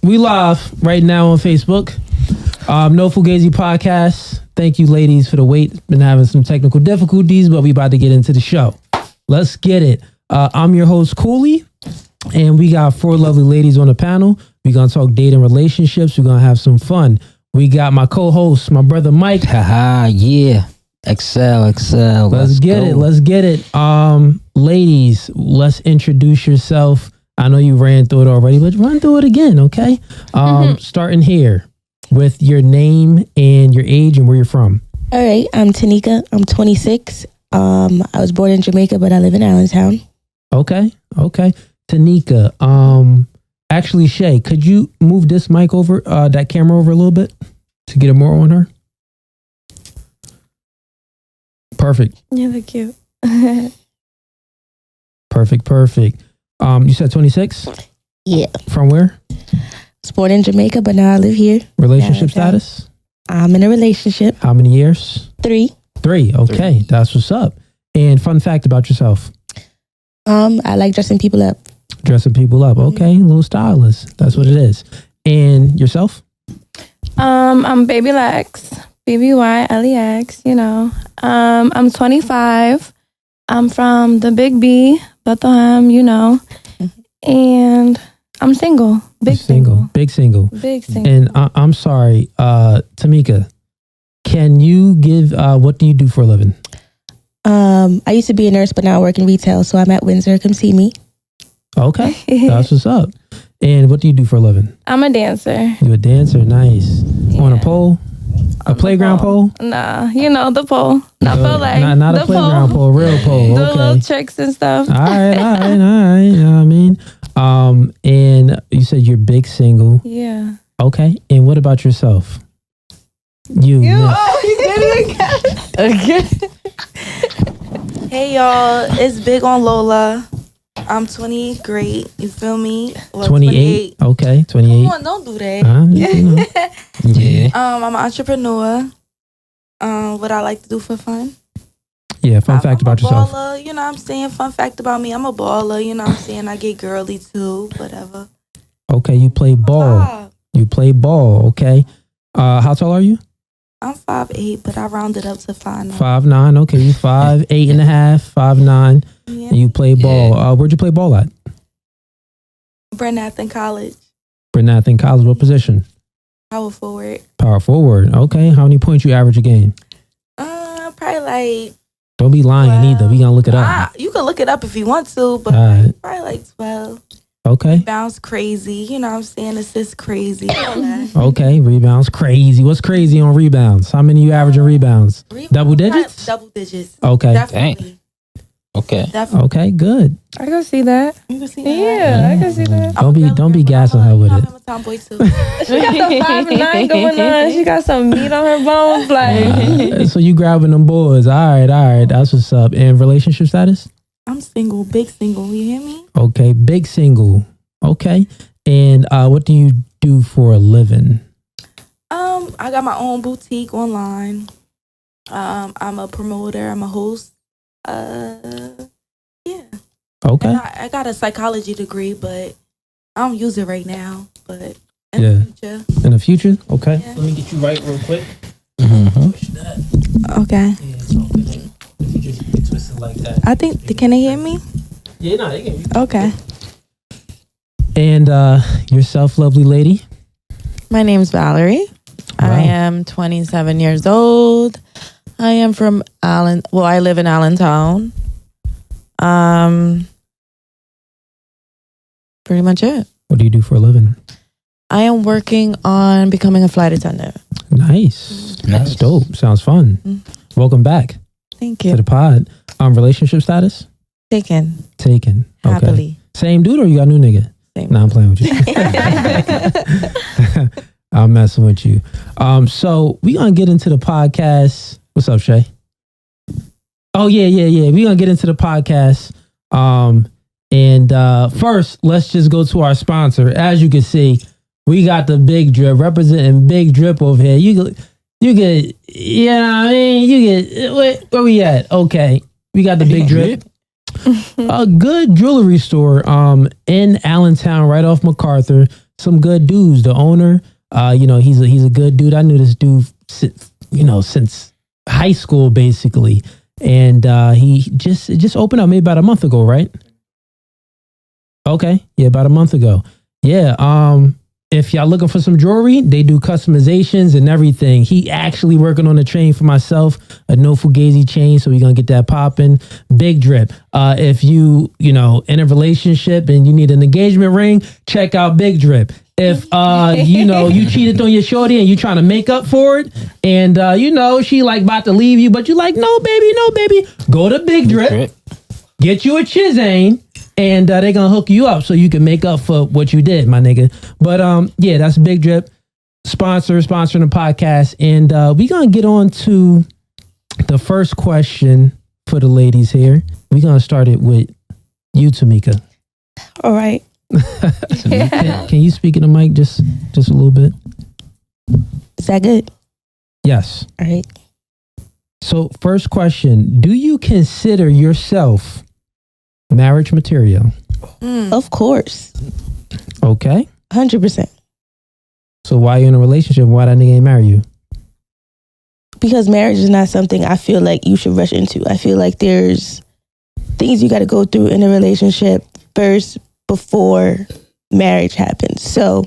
We live right now on Facebook. No Fugazee podcast. Thank you, ladies, for the wait. Been having some technical difficulties, but we about to get into the show. Let's get it. I'm your host, Cooley, and we got 4 lovely ladies on the panel. We're going to talk dating relationships. We're going to have some fun. We got my co-host, my brother Mike. Haha, yeah. Excel. Let's get it. Ladies, let's introduce yourself. I know you ran through it already, but run through it again, okay? Starting here with your name and your age and where you're from. All right, I'm Tanika. I'm 26. I was born in Jamaica, but I live in Allentown. Okay. Tanika, actually, Shay, could you move this mic over, that camera over a little bit to get it more on her? Perfect. Yeah, they're cute. Perfect. You said 26? Yeah. From where? I was born in Jamaica, but now I live here. Relationship status? I'm in a relationship. How many years? 3. 3. Okay, that's what's up. And fun fact about yourself? I like dressing people up. Dressing people up. Okay, little stylist. That's what it is. And yourself? I'm Baby Lex. BBYLEX, you know. I'm 25. I'm from the Big B, Bethlehem, you know. And I'm single. Big single. And I'm sorry, Tamika, can you give, what do you do for a living? I used to be a nurse, but now I work in retail, so I'm at Windsor. Come see me. Okay, that's what's up. And what do you do for a living? I'm a dancer. You're a dancer, nice. Yeah. On a pole? A playground pole? Nah, you know, the pole. Not for like not a playground pole, real pole. Do okay. little tricks and stuff. All right. You know what I mean? And you said you're big single. Yeah. Okay. And what about yourself? You didn't even guess. Okay. Hey y'all, it's Big on Lola. I'm 20, great. You feel me? Well, 28. Okay, 28. Come on, don't do that. You know. Yeah. I'm an entrepreneur. What I like to do for fun. Yeah, fun fact about yourself. Baller, you know what I'm saying? Fun fact about me, I'm a baller, you know what I'm saying? I get girly too, whatever. Okay, you play ball. Okay. How tall are you? I'm 5'8", but I rounded up to 5'9". 5'9", okay. You 5'8" and a half, 5'9". Yeah. And you play ball. Yeah. Where'd you play ball at? Brenathan College. Brenathan College, what position? Power forward. Power forward, okay. How many points you average a game? Probably like... Don't be lying either. We gonna look it up. You can look it up if you want to, but probably like 12. Okay. Rebounds crazy. You know what I'm saying? Assists crazy. Okay. Rebounds crazy. What's crazy on rebounds? How many you average in rebounds? Double digits? Double digits. Okay. Definitely. Dang. Okay. Definitely. Okay, good. I can see that. You can see Yeah, I can see that. Don't be gassing her with it. I'm a tomboy too. She got the 5'9" going on. She got some meat on her bones. Like, so you grabbing them boys. All right. That's what's up. And relationship status? I'm single, big single. You hear me? Okay, big single. Okay. And what do you do for a living? I got my own boutique online. I'm a promoter. I'm a host. Yeah. Okay. And I got a psychology degree, but I don't use it right now. But in the future. In the future? Okay. Yeah. Let me get you right real quick. Mm-hmm. Push that. Okay. Yeah, it's all good. If you just get twisted like that. I think, can they hear me? Yeah, no, they can. Okay. And yourself, lovely lady? My name's Valerie. Wow. I am 27 years old. I am from I live in Allentown. Pretty much it. What do you do for a living? I am working on becoming a flight attendant. Nice. That's dope. Sounds fun. Mm-hmm. Welcome back Thank to you. the pod. Relationship status? Taken. Okay. Happily. Same dude or you got a new nigga? Same. No, I'm playing with you. I'm messing with you. So we gonna get into the podcast. What's up, Shay? Oh yeah. We gonna get into the podcast. And first, let's just go to our sponsor. As you can see, we got the Big Drip representing Big Drip over here. You get, yeah, I mean, you get. Where we at? Okay, we got the Big Drip. A good jewelry store in Allentown, right off MacArthur. some good dudes. The owner, he's a good dude. I knew this dude, since high school basically, and he just opened up maybe about a month ago, right? Okay, yeah, about a month ago. Yeah. If y'all looking for some jewelry, they do customizations and everything. He actually working on a chain for myself, a no Fugazee chain, so we're gonna get that popping. Big Drip. If you in a relationship and you need an engagement ring, check out Big Drip. If you cheated on your shorty and you trying to make up for it, and she like about to leave you, but you like no baby, go to Big Drip, get you a Chizane. And they're gonna hook you up so you can make up for what you did, my nigga. But that's Big Drip sponsoring the podcast, and we gonna get on to the first question for the ladies here. We gonna start it with you, Tamika. All right. Can you speak in the mic just a little bit? Is that good? Yes. All right. So first question: do you consider yourself marriage material? Of course. Okay. 100%. So why you in a relationship? Why that nigga ain't marry you? Because marriage is not something I feel like you should rush into. I feel like there's things you got to go through in a relationship first before marriage happens. So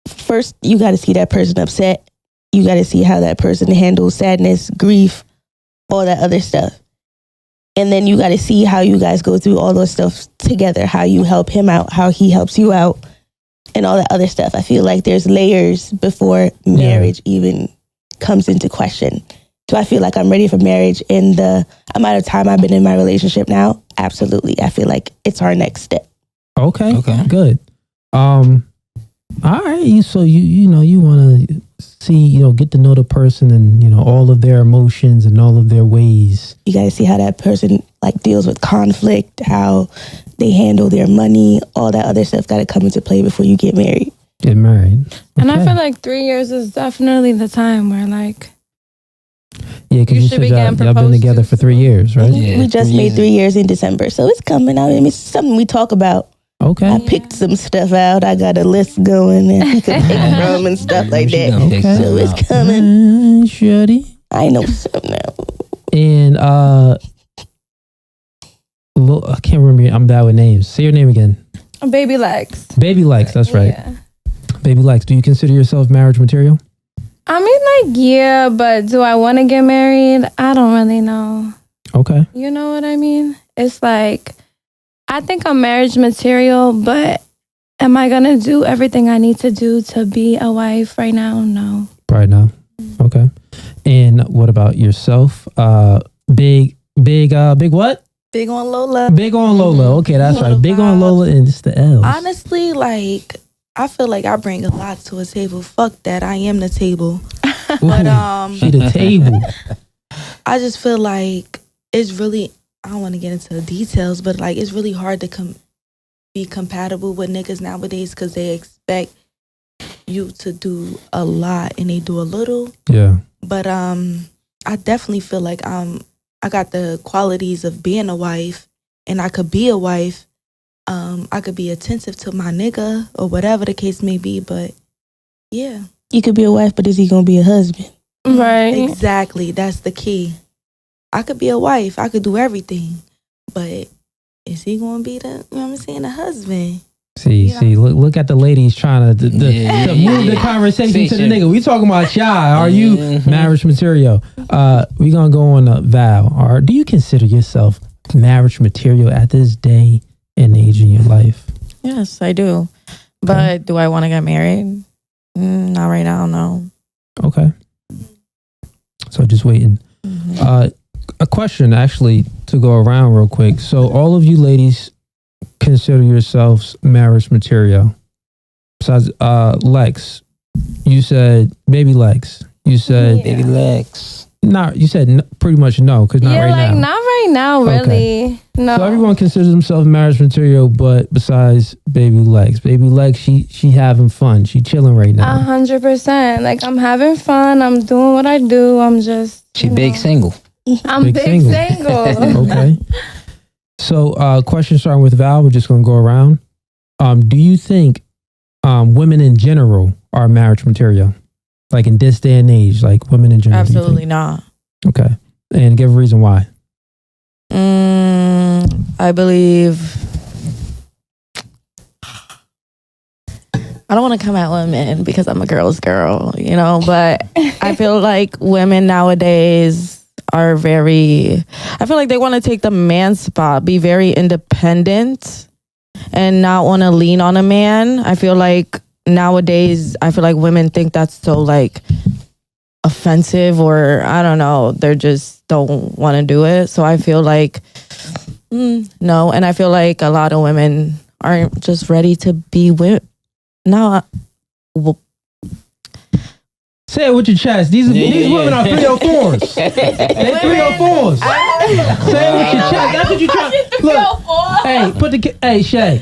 first you got to see that person upset. You got to see how that person handles sadness, grief, all that other stuff. And then you got to see how you guys go through all those stuff together, how you help him out, how he helps you out, and all that other stuff. I feel like there's layers before marriage even comes into question. Do I feel like I'm ready for marriage in the amount of time I've been in my relationship now? Absolutely. I feel like it's our next step. Okay. Good. All right. So you want to see, get to know the person and, all of their emotions and all of their ways. You got to see how that person deals with conflict, how they handle their money, all that other stuff got to come into play before you get married. Get married. Okay. And I feel like 3 years is definitely the time where because you said y'all been together for 3 years, right? Yeah, we just made 3 years in December, so it's coming out. It's something we talk about. Okay. I picked some stuff out. I got a list going and he could pick from and stuff like that. Okay. So it's coming. Shorty. I know some now. And I can't remember. I'm bad with names. Say your name again. Baby Lex. Baby Lex. That's right. Yeah. Baby Lex. Do you consider yourself marriage material? I mean, yeah, but do I want to get married? I don't really know. Okay. You know what I mean? It's I think I'm marriage material, but am I going to do everything I need to do to be a wife right now? No. Right now. Okay. And what about yourself? Big what? Big on Lola. Big on Lola. Okay, that's Lola right. Big on Lola and it's the L's. Honestly, I feel like I bring a lot to a table. Fuck that. I am the table. But she the table. I just feel like it's really, I don't want to get into the details, but it's really hard to be compatible with niggas nowadays because they expect you to do a lot and they do a little. Yeah. But I definitely feel like I got the qualities of being a wife, and I could be a wife. I could be attentive to my nigga or whatever the case may be, but yeah. You could be a wife, but is he gonna be a husband? Right. Exactly. That's the key. I could be a wife. I could do everything, but is he gonna be a husband? See, look at the ladies trying to move the conversation to the nigga. We talking about y'all. Are you marriage material? We gonna go on Val. Or do you consider yourself marriage material at this day and age in your life? Yes, I do. But do I want to get married? Not right now, no. Okay. So just waiting. A question actually to go around real quick. So all of you ladies consider yourselves marriage material. Besides Lex, you said baby Lex. You said Baby Lex. not. You said pretty much no, because not right now. Not right now, really. Okay. No. So everyone considers themselves marriage material, but besides baby Lex, she having fun. She chilling right now. 100%. I'm having fun. I'm doing what I do. I'm just. She big single. I'm big single. Okay. So question starting with Val. We're just gonna go around. Do you think women in general are marriage material? Like in this day and age, like women in general? Absolutely not. Okay. And give a reason why. I believe. I don't want to come at women because I'm a girl's girl, you know, but I feel like women nowadays are very, I feel like they want to take the man spot, be very independent and not want to lean on a man. I feel like nowadays, I feel like women think that's so like offensive, or I don't know, they just don't want to do it. So I feel like, no. And I feel like a lot of women aren't just ready to be women. No, say it with your chest. These women are 304s. They 304s. Say it with your chest. That's what you trying. Look, hey, hey, Shay.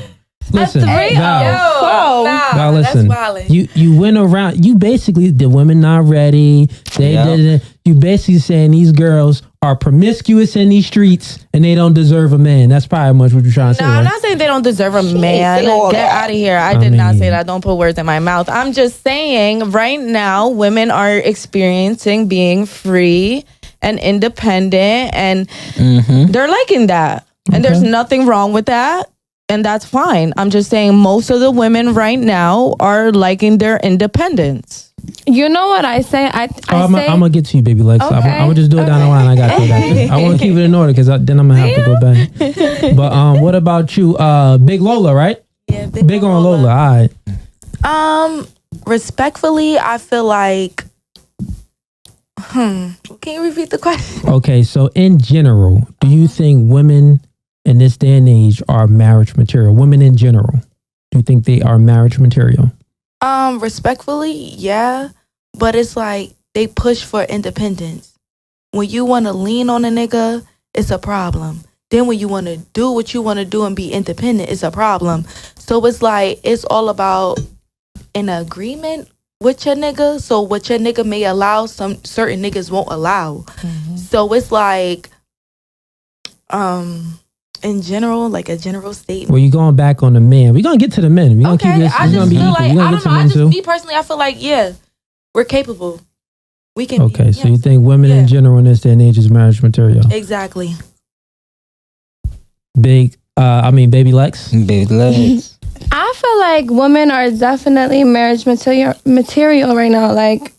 Listen, now listen. You went around. You basically, the women not ready. They did it. You basically saying these girls are promiscuous in these streets and they don't deserve a man. That's probably much what you're trying to say. No, I'm not saying they don't deserve a man. Get out of here. I did not say that. Don't put words in my mouth. I'm just saying right now, women are experiencing being free and independent, and they're liking that. And there's nothing wrong with that. And that's fine. I'm just saying most of the women right now are liking their independence. You know what I say? I'm going to get to you, baby Lex. Okay. I'm going to just do it down the line. I got you. I want to keep it in order because then I'm going to have to go back. But what about you? Big Lola, right? Yeah, big on Lola. All right. Respectfully, I feel like... Can you repeat the question? Okay, so in general, do you think women in this day and age are marriage material? Women in general, do you think they are marriage material? Respectfully, yeah, but it's like they push for independence. When you want to lean on a nigga, it's a problem. Then when you want to do what you want to do and be independent, it's a problem. So it's like it's all about an agreement with your nigga. So what your nigga may allow, some certain niggas won't allow. So it's like, in general, like a general statement. Well, you're going back on the men. We're going to get to the men. We're going to keep this. I just feel like, I don't know. Me personally, I feel like, yeah, we're capable. We can. Okay, so you think women in general in this day and age is marriage material? Exactly. Baby Lex? Baby Lex. I feel like women are definitely marriage material right now. Like,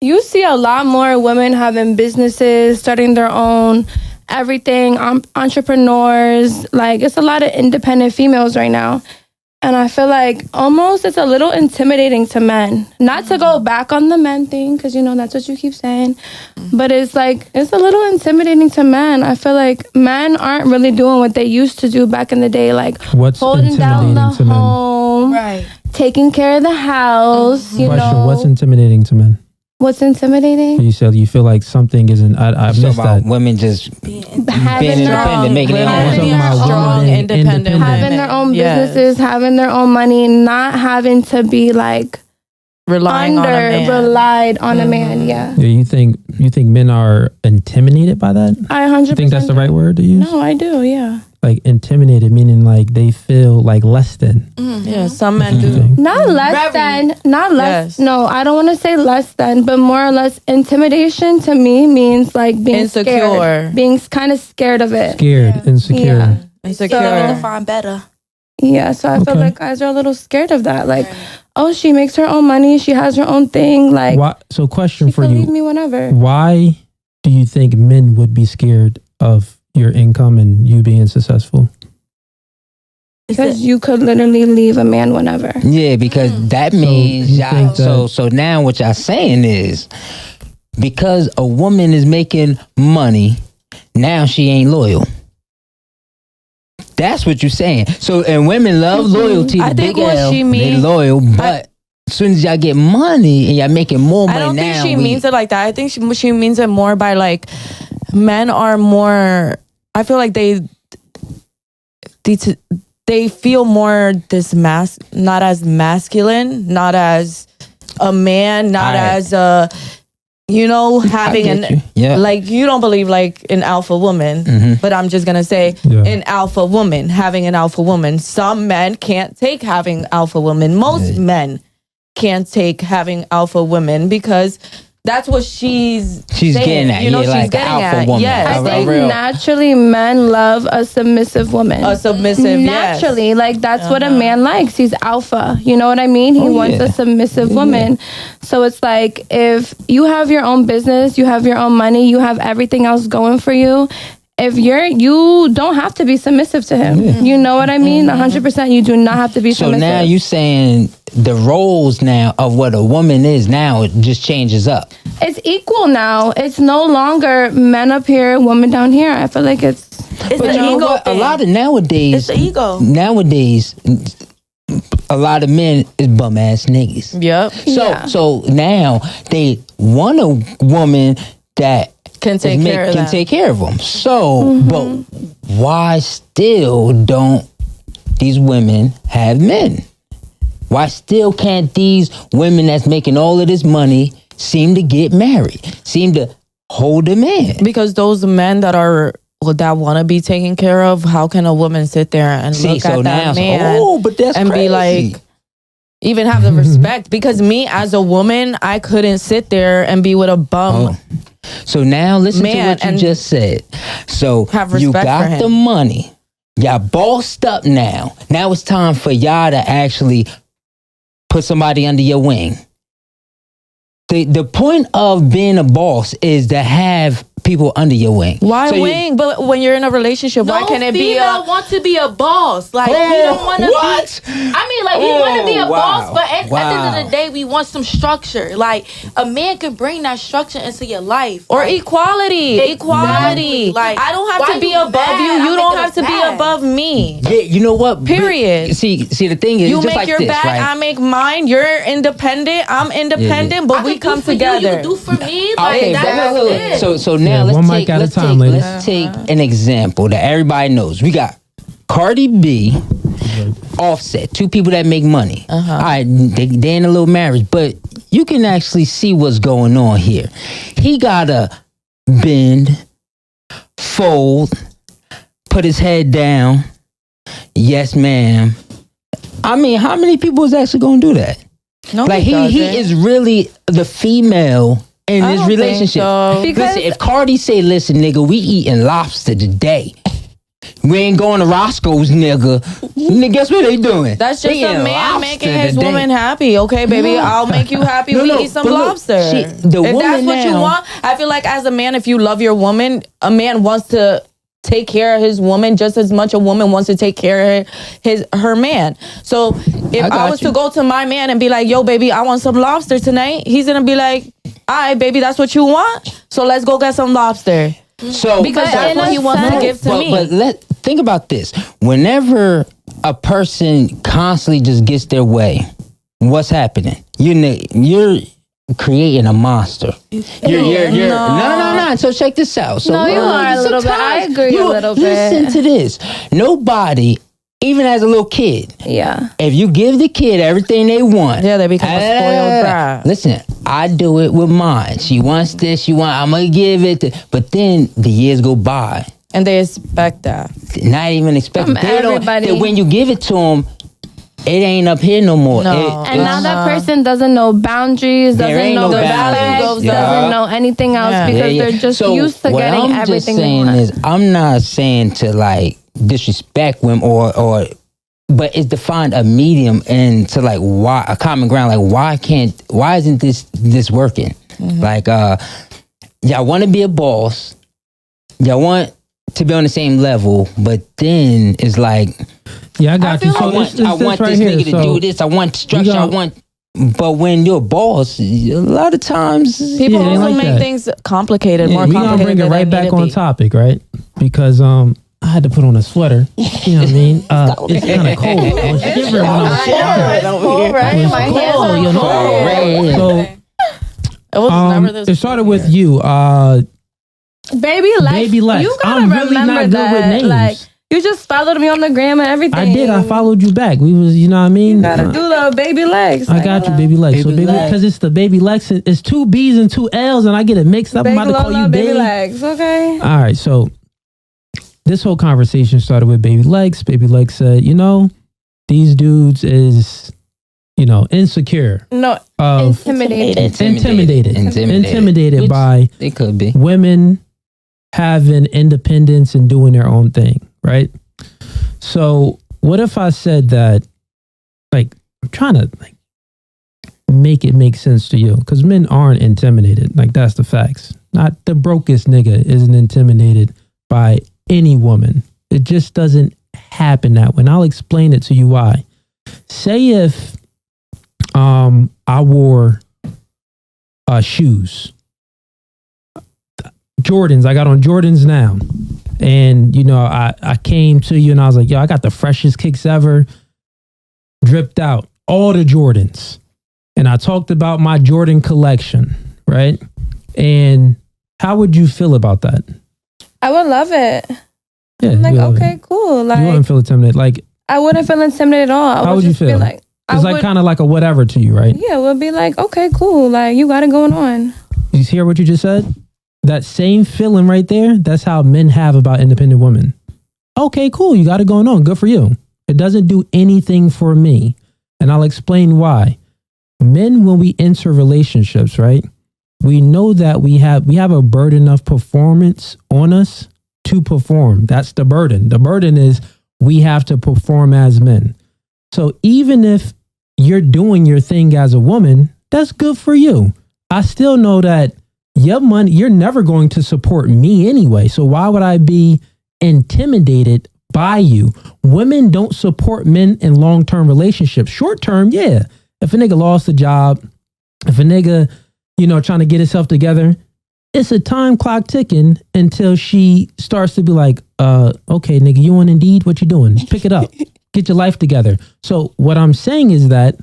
you see a lot more women having businesses, starting their own everything, entrepreneurs. Like, it's a lot of independent females right now. And I feel like almost it's a little intimidating to men. Not to go back on the men thing, because, you know, that's what you keep saying. But it's like, it's a little intimidating to men. I feel like men aren't really doing what they used to do back in the day. Like, what's holding down the home, right, taking care of the house, you know. What's intimidating to men? What's intimidating? You said you feel like something isn't. I missed that. Women just being independent, making their strong, independent, having their own businesses, having their own money, not having to be like relied on a man. Yeah. You think men are intimidated by that? I 100% think that's the right word to use. No, I do. Yeah. Like intimidated, meaning like they feel like less than. Yeah, some men do. Not less than. Not less. Yes. No, I don't want to say less than, but more or less intimidation to me means like being insecure, scared, being kind of scared of it. Scared, insecure. Yeah. Insecure. So, to find better. Yeah, so I feel like guys are a little scared of that. Like, oh, she makes her own money, she has her own thing. Like, why, so question for you: leave me whenever. Why do you think men would be scared of your income and you being successful? Because you could literally leave a man whenever. Yeah, because that means so now what y'all saying is because a woman is making money, now she ain't loyal. That's what you're saying. So, and women love loyalty. I think what she they means, loyal, but as soon as y'all get money and y'all making more money, I don't think she means it like that. I think she means it more by like men are more. I feel like they feel more not as masculine, not as a man, not as a you know, having like, you don't believe like an alpha woman, but I'm just gonna say an alpha woman, having an alpha woman. Some men can't take having alpha women. Most men can't take having alpha women because that's what she's getting at. You know, she's like getting alpha at. woman. Yes. I think naturally men love a submissive woman. A submissive, naturally, like that's what a man likes. He's alpha. You know what I mean? He wants a submissive woman. So it's like if you have your own business, you have your own money, you have everything else going for you. If you don't have to be submissive to him. You know what I mean? 100%. You do not have to be submissive. So now you saying the roles now of what a woman is now, it just changes up. It's equal now. It's no longer men up here, women down here. I feel like it's the ego thing. A lot of nowadays, it's the ego. Nowadays, a lot of men is bum ass niggas. Yep. So now they want a woman that can take care of them. So, but why still don't these women have men? Why still can't these women that's making all of this money seem to get married, seem to hold a man? Because those men that want to be taken care of, how can a woman sit there and look at that man but that's and crazy. be like, even have the respect? Because me as a woman, I couldn't sit there and be with a bum. So now listen to what you just said. So you got the money. Y'all bossed up now. Now it's time for y'all to actually put somebody under your wing. The point of being a boss is to have people under your wing. Why wing? But when you're in a relationship, why can't it be want to be a boss? Like we don't want to what? I mean, like we want to be a boss, but at the end of the day, we want some structure. Like a man can bring that structure into your life, or equality. Equality. Like I don't have to be above you. You don't have to be above me. Yeah, you know what? Period. But, see, the thing is, you just make like your this, bag, right? I make mine. You're independent. I'm independent, but we come together. You do for me. Like Okay, that's it. So now let's take an example that everybody knows. We got Cardi B, Offset, two people that make money. All right, they in a little marriage, but you can actually see what's going on here. He gotta bend, fold, put his head down. Yes, ma'am. I mean, how many people is actually gonna do that? Nobody he is really the female in this relationship. So. Listen, if Cardi say, listen, nigga, we eating lobster today. We ain't going to Roscoe's, nigga. Guess what they doing? That's just they a man making his woman happy. Okay, baby, I'll make you happy. We eat some lobster. If that's what you want, I feel like as a man, if you love your woman, a man wants to take care of his woman just as much a woman wants to take care of her man. So if I was to go to my man and be like, yo, baby, I want some lobster tonight, he's gonna be like, all right, baby, that's what you want? So let's go get some lobster. So because that's what he wants to give to me. But think about this. Whenever a person constantly just gets their way, what's happening? You're creating a monster. No. So check this out. So you are a little bit. I agree a little bit. Listen to this. Nobody, even as a little kid, if you give the kid everything they want, they become a spoiled brat. Listen, I do it with mine. She wants this. I'm gonna give it. But then the years go by, and they expect that. Not even expect. They don't. When you give it to them, it ain't up here no more. No. And now that person doesn't know boundaries, doesn't know the values, doesn't know anything else because they're just used to getting everything they want. What I'm just saying is, I'm not saying to like disrespect women or but it's to find a medium and to like why a common ground. Like why isn't this working? Like y'all want to be a boss, y'all want to be on the same level, but then it's like, I got you. So I want this nigga to do this. I want structure. But when you're a boss, a lot of times people also make things complicated, more complicated. We're gonna bring it right back on topic, right? Because I had to put on a sweater. You know what I mean? It's kind of cold. I was shivering when I was shivering. So it started with you, Baby Lex. Baby Lex. You gotta I'm really remember not good with names. Like You just followed me on the gram and everything. I did. I followed you back. We was, you know what I mean? You gotta do the baby legs. I got you, baby legs. So because it's the baby legs, it's 2 B's and 2 L's, and I get it mixed up. Big I'm about to call Lola, you baby big legs. Okay. All right. So this whole conversation started with baby legs. Baby legs said, these dudes is, insecure. No, intimidated by they could be women having independence and doing their own thing, right? So what if I said that, like, I'm trying to make it make sense to you, because men aren't intimidated. Like, that's the facts. Not the brokest nigga isn't intimidated by any woman. It just doesn't happen that way. And I'll explain it to you why. Say if I wore shoes, Jordans. I got on Jordans now, and I came to you and I was like, yo, I got the freshest kicks ever, dripped out, all the Jordans, and I talked about my Jordan collection, right? And how would you feel about that? I would love it. Yeah, I'm like, okay, cool. Like, you wouldn't feel intimidated. Like, I wouldn't feel intimidated at all. How would you feel? It's like kind of like a whatever to you, right? Yeah, it would be like, okay, cool. Like, you got it going on. You hear what you just said? That same feeling right there, that's how men have about independent women. Okay, cool. You got it going on. Good for you. It doesn't do anything for me. And I'll explain why. Men, when we enter relationships, right? We know that we have a burden of performance on us to perform. That's the burden. The burden is we have to perform as men. So even if you're doing your thing as a woman, that's good for you. I still know that your money, you're never going to support me anyway. So why would I be intimidated by you? Women don't support men in long-term relationships. Short-term, yeah. If a nigga lost a job, if a nigga, trying to get himself together, it's a time clock ticking until she starts to be like, okay, nigga, you on Indeed? What you doing? Pick it up. Get your life together. So what I'm saying is that,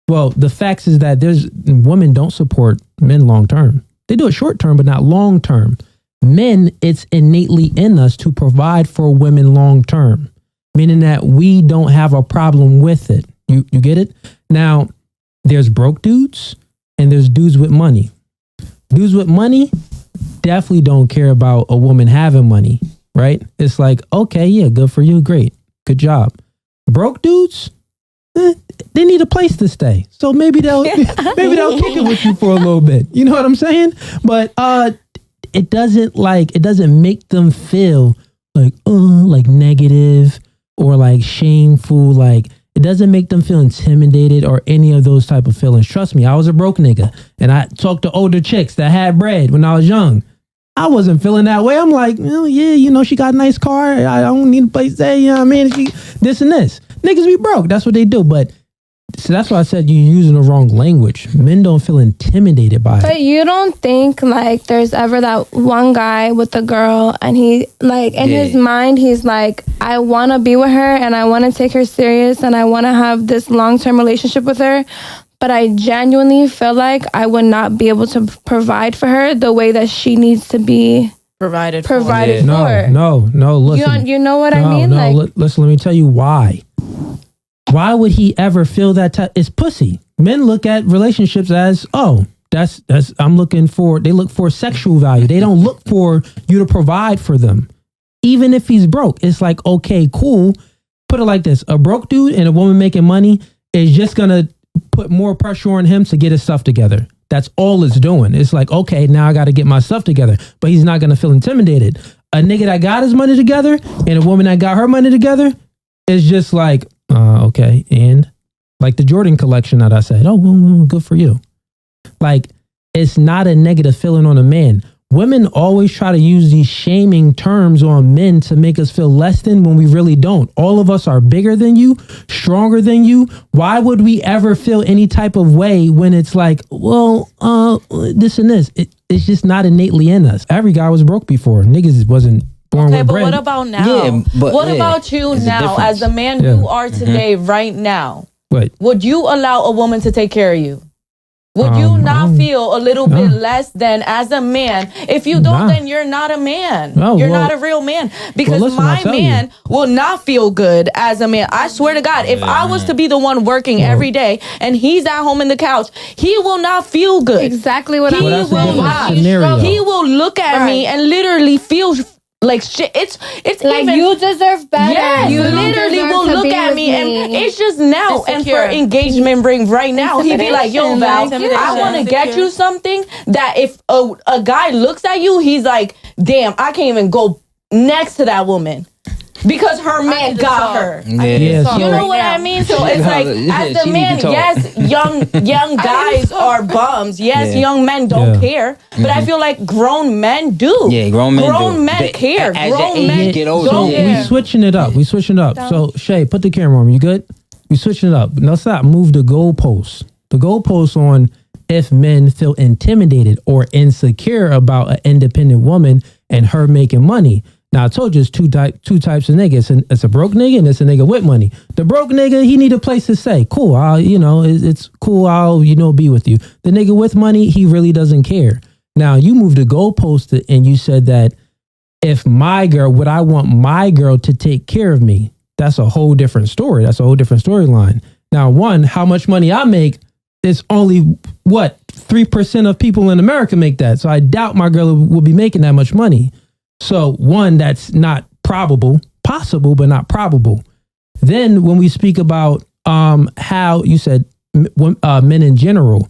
well, the facts is that women don't support men long-term. They do it short-term, but not long-term. Men, it's innately in us to provide for women long-term, meaning that we don't have a problem with it. You get it? Now, there's broke dudes and there's dudes with money. Dudes with money definitely don't care about a woman having money, right? It's like, okay, yeah, good for you. Great. Good job. Broke dudes, they need a place to stay. So maybe they'll kick it with you for a little bit. You know what I'm saying? But it doesn't make them feel like negative or like shameful. Like, it doesn't make them feel intimidated or any of those type of feelings. Trust me, I was a broke nigga and I talked to older chicks that had bread when I was young. I wasn't feeling that way. I'm like, oh, yeah, she got a nice car. I don't need a place to stay. You know what I mean? This and this. Niggas be broke. That's what they do. But so that's why I said you're using the wrong language. Men don't feel intimidated by it. But you don't think like there's ever that one guy with a girl and he like in his mind he's like, I want to be with her and I want to take her serious and I want to have this long-term relationship with her. But I genuinely feel like I would not be able to provide for her the way that she needs to be provided for. No, listen. You know what I mean? Listen, let me tell you why. Why would he ever feel that it's pussy? Men look at relationships as, that's they look for sexual value. They don't look for you to provide for them. Even if he's broke, it's like, okay, cool. Put it like this. A broke dude and a woman making money is just going to put more pressure on him to get his stuff together. That's all it's doing. It's like, okay, now I got to get my stuff together. But he's not going to feel intimidated. A nigga that got his money together and a woman that got her money together is just like, okay. And like the Jordan collection that I said, well, good for you. Like, it's not a negative feeling on a man. Women always try to use these shaming terms on men to make us feel less than when we really don't. All of us are bigger than you, stronger than you. Why would we ever feel any type of way when it's like, well, this and this? It's just not innately in us. Every guy was broke before. Niggas wasn't born with bread. But what about now? What about you now as the man you are today, right now? What? Would you allow a woman to take care of you? Would you not feel a little bit less than as a man? If you don't, then you're not a man. You're not a real man. Because my man will not feel good as a man. I swear to God, if I was to be the one working every day and he's at home in the couch, he will not feel good. Exactly what he will not. He will look at me and literally feel like shit. It's like even, you deserve better. Yeah, you literally will look at me, and it's just now. And for engagement ring right now, he'd be like, "Yo, Val, I want to get you something that if a guy looks at you, he's like, damn, I can't even go next to that woman." Because her man got her. Yeah, you know what I mean? So it's like, as the man, yes, young guys are bums. Yes, young men don't care. But I feel like grown men do. Yeah, grown men care. As grown men get older, don't care. We switching it up. So, Shay, put the camera on. You good? We switching it up. Let's not move the goalposts. The goalposts on if men feel intimidated or insecure about an independent woman and her making money. Now, I told you it's two types of niggas. It's a broke nigga and it's a nigga with money. The broke nigga, he need a place to stay. Cool, it's cool, I'll, be with you. The nigga with money, he really doesn't care. Now, you moved the goalpost and you said that if my girl, would I want my girl to take care of me? That's a whole different story. That's a whole different storyline. Now, one, how much money I make is only, 3% of people in America make that. So I doubt my girl will be making that much money. So one, that's not probable, possible, but not probable. Then when we speak about how you said men in general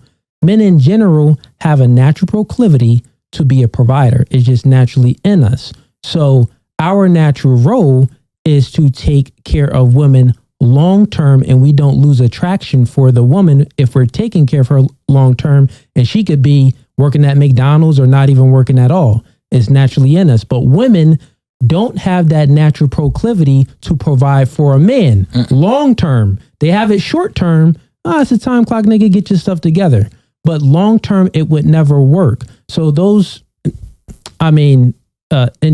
have a natural proclivity to be a provider. It's just naturally in us. So our natural role is to take care of women long term, and we don't lose attraction for the woman if we're taking care of her long term, and she could be working at McDonald's or not even working at all. It's naturally in us. But women don't have that natural proclivity to provide for a man long term. They have it short term. It's a time clock, nigga, get your stuff together. But long term, it would never work. So those, and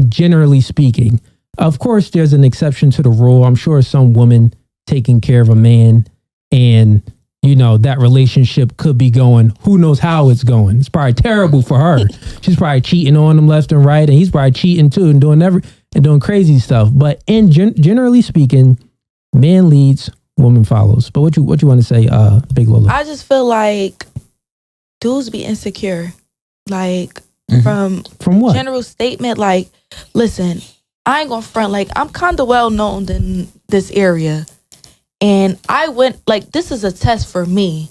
generally speaking, of course, there's an exception to the rule. I'm sure some woman taking care of a man and that relationship could be going, who knows how it's going. It's probably terrible for her. She's probably cheating on him left and right, and he's probably cheating too and doing crazy stuff. But generally speaking, man leads, woman follows. But what you want to say, Big Lola? I just feel like dudes be insecure. Like from what? General statement, like, listen, I ain't gonna front, like, I'm kind of well known in this area. And I went, like, this is a test for me.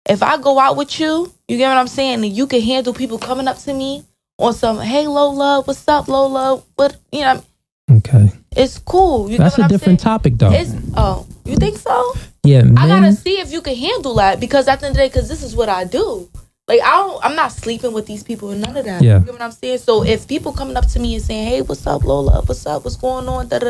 If I go out with you, you get what I'm saying? And you can handle people coming up to me on some, hey, Lola, what's up, Lola? What, Okay. It's cool. That's a different topic, though. You think so? Yeah, I gotta see if you can handle that, because at the end of the day, because this is what I do. Like, I'm not sleeping with these people and none of that. Yeah. You get what I'm saying? So if people coming up to me and saying, hey, what's up, Lola? What's up? What's going on? That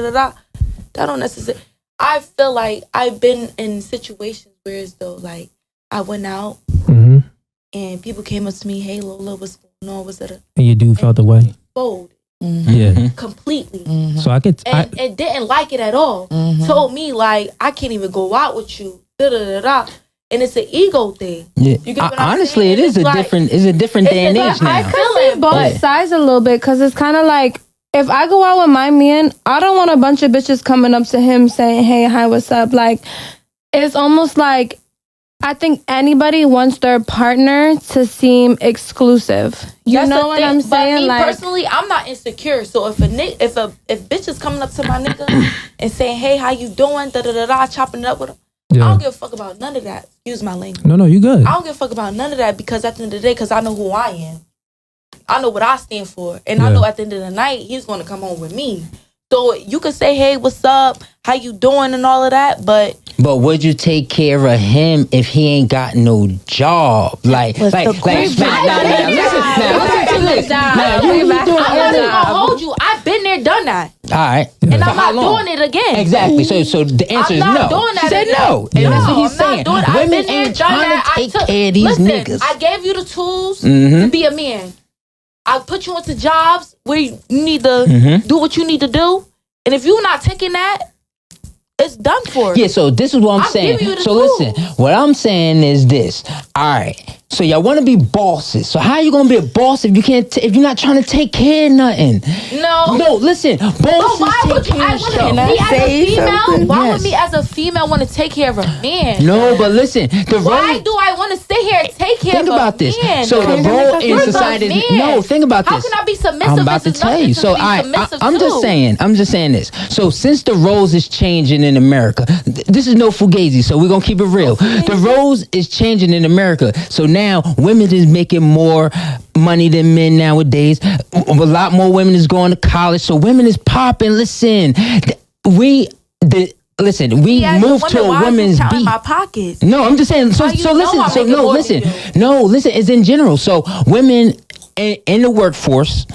don't necessarily... I feel like I've been in situations where it's though, like, I went out and people came up to me, hey, Lola, what's going on? What's that? And your dude felt the way? Folded. Yeah. Completely. So I could... And didn't like it at all. Told me, like, I can't even go out with you. And it's an ego thing. Yeah. You get what honestly, I'm it is a different day and age now. I could see both sides a little bit, because it's kind of like, if I go out with my man, I don't want a bunch of bitches coming up to him saying, hey, hi, what's up? Like, it's almost like, I think anybody wants their partner to seem exclusive. You know what I'm saying? But me personally, I'm not insecure. So if bitch is coming up to my nigga and saying, hey, how you doing? Chopping it up with him. Yeah. I don't give a fuck about none of that. Excuse my language. No, you good. I don't give a fuck about none of that, because at the end of the day, because I know who I am. I know what I stand for. And I know at the end of the night, he's going to come home with me. So you could say, hey, what's up? How you doing? And all of that. But would you take care of him if he ain't got no job? I'm not gonna hold you. I've been there, done that. All right. And I'm not doing it again. Exactly. So the answer is no. I'm not doing that. She said no. And that's what he's saying. Women ain't trying to take care of these niggas. I gave you the tools to be a man. I put you into jobs where you need to do what you need to do. And if you're not taking that, it's done for. Yeah, so this is what I'm saying. So listen, what I'm saying is this. All right. So y'all want to be bosses. So how you gonna be a boss if you can't? If you're not trying to take care of nothing? No. Listen, bosses why would take care of stuff. me as a female? Why would me as a female want to take care of a man? No, but listen, why do I want to stay here and take care of a man? Think about this. So the role in society. Think about this. How can I be submissive? I'm about to tell you. So I'm just saying this. So since the roles is changing in America, this is no Fugazee. So we're gonna keep it real. The roles is changing in America. So now women is making more money than men nowadays. A lot more women is going to college. So women is popping. Listen, we moved to a woman's beat. My pockets. No, I'm just saying. So listen. It's in general. So women in the workforce,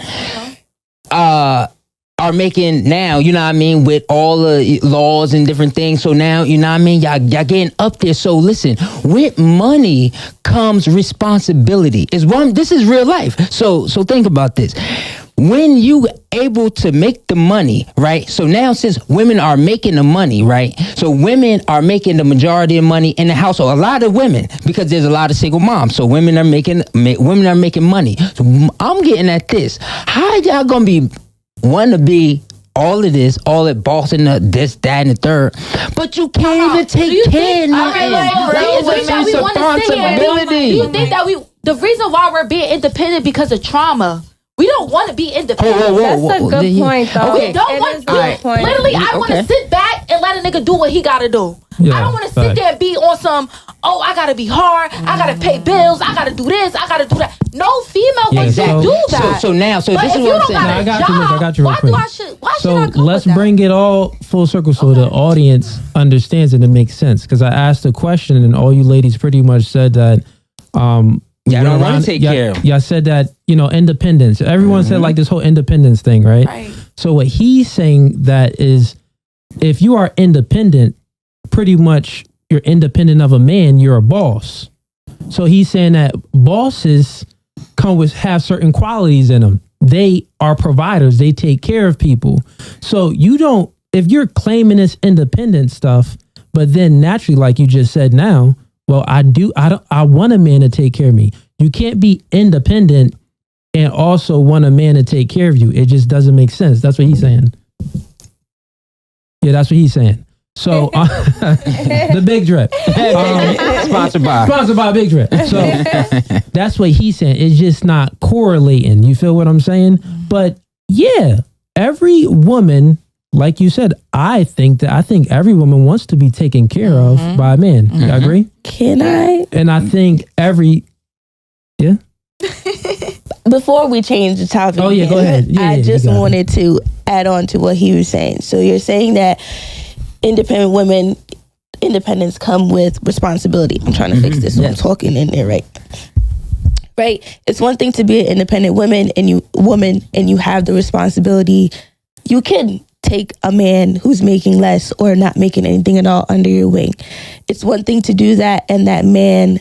are making now, you know what I mean, with all the laws and different things. So now, you know what I mean, y'all getting up there. So listen, with money comes responsibility. This is real life. So think about this. When you able to make the money, right? So now since women are making the money, right? So women are making the majority of money in the household. A lot of women, because there's a lot of single moms. So women are making money. So I'm getting at this. How y'all gonna be want to be all of this, all that bossing up this, that, and the third, but you can't even take care of nothing. It's a responsibility. Do you think that the reason why we're being independent because of trauma? We don't want to be independent. That's a good point, though. We don't want to. Literally, I want to sit back and let a nigga do what he got to do. I don't want to sit there and be on some, I got to be hard. I got to pay bills. I got to do this. I got to do that. No female wants to do that. So this is what I'm saying. I got you real quick. Why should I go let's with that? bring it all full circle so the audience understands and it makes sense. Because I asked a question and all you ladies pretty much said that I don't want to take care of. Y'all said that, independence. Everyone said like this whole independence thing, right? Right. So what he's saying that is, if you are independent, pretty much you're independent of a man, you're a boss. So he's saying that bosses have certain qualities in them. They are providers. They take care of people. So if you're claiming this independent stuff, but then naturally, like you just said now, well, I want a man to take care of me. You can't be independent and also want a man to take care of you. It just doesn't make sense. That's what he's saying. Yeah, that's what he's saying. So the Big Drip, sponsored by Big Drip. So that's what he's saying. It's just not correlating. You feel what I'm saying? But yeah, every woman, like you said, I think every woman wants to be taken care of by a man. You agree? Can I? And I think Before we change the topic, go ahead. I just wanted to add on to what he was saying. So you're saying that independence come with responsibility. I'm trying to fix this, so I'm talking in there, right? Right. It's one thing to be an independent woman, and you have the responsibility. You can take a man who's making less or not making anything at all under your wing. It's one thing to do that, and that man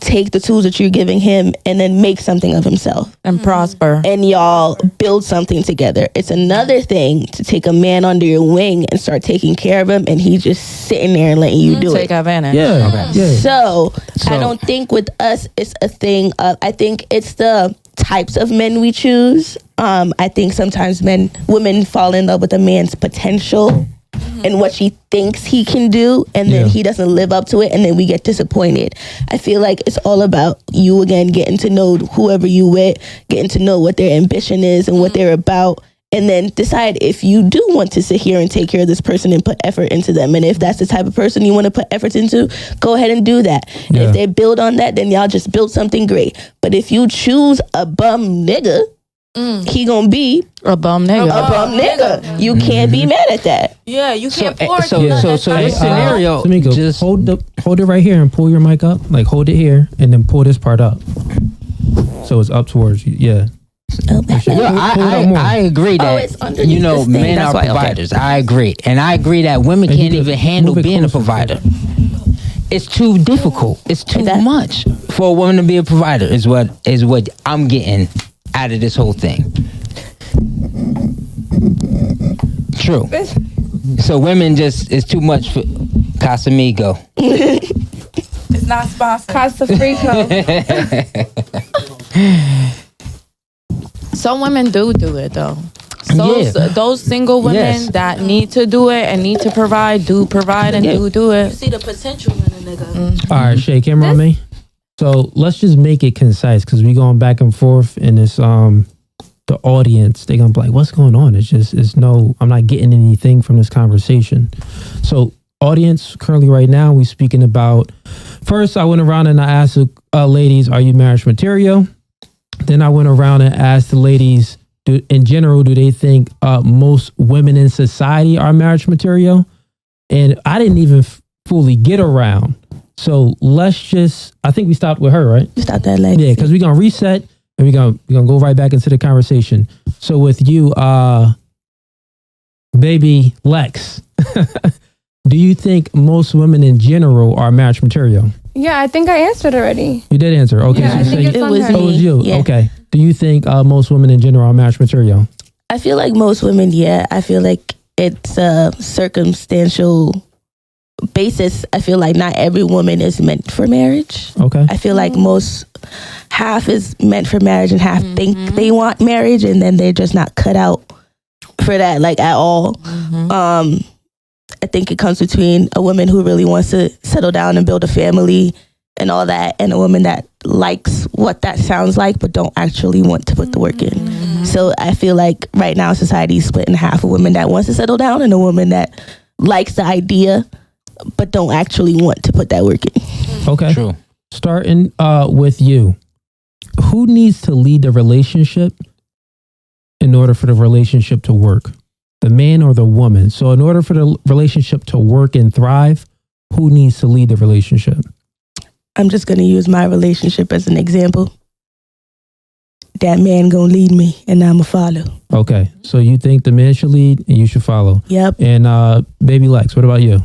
take the tools that you're giving him and then make something of himself and prosper, and y'all build something together. It's another thing to take a man under your wing and start taking care of him, and he's just sitting there and letting you do take it. advantage. Yeah. So I don't think with us it's a thing of, I think it's the types of men we choose. I think sometimes women fall in love with a man's potential and what she thinks he can do, and then he doesn't live up to it, and then we get disappointed. I feel like it's all about you, again, getting to know whoever you with, getting to know what their ambition is and what they're about, and then decide if you do want to sit here and take care of this person and put effort into them. And if that's the type of person you want to put effort into, go ahead and do that. And if they build on that, then y'all just build something great. But if you choose a bum nigga, he gonna be a bum nigga. You can't be mad at that. Yeah, you can't pour. So this scenario, Tamiko, just hold it right here and pull your mic up. Like hold it here and then pull this part up, so it's up towards you. Yeah. I agree that men are providers. I agree, and I agree that women can't even handle being a provider. It's too difficult. It's too much for a woman to be a provider. Is what I'm getting out of this whole thing. True. So women it's too much for Casamigo. It's Not sponsored. Costa Rica. Some women do it though. Those single women that need to do it and need to provide, do provide and do it. You see the potential in a nigga. All right, Shay, camera on me. So let's just make it concise because we going back and forth and it's the audience, they're gonna be like, what's going on? I'm not getting anything from this conversation. So audience, currently right now, we speaking about, first I went around and I asked ladies, are you marriage material? Then I went around and asked the ladies, in general, do they think most women in society are marriage material? And I didn't even fully get around. So I think we stopped with her, right? You stopped that lady. Yeah, because we're going to reset and we're gonna go right back into the conversation. So with you, baby Lex, do you think most women in general are marriage material? Yeah, I think I answered already. You did answer. Okay. Yeah, I think it's it on was her. me. Oh, it was you. Yeah. Okay. Do you think most women in general are marriage material? I feel like most women, yeah. I feel like it's a circumstantial basis. I feel like not every woman is meant for marriage. Okay. I feel like half is meant for marriage and half think they want marriage, and then they're just not cut out for that, like, at all. I think it comes between a woman who really wants to settle down and build a family and all that, and a woman that likes what that sounds like but don't actually want to put the work in. So I feel like right now society is split in half: a woman that wants to settle down and a woman that likes the idea but don't actually want to put that work in. Okay. True. Starting with you. Who needs to lead the relationship in order for the relationship to work? The man or the woman? So in order for the relationship to work and thrive, who needs to lead the relationship? I'm just going to use my relationship as an example. That man going to lead me and I'm going to follow. Okay. So you think the man should lead and you should follow. Yep. And baby Lex, what about you?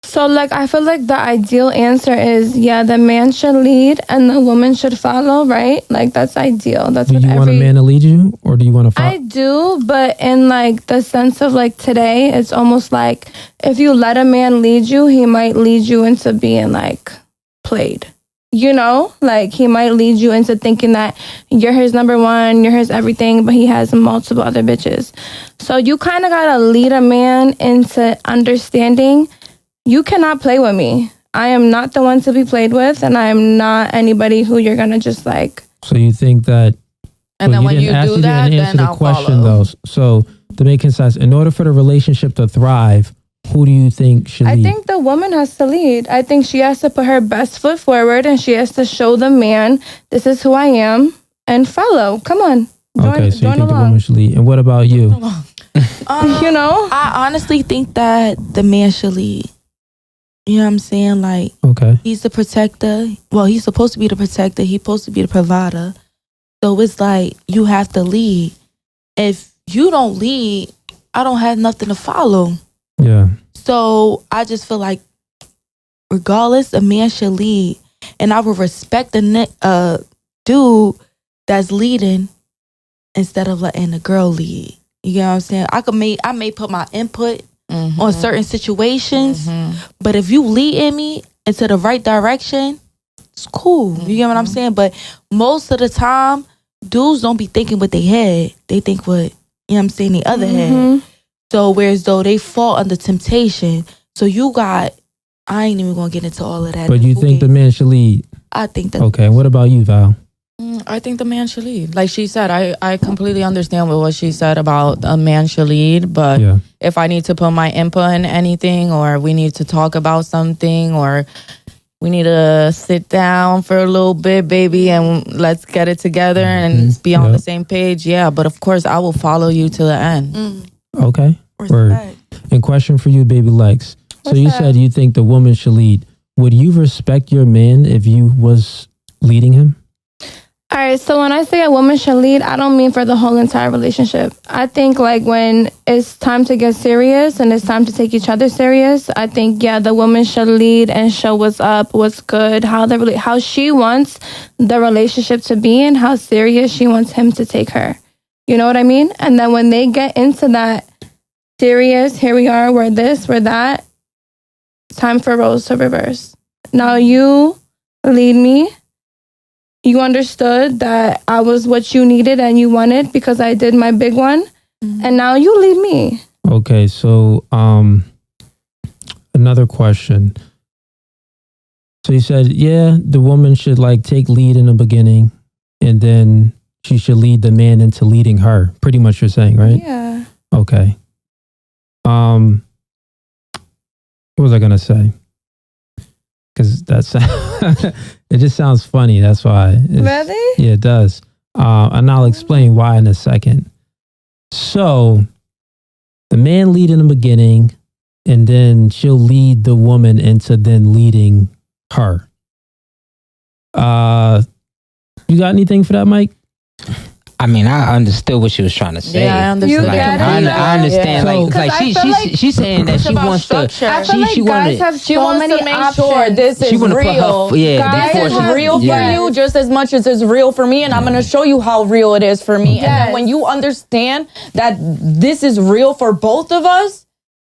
So, like, I feel like the ideal answer is, yeah, the man should lead and the woman should follow, right? Like, that's ideal. That's Do what you want a man to lead you or do you want to follow? I do, but in, like, the sense of, like, today, it's almost like if you let a man lead you, he might lead you into being, like, played. You know? Like, he might lead you into thinking that you're his number one, you're his everything, but he has multiple other bitches. So you kind of got to lead a man into understanding you cannot play with me. I am not the one to be played with, and I am not anybody who you're going to just, like... So you think that... And then when you do that, then I'll follow. Though. So to make concise, in order for the relationship to thrive, who do you think should lead? I think the woman has to lead. I think she has to put her best foot forward, and she has to show the man, this is who I am, and follow. Come on. Okay, so you think the woman should lead. And what about you? You know? I honestly think that the man should lead. You know what I'm saying? Like, okay, he's the protector. Well, he's supposed to be the protector. He's supposed to be the provider. So it's like, you have to lead. If you don't lead, I don't have nothing to follow. Yeah. So I just feel like, regardless, a man should lead. And I would respect the dude that's leading instead of letting the girl lead. You know what I'm saying? I may put my input on certain situations, but if you lead me into the right direction, it's cool. You get what I'm saying? But most of the time, dudes don't be thinking with their head. They think with, you know what I'm saying, the other head. So whereas though they fall under temptation. So I ain't even gonna get into all of that. But you think the man should lead? I think that. Okay, what about you, Val? I think the man should lead. Like she said, I completely understand what she said about a man should lead. But if I need to put my input in anything, or we need to talk about something, or we need to sit down for a little bit, baby, and let's get it together and be on the same page. Yeah, but of course, I will follow you to the end. Okay. Word. And question for you, baby Lex. So you said you think the woman should lead. Would you respect your man if you was leading him? All right, so when I say a woman should lead, I don't mean for the whole entire relationship. I think like when it's time to get serious and it's time to take each other serious, I think, yeah, the woman should lead and show what's up, what's good, how she wants the relationship to be and how serious she wants him to take her. You know what I mean? And then when they get into that serious, here we are, we're this, we're that, time for roles to reverse. Now you lead me. You understood that I was what you needed and you wanted because I did my big one. And now you lead me. Okay, so another question. So you said, yeah, the woman should like take lead in the beginning and then she should lead the man into leading her. Pretty much you're saying, right? Yeah. Okay. What was I gonna say? Because that's it just sounds funny. That's why. Really? Yeah, it does. And I'll explain why in a second. So the man lead in the beginning, and then she'll lead the woman into then leading her. You got anything for that, Mike? I mean, I understood what she was trying to say. Yeah, I understand. You get it? I understand. Yeah. Like she's saying that she wants to. I feel like guys have She so wants many to make options. sure this is She wanna put real. her, Guys This is have- real for Yeah. you just as much as it's real for me, and I'm going to show you how real it is for me. And then when you understand that this is real for both of us,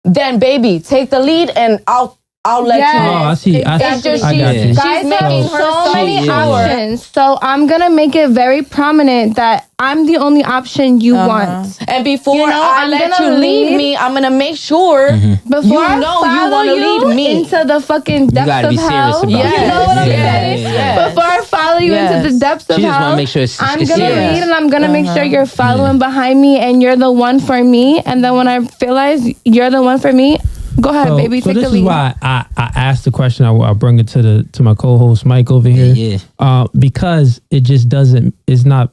then baby, take the lead, and I'll let Yes. you. Oh, I see. It's just I got you. she's Guys making have her so many Yeah. options. So I'm gonna make it very prominent that I'm the only option you want. And before You know, I I'm let gonna you lead lead- me, I'm gonna make sure Before you I know you follow wanna lead me. into the fucking depths gotta of be serious hell. about You it. know what I'm Yeah, saying? yeah. Before I follow you into the depths of She just hell, wanna make sure it's I'm it's gonna serious. lead and I'm gonna make sure you're following behind me and you're the one for me. And then when I realize you're the one for me, go ahead, baby, so take this the lead. is why I asked the question. I bring it to my co-host Mike over here. Yeah. Because it just doesn't. It's not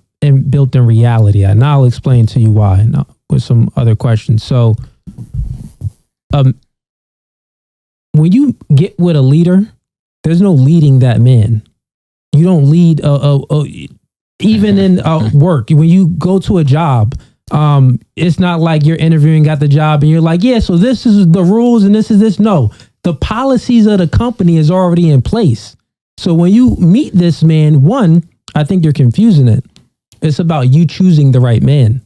built in reality. And I'll explain to you why with some other questions. So, when you get with a leader, there's no leading that man. You don't lead. Even in work, when you go to a job. It's not like you're interviewing, got the job, and you're like, yeah, so this is the rules and this is this. No, the policies of the company is already in place. So when you meet this man, one, I think you're confusing it. It's about you choosing the right man.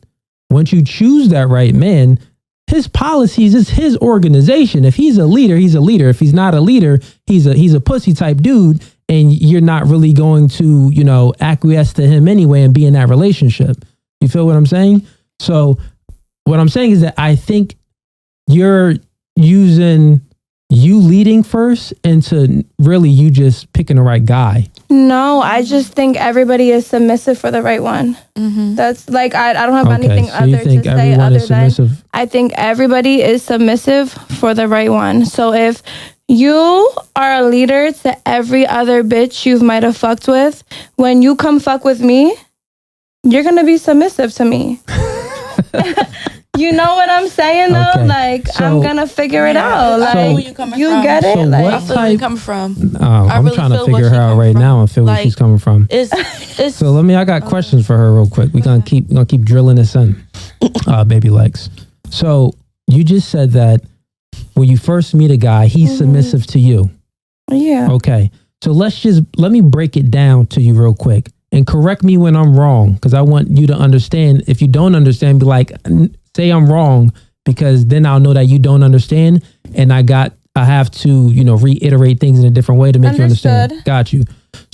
Once you choose that right man, his policies is his organization. If he's a leader, he's a leader. If he's not a leader, he's a pussy type dude, and you're not really going to, acquiesce to him anyway and be in that relationship. You feel what I'm saying? So what I'm saying is that I think you're using you leading first into really you just picking the right guy. No, I just think everybody is submissive for the right one. That's like I don't have anything so you other think to say everyone other is than submissive? I think everybody is submissive for the right one. So if you are a leader to every other bitch you might have fucked with, when you come fuck with me, you're gonna be submissive to me. You know what I'm saying though? Okay. Like So- I'm gonna figure it out. I feel Like where you coming you from. get it? So Like what I feel where you type? coming from. I'm really trying to feel where figure she her out come right from. now and feel where Like, she's coming from. It's So let me. I got questions for her real quick. We're gonna keep drilling this in, baby legs. So you just said that when you first meet a guy, he's submissive to you. yeah. Okay. So let me break it down to you real quick and correct me when I'm wrong, because I want you to understand. If you don't understand, be like, say I'm wrong, because then I'll know that you don't understand, and I have to reiterate things in a different way to make you understand. Got you.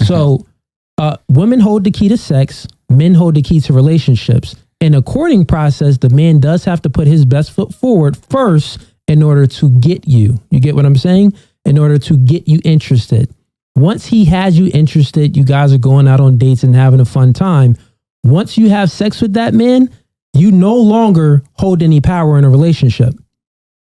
So women hold the key to sex, men hold the key to relationships. In a courting process, the man does have to put his best foot forward first in order to get you. You get what I'm saying? In order to get you interested. Once he has you interested, you guys are going out on dates and having a fun time. Once you have sex with that man, you no longer hold any power in a relationship.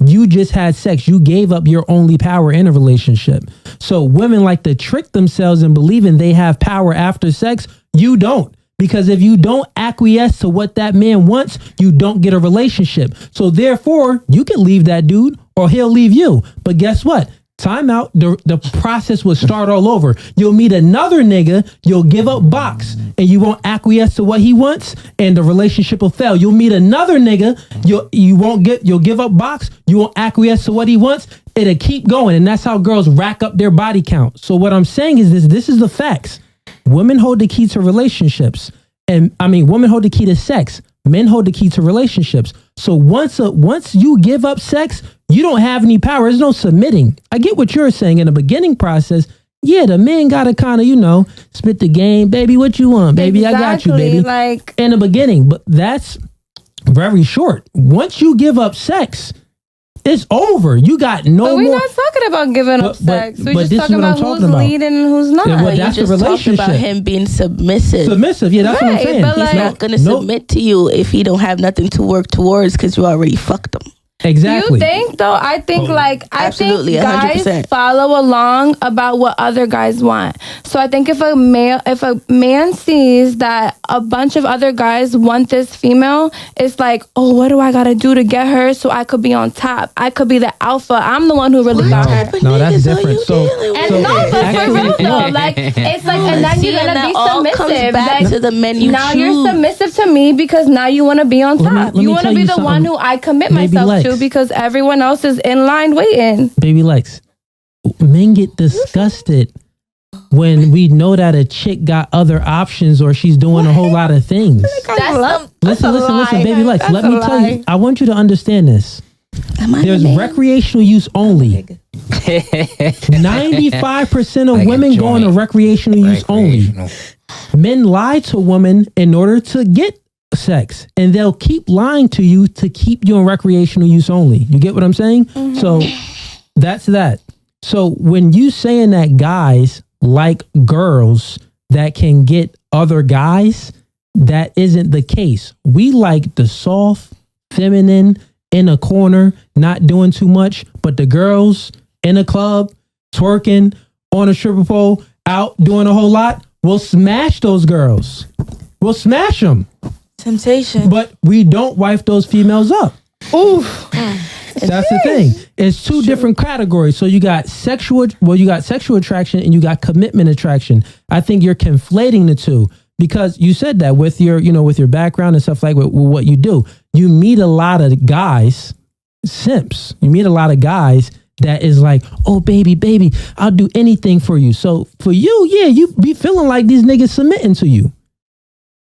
You just had sex. You gave up your only power in a relationship. So women like to trick themselves in believing they have power after sex. You don't. Because if you don't acquiesce to what that man wants, you don't get a relationship. So therefore, you can leave that dude or he'll leave you. But guess what? Time out. The process will start all over. You'll meet another nigga. You'll give up box and you won't acquiesce to what he wants, and the relationship will fail. You'll meet another nigga. You'll give up box. You won't acquiesce to what he wants. It'll keep going, and that's how girls rack up their body count. So what I'm saying is this. This is the facts. Women hold the key to relationships, and women hold the key to sex. Men hold the key to relationships. So once you give up sex, you don't have any power. There's no submitting. I get what you're saying. In the beginning process, yeah, the men gotta kind of, spit the game. Baby, what you want? Baby, exactly. I got you, baby. Like in the beginning, but that's very short. Once you give up sex, it's over. You got no more. But we're not talking about giving up sex. We're just this talking is what I'm about talking who's about. leading and who's not. Yeah, well, You that's just the talked relationship. about him being submissive. Submissive, yeah, that's what I'm Right, saying. but He's like- not going to submit to you if he don't have nothing to work towards because you already fucked him. Exactly. You think though? I think I Absolutely, think guys 100%. follow along about what other guys want. So I think if a man sees that a bunch of other guys want this female, it's like, oh, what do I gotta do to get her so I could be on top? I could be the alpha. I'm the one who really got her. No, that's different. And no, but for real though, like it's like, and then you're gonna be submissive. Back Like, to the men you now choose. you're submissive to me because now you want to be on Let me- top. let You me want to tell be you the one something. who I commit Baby myself Lex. to because everyone else is in line waiting. Baby Lex, men get disgusted when we know that a chick got other options or she's doing a whole lot of things. Listen, baby Lex, That's let me a tell you. lie. I want you to understand this. There's recreational use only. 95% of Like a women go into joint. recreational use only. Men lie to women in order to get sex, and they'll keep lying to you to keep you in recreational use only. You get what I'm saying? So that's that. So when you saying that guys like girls that can get other guys, that isn't the case. We like the soft, feminine, in a corner, not doing too much, but the girls in a club, twerking, on a stripper pole, out doing a whole lot, we'll smash those girls. We'll smash them. Temptation. But we don't wife those females up. Oof. That's the thing. It's two different categories. So you got sexual attraction and you got commitment attraction. I think you're conflating the two because you said that with your, with your background and stuff like with what you do. You meet a lot of guys, simps. You meet a lot of guys that is like, oh, baby, I'll do anything for you. So for you, yeah, you be feeling like these niggas submitting to you.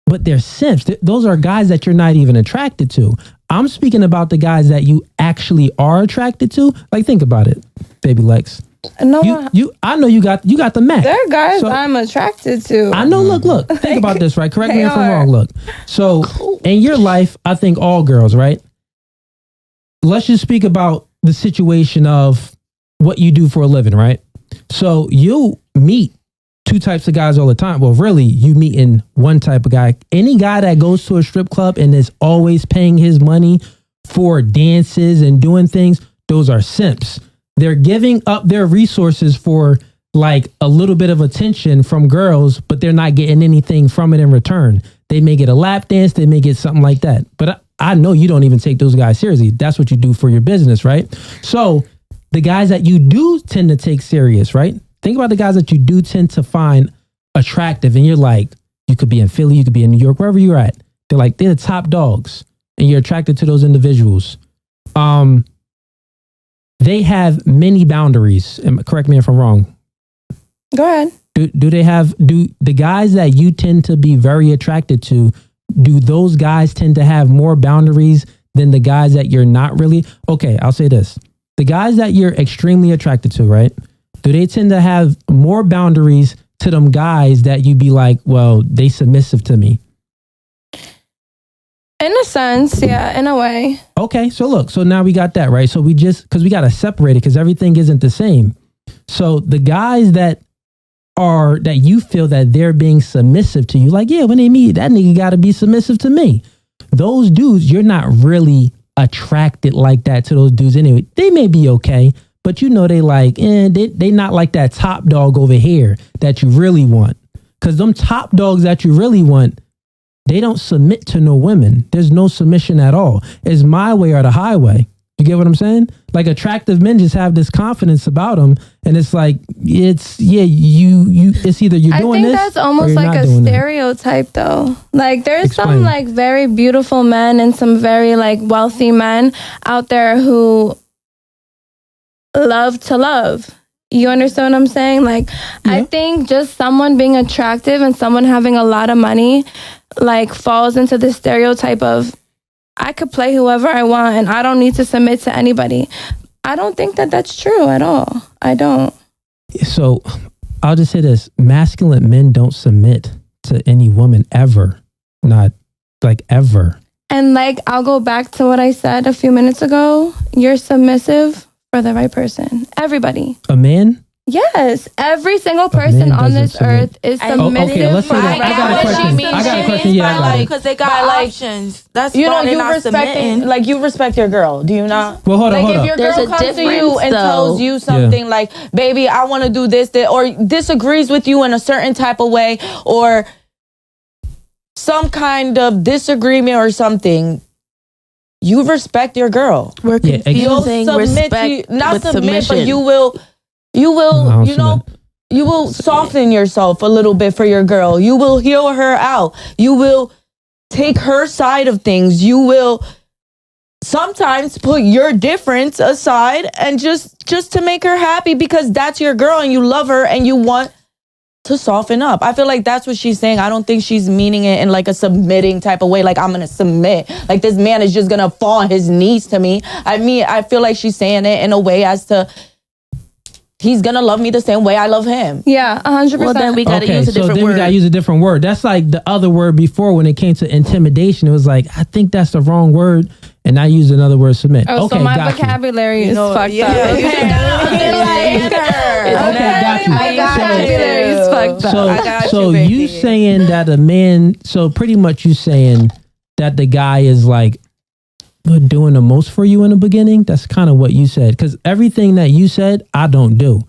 But they're simps. Those are guys that you're not even attracted to. I'm speaking about the guys that you actually are attracted to. Like, think about it, baby Lex. No, I know you got the Mac. there are guys So- I'm attracted to. I know. Look. Think about this, right? Correct me if I'm They are. wrong. Look. So in your life, I think all girls, right? Let's just speak about the situation of what you do for a living, right? So you meet two types of guys all the time. Well, really, you meet in one type of guy. Any guy that goes to a strip club and is always paying his money for dances and doing things, those are simps. They're giving up their resources for like a little bit of attention from girls, but they're not getting anything from it in return. They may get a lap dance, they may get something like that. But I know you don't even take those guys seriously. That's what you do for your business, right? So the guys that you do tend to take serious, right? Think about the guys that you do tend to find attractive, and you're like, you could be in Philly, you could be in New York, wherever you're at. They're the top dogs, and you're attracted to those individuals. They have many boundaries. Correct me if I'm wrong. Go ahead. Do the guys that you tend to be very attracted to, do those guys tend to have more boundaries than the guys that you're not really? Okay, I'll say this. The guys that you're extremely attracted to, right? Do they tend to have more boundaries to them guys that you be like, well, they submissive to me? In a sense, yeah, in a way. Okay, so look, so now we got that, right? So because we got to separate it because everything isn't the same. So the guys that you feel that they're being submissive to you, like, yeah, when they meet, that nigga got to be submissive to me. Those dudes, you're not really attracted like that to those dudes anyway. They may be okay, but they like, they not like that top dog over here that you really want. Because them top dogs that you really want, they don't submit to no women. There's no submission at all. It's my way or the highway. You get what I'm saying? Like attractive men just have this confidence about them, and it's like it's either you're doing this. I think that's almost or you're like not a doing stereotype, though. Like there's Explain. some like very beautiful men and some very like wealthy men out there who love to love. You understand what I'm saying? Like, Yeah. I think just someone being attractive and someone having a lot of money, like, falls into the stereotype of, I could play whoever I want and I don't need to submit to anybody. I don't think that that's true at all. I don't. So I'll just say this: masculine men don't submit to any woman ever, not like ever. And like, I'll go back to what I said a few minutes ago. You're submissive for the right person. Everybody. A man? Yes, every single person on this earth is submissive. Okay, let's say that. I got a question. Yeah, like, because they got options. That's you know, you respecting, like, you respect your girl. Do you not? Well, hold on. Like, if your girl comes to you and tells you something like, "Baby, I want to do this," or disagrees with you in a certain type of way, or some kind of disagreement or something, you respect your girl. We're confusing respect not with submit, submission. but you will, you will soften yourself a little bit for your girl. You will heal her out. You will take her side of things. You will sometimes put your difference aside and just to make her happy, because that's your girl and you love her and you want to soften up. I feel like that's what she's saying. I don't think she's meaning it in like a submitting type of way. Like, I'm gonna submit. Like, this man is just gonna fall on his knees to me. I mean, I feel like she's saying it in a way as to, he's gonna love me the same way I love him. Yeah, 100%. Well, then we gotta use a different word. We gotta use a different word. That's like the other word before when it came to intimidation. It was like, I think that's the wrong word, and I used another word, submit. Oh, okay, so my vocabulary is fucked up. Okay, got you. My vocabulary is fucked up. So you saying that a man? So pretty much you saying that the guy is like doing the most for you in the beginning. That's kind of what you said, because everything that you said, I don't do.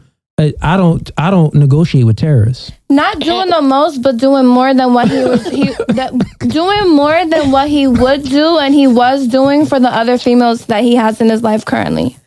I don't negotiate with terrorists. Not doing the most, but doing more than what doing more than what he would do and he was doing for the other females that he has in his life currently.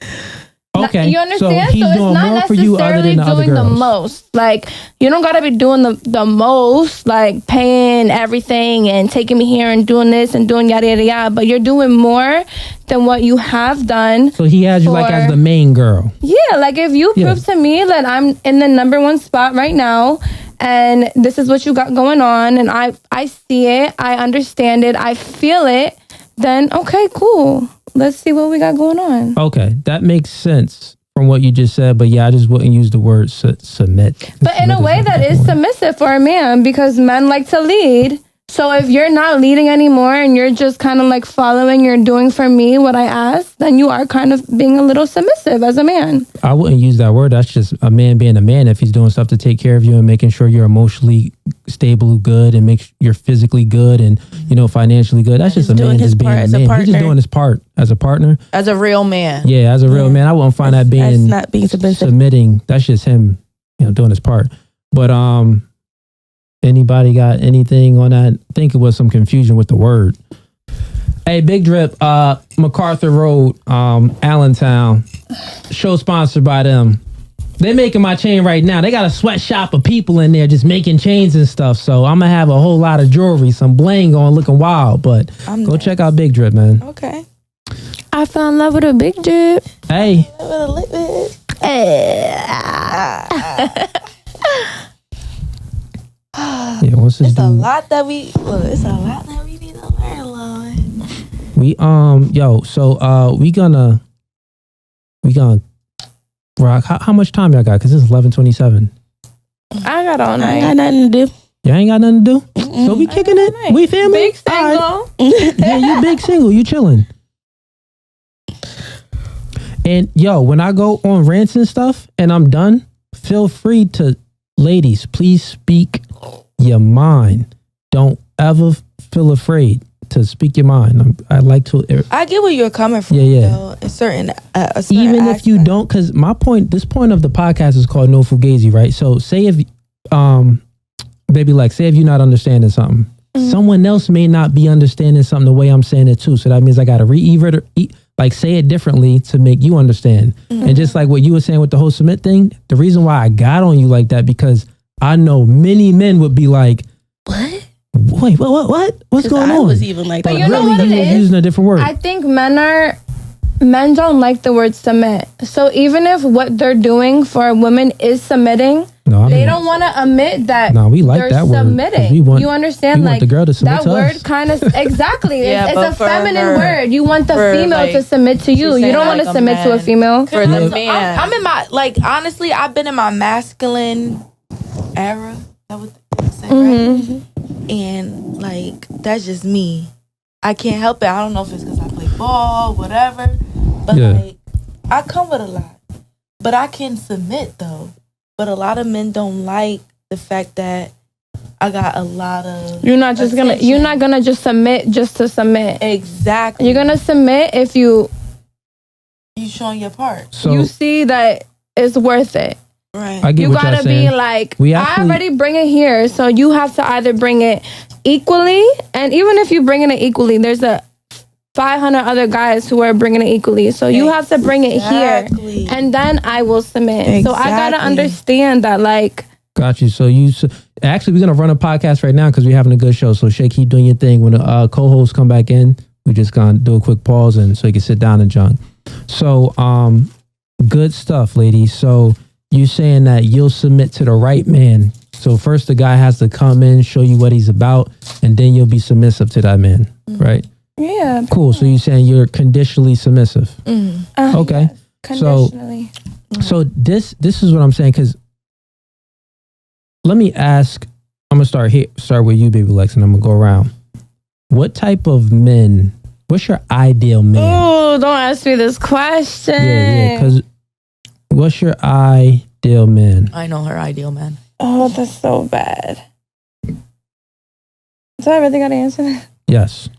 Okay, you understand? So he's it's doing not more for you other necessarily than the other doing the girls. most. Like, you don't gotta be doing the most, like paying everything and taking me here and doing this and doing yada yada yada. But you're doing more than what you have done. So he has you like as the main girl. Yeah, like if you prove to me that I'm in the number one spot right now, and this is what you got going on, and I see it, I understand it, I feel it, then okay, cool. Let's see what we got going on. Okay, that makes sense from what you just said, but yeah, I just wouldn't use the word submit. But in a way that is submissive for a man, because men like to lead. So if you're not leading anymore and you're just kind of like following, you're doing for me what I ask, then you are kind of being a little submissive as a man. I wouldn't use that word. That's just a man being a man. If he's doing stuff to take care of you and making sure you're emotionally stable, good, and make sure you're physically good and, you know, financially good. That's just a man just being a man. He's just doing his part as a partner. As a real man. Yeah, as a real man. I wouldn't find that being not being submissive. Submitting. That's just him, you know, doing his part. But anybody got anything on that? I think it was some confusion with the word. Hey, Big Drip, MacArthur Road, Allentown. Show sponsored by them. They're making my chain right now. They got a sweatshop of people in there just making chains and stuff. So I'm going to have a whole lot of jewelry, some bling on, looking wild. But go check out Big Drip, man. Okay. I fell in love with a Big Drip. Hey. Yeah, what's this It's dude? a lot that we need to learn, Lola. We we gonna rock. How much time y'all got? Because it's 11:27. I got all I night. ain't got nothing to do. Y'all ain't got nothing to do. So we kicking it. We family. Big single. All right. Yeah, you big single. You chilling. And yo, when I go on rants and stuff and I'm done, feel free to, ladies, please speak your mind. Don't ever feel afraid to speak your mind. I like to. I get where you're coming from. Yeah. Though, a certain even if you don't, because this point of the podcast is called No Fugazi, right? So say if, baby, like say if you're not understanding something, someone else may not be understanding something the way I'm saying it too. So that means I got to like say it differently to make you understand. And just like what you were saying with the whole submit thing, the reason why I got on you like that, because I know many men would be like, What? Wait, what? What's going on? I was even like, But that. you know really, what you it were is? using a different word. I think men don't like the word submit. So even if what they're doing for a woman is submitting, they don't want to admit that we like they're that word, 'cause submitting. we want- you understand? we want Like the girl to submit that to word us. kind of exactly. Yeah, it's but a for feminine her- word. You want the for, female like, to submit to you. she's You don't saying want to like a submit to a man. female. For the man. I'm in my, like, honestly, I've been in my masculine era. That what they say, right? And like that's just me. I can't help it. I don't know if it's because I play ball, whatever. But like I come with a lot. But I can submit though. But a lot of men don't like the fact that I got a lot of You're not gonna just submit just to submit. Exactly. You're gonna submit if you showing your part. So you see that it's worth it. Right. I get You what gotta you're be saying. like, I already bring it here. So you have to either bring it equally, and even if you bring it equally, there's a 500 other guys who are bringing it equally. So you have to bring it here, and then I will submit. Exactly. So I gotta understand that, like. Got you. So actually, we're gonna run a podcast right now because we're having a good show. So Shay, keep doing your thing. When the co-hosts come back in, we just gonna do a quick pause and so you can sit down and junk. So good stuff, ladies. So you saying that you'll submit to the right man. So first the guy has to come in, show you what he's about, and then you'll be submissive to that man, right? Yeah. Cool. So you're saying you're conditionally submissive. Okay. Yes, conditionally. So this is what I'm saying, because let me ask, I'm going to start with you, Baby Lex, and I'm going to go around. What type of men, what's your ideal man? Oh, don't ask me this question. Yeah, because what's your ideal man? I know her ideal man. Oh, that's so bad. So I really got to answer that? Yes.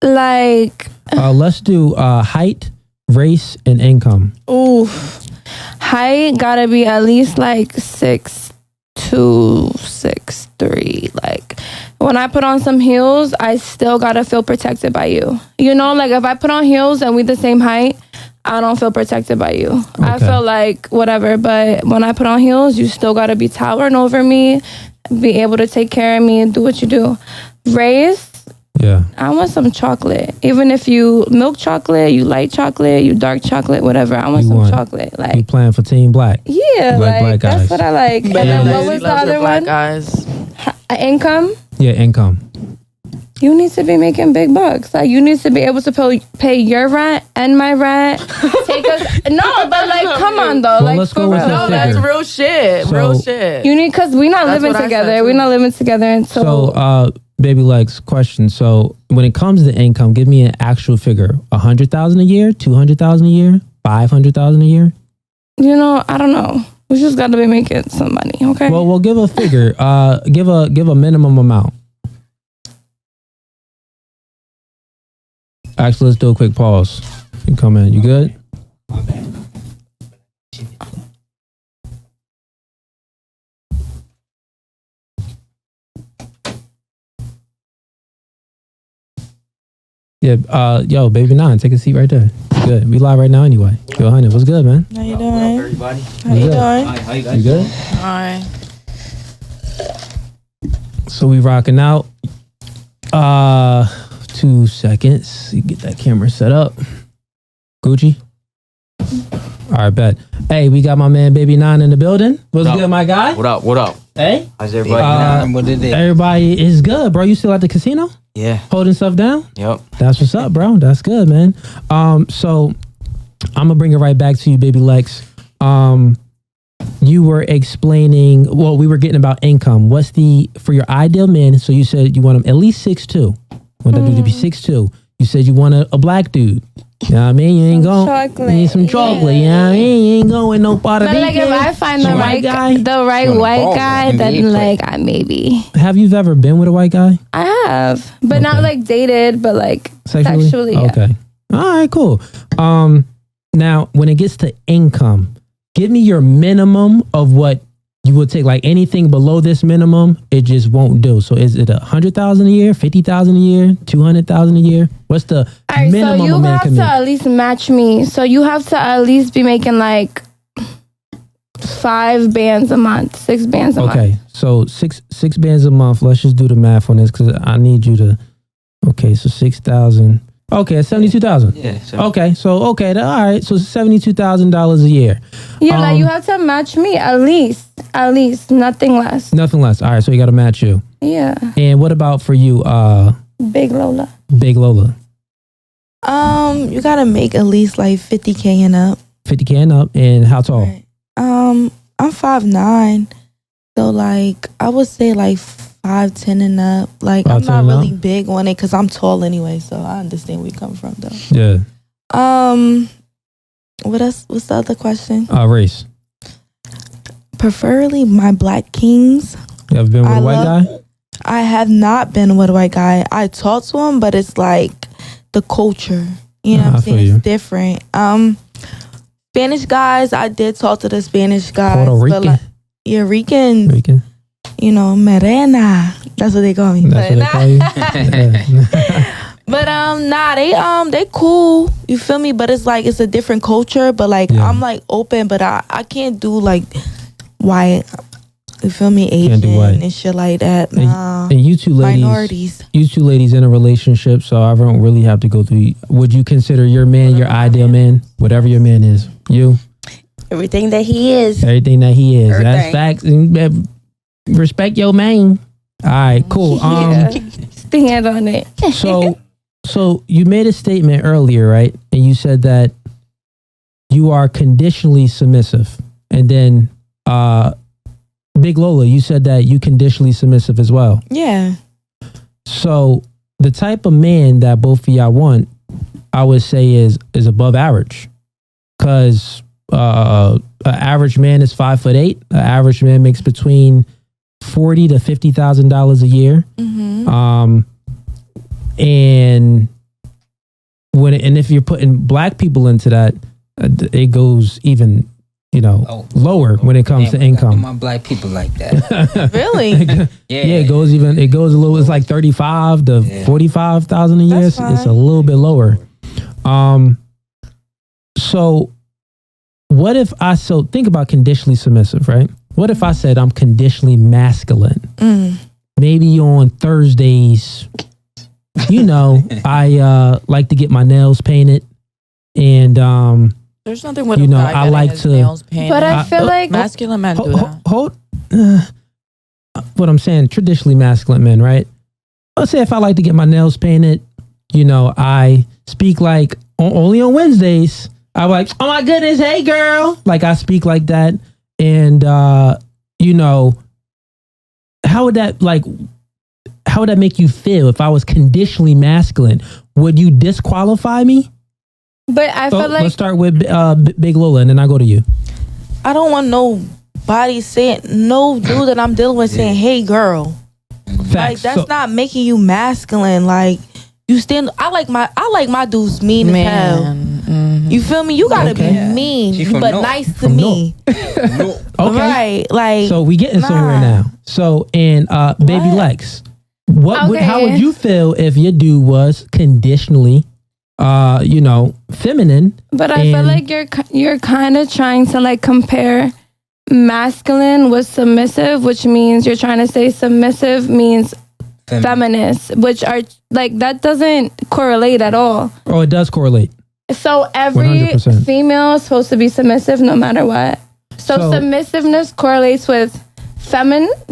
Like. Let's do height, race, and income. Ooh. Height gotta be at least like 6'2", 6'3". Like when I put on some heels, I still gotta feel protected by you. You know, like if I put on heels and we the same height, I don't feel protected by you. Okay. I feel like whatever, but when I put on heels, you still gotta be towering over me, be able to take care of me and do what you do. Race. Yeah. I want some chocolate. Even if you milk chocolate, you light chocolate, you dark chocolate, whatever. I want some chocolate. Like you playing for Team Black? Yeah, like black guys. That's what I like. And then what was the other one? Guys. Income. Yeah, income. You need to be making big bucks. Like you need to be able to pay your rent and my rent. Take us. No, but like, come on though. Well, like, let's go with the no, that's real shit. Real shit. You need because we're not living together. We're not living together until. So, Baby Legs, question. So, when it comes to income, give me an actual figure: 100,000 a year, 200,000 a year, 500,000 a year. You know, I don't know. We just got to be making some money, okay? Well, we'll give a figure. Give a minimum amount. Actually, let's do a quick pause. You come in. You good? Yeah, yo, Baby Nine, take a seat right there. Good. We live right now anyway. Yo, honey, what's good, man? How you doing? What up, everybody? How you doing? Hi, how you guys? You good? Hi. So we rocking out. 2 seconds. Get that camera set up. Gucci. All right, bet. Hey, we got my man Baby Nine in the building. What's good, my guy? What up? What up? Hey. How's everybody? What it is? Everybody is good, bro. You still at the casino? Yeah. Holding stuff down? Yep. That's what's up, bro. That's good, man. So I'm gonna bring it right back to you, Baby Lex. You were explaining, well, we were getting about income. What's for your ideal man? So you said you want him at least 6'2". Want that dude to be 6'2". You said you want a black dude. You know what I mean? You ain't going. You need some chocolate. You know what I mean? You ain't going no part of it. But like if I find the right guy, the right white guy, then like I maybe. Have you ever been with a white guy? I have, but not like dated, but like sexually. Yeah. Okay. All right. Cool. Now when it gets to income, give me your minimum of what you would take. Like anything below this minimum, it just won't do. So is it 100,000 a year, 50,000 a year, 200,000 a year? What's the minimum? So you have to at least match me. So you have to at least be making like 5 bands a month, 6 bands a month. Okay, so six bands a month. Let's just do the math on this because I need you to. Okay, so 6,000. Okay, 72,000. Yeah. Okay, so all right, so $72,000 a year. Yeah, like you have to match me at least, nothing less. Nothing less. All right, so you got to match you. Yeah. And what about for you, Big Lola? Big Lola. You gotta make at least like 50K and up. 50K and up, and how tall? Right. I'm 5'9". So like I would say like 5'10" and up. Like I'm not really big on it because I'm tall anyway. So I understand where you come from though. Yeah. What else? What's the other question? Race. Preferably my black kings. You ever been with a white guy? I have not been with a white guy. I talked to him, but it's like the culture. You know what I'm saying? It's different. Spanish guys, I did talk to the Spanish guys. Puerto Rican. Like, yeah, Rican. You know, Morena. That's what they call me. That's what they call you? Yeah. But they cool. You feel me? But it's like it's a different culture. But like I'm like open, but I can't do like white. You feel me? Asian and shit like that. Nah. And you two ladies, minorities. You two ladies in a relationship, so I don't really have to go through. Would you consider your man your ideal man? Whatever your man is, you. Everything that he is. Everything that he is. That's facts. Respect your man. All right, cool. Stand on it. So you made a statement earlier, right? And you said that you are conditionally submissive. And then Big Lola, you said that you conditionally submissive as well. Yeah. So the type of man that both of y'all want, I would say is above average. Because an average man is 5'8". An average man makes between $40,000 to $50,000 a year. Mm-hmm. And if you're putting black people into that, it goes even lower when it comes to income. My black people like that. Really? It goes a little. It's like 35 to 45,000 a year. It's a little bit lower. So what if think about conditionally submissive, right? What if I said I'm conditionally masculine? Maybe on Thursdays, I like to get my nails painted, and there's nothing with I like to nails painted. But I feel like masculine men do that. What I'm saying, traditionally masculine men, right? Let's say if I like to get my nails painted, I speak like only on Wednesdays. I'm like, oh my goodness, hey girl, like I speak like that, and how would that make you feel if I was conditionally masculine? Would you disqualify me? But I feel like... Let's start with Big Lola, and then I go to you. I don't want nobody saying, no dude that I'm dealing with saying, hey, girl. Facts. Like, that's not making you masculine. Like, you stand... I like my dudes mean as hell. Mm-hmm. You feel me? You gotta be mean, but nice to me. Okay. Right. Like... So we getting somewhere now. So, and Baby Lex, how would you feel if your dude was conditionally... feminine. But I feel like you're kind of trying to like compare masculine with submissive, which means you're trying to say submissive means feminist, which are like, that doesn't correlate at all. Oh, it does correlate. So every 100%. Female is supposed to be submissive no matter what. So submissiveness correlates with feminist.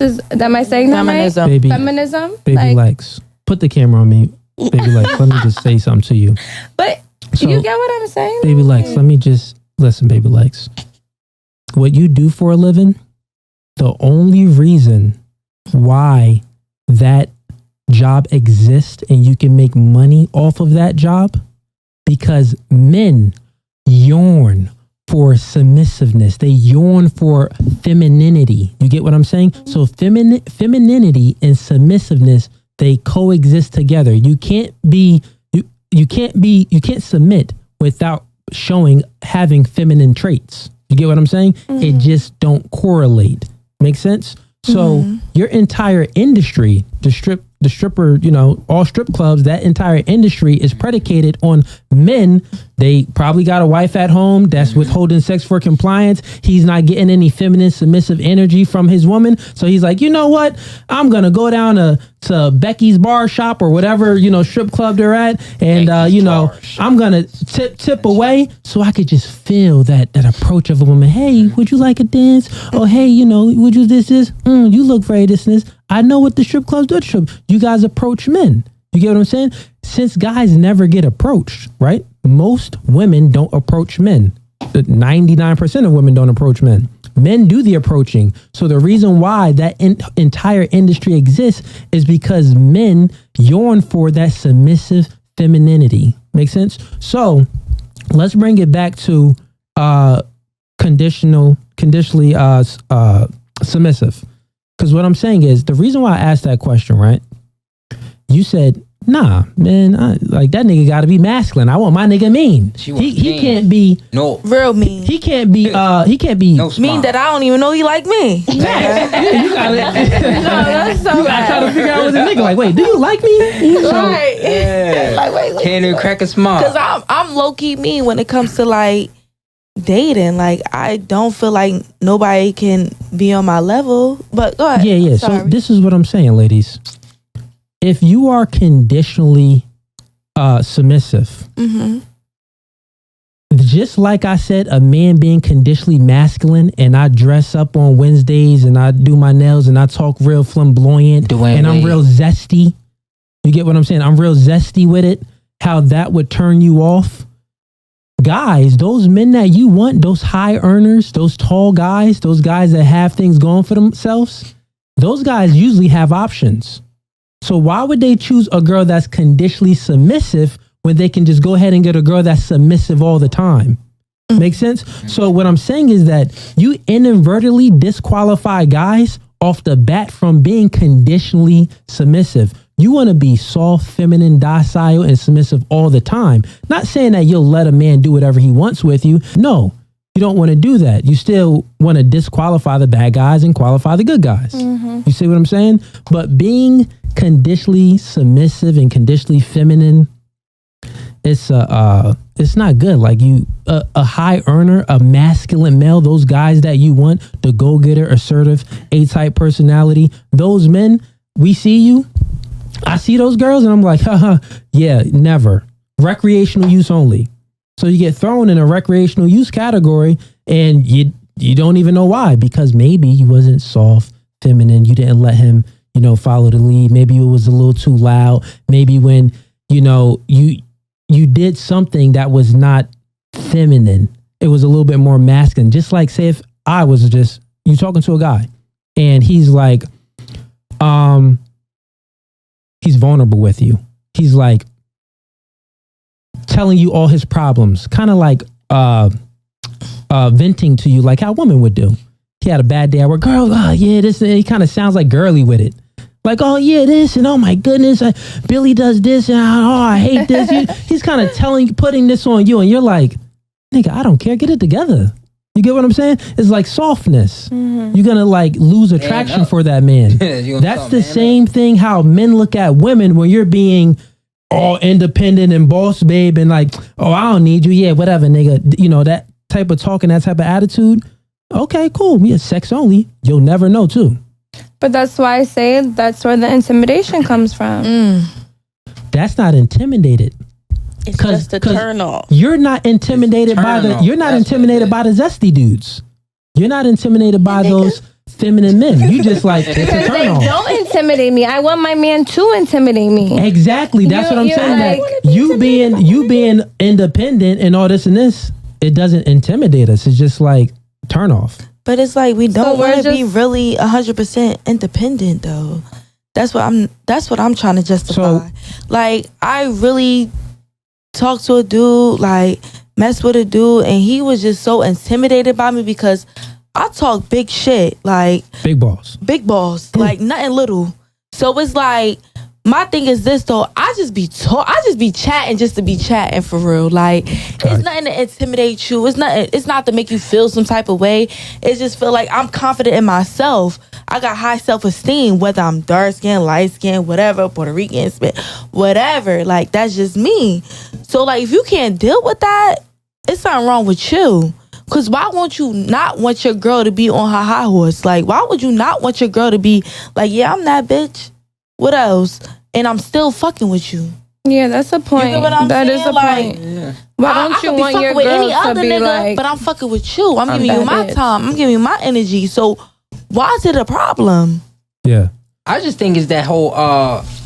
Am I saying that right? Feminism. Baby Lex, put the camera on me. Baby Lex, let me just say something to you. But you get what I'm saying? Baby Lex, let me just listen, Baby Lex. What you do for a living, the only reason why that job exists and you can make money off of that job, because men yearn for submissiveness. They yearn for femininity. You get what I'm saying? So femininity and submissiveness, they coexist together. You can't submit without having feminine traits. You get what I'm saying? Mm-hmm. It just don't correlate. Make sense? So your entire industry, the stripper, all strip clubs, that entire industry is predicated on men. They probably got a wife at home that's withholding sex for compliance. He's not getting any feminine submissive energy from his woman. So he's like, you know what? I'm going to go down to Becky's bar shop or whatever, strip club they're at. And, I'm going to tip away so I could just feel that approach of a woman. Hey, would you like a dance? Oh, hey, would you this? You look very this. I know what the strip clubs do. You guys approach men. You get what I'm saying? Since guys never get approached, right? Most women don't approach men. 99% of women don't approach men. Men do the approaching. So the reason why that entire industry exists is because men yearn for that submissive femininity. Make sense? So let's bring it back to conditionally submissive. Because what I'm saying is, the reason why I asked that question, right? You said, nah, man, like that nigga got to be masculine. I want my nigga mean. He can't be real mean. He can't be mean that I don't even know he like me. You gotta that's so you gotta try to figure out what the nigga like. Wait, do you like me? Right. Yeah. Like wait. Can't even crack a smile. Because I'm low key mean when it comes to like dating. Like I don't feel like nobody can be on my level. But go ahead. Yeah. So this is what I'm saying, ladies. If you are conditionally submissive, just like I said, a man being conditionally masculine, and I dress up on Wednesdays and I do my nails and I talk real flamboyant and I'm real zesty. You get what I'm saying? I'm real zesty with it. How that would turn you off. Guys, those men that you want, those high earners, those tall guys, those guys that have things going for themselves, those guys usually have options. So why would they choose a girl that's conditionally submissive when they can just go ahead and get a girl that's submissive all the time? Make sense? So what I'm saying is that you inadvertently disqualify guys off the bat from being conditionally submissive. You want to be soft, feminine, docile, and submissive all the time. Not saying that you'll let a man do whatever he wants with you. No, you don't want to do that. You still want to disqualify the bad guys and qualify the good guys. You see what I'm saying? But being conditionally submissive and conditionally feminine, it's not good. Like a high earner, a masculine male, those guys that you want, the go-getter, assertive, A-type personality, those men, we see you. I see those girls and I'm like, haha, yeah, never. Recreational use only. So you get thrown in a recreational use category and you don't even know why, because maybe you wasn't soft, feminine, you didn't let him, follow the lead. Maybe it was a little too loud. Maybe when, you did something that was not feminine, it was a little bit more masculine. Just like, say if I was just, you talking to a guy and he's like, he's vulnerable with you. He's like telling you all his problems, kind of like venting to you like how a woman would do. He had a bad day at work. Girl, this, and he kind of sounds like girly with it. Like, oh yeah, this, and oh my goodness, Billy does this, and I hate this. He's kind of putting this on you, and you're like, nigga, I don't care. Get it together. You get what I'm saying? It's like softness. You're gonna like lose attraction for that man. That's the same thing how men look at women when you're being all independent and boss babe and like, oh, I don't need you. Yeah, whatever, nigga. That type of talk and that type of attitude. Okay, cool. We are sex only. You'll never know too. But that's why I say that's where the intimidation comes from. That's not intimidated. It's just a turn off. You're not intimidated by the zesty dudes. You're not intimidated by those feminine men. You just like, it's a turn off. Don't intimidate me. I want my man to intimidate me. Exactly. That's what I'm saying. Like, that you being independent and all this and this, it doesn't intimidate us. It's just like turn off. But it's like we don't want to be really 100% independent though. That's what I'm trying to justify. So, like I really talked to a dude, like messed with a dude, and he was just so intimidated by me because I talk big shit, like big balls, like nothing little. So it's like my thing is this though. I just be chatting just to be chatting for real. Like it's nothing to intimidate you. It's not to make you feel some type of way. It just feel like I'm confident in myself. I got high self-esteem, whether I'm dark skin, light skin, whatever, Puerto Rican, whatever. Like that's just me. So like if you can't deal with that, it's something wrong with you. Cause why won't you not want your girl to be on her high horse? Like why would you not want your girl to be like, yeah, I'm that bitch. What else? And I'm still fucking with you. Yeah, that's a point. You know what I'm saying? Is a like, point. Yeah. Why don't you want your with girl any other to be nigga, like, but I'm fucking with you. I'm giving you my time. I'm giving you my energy. So why is it a problem? Yeah. I just think it's that whole,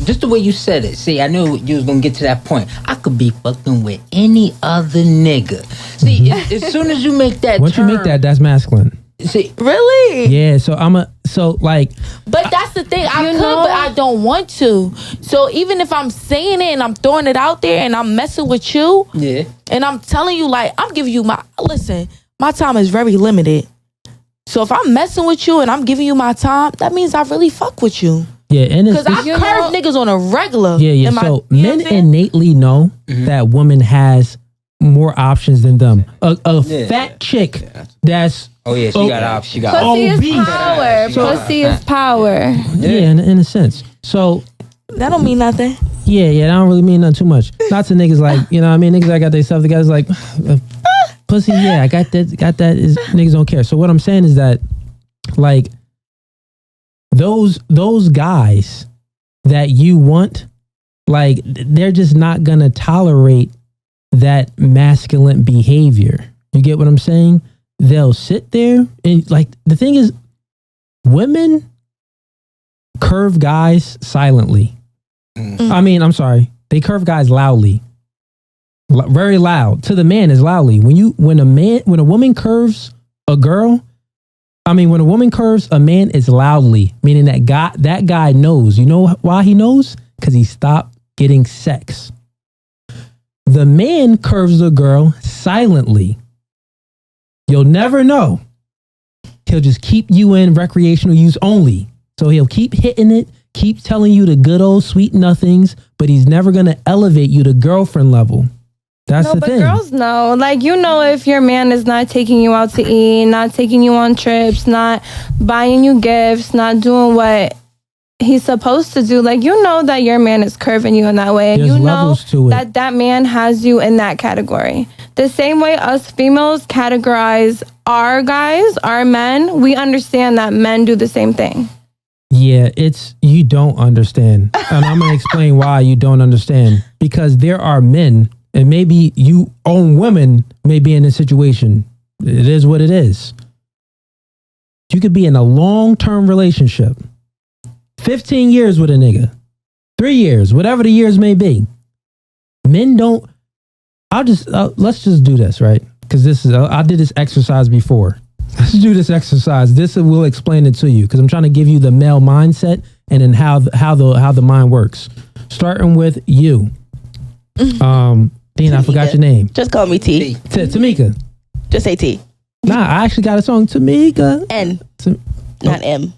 just the way you said it. See, I knew you was going to get to that point. I could be fucking with any other nigga. See, as soon as you make that Once you make that, that's masculine. See, really? Yeah, so like. But that's the thing. I could, but I don't want to. So even if I'm saying it and I'm throwing it out there and I'm messing with you, and I'm telling you, like, I'm giving you my time is very limited. So if I'm messing with you and I'm giving you my time, that means I really fuck with you. Yeah, and because I curve niggas on a regular. Yeah. So men innately know that woman has more options than them. A fat chick that's she got options. She got pussy is power. Pussy is power. Yeah, in a sense. So that don't mean nothing. Yeah, that don't really mean nothing too much. Not to niggas like, you know what I mean? Niggas that got their stuff, the guys like pussy, yeah, I got that is niggas don't care. So what I'm saying is that like those guys that you want, like they're just not gonna tolerate that masculine behavior. You get what I'm saying? They'll sit there and like the thing is women curve guys silently. I mean, I'm sorry. They curve guys loudly. Very loud. To the man is loudly. When a woman curves a girl, when a woman curves a man, it's loudly, meaning that guy knows. You know why he knows? Because he stopped getting sex. The man curves the girl silently. You'll never know. He'll just keep you in recreational use only. So he'll keep hitting it, keep telling you the good old sweet nothings, but he's never going to elevate you to girlfriend level. That's the thing. Girls know. Like, you know, if your man is not taking you out to eat, not taking you on trips, not buying you gifts, not doing what he's supposed to do, like, you know that your man is curving you in that way. And There's you know that man has you in that category. The same way us females categorize our guys, our men, we understand that men do the same thing. Yeah, you don't understand. And I'm going to explain why you don't understand. Because there are men, and maybe you own women may be in a situation. It is what it is. You could be in a long-term relationship. 15 years with a nigga. 3 years, whatever the years may be. Men don't. Let's just do this, right? Because I did this exercise before. Let's do this exercise. This will explain it to you because I'm trying to give you the male mindset and then how the mind works. Starting with you. Dean, I forgot your name. Just call me T. Tamika. Just say T. Nah, I actually got a song. Tamika. N. Not M.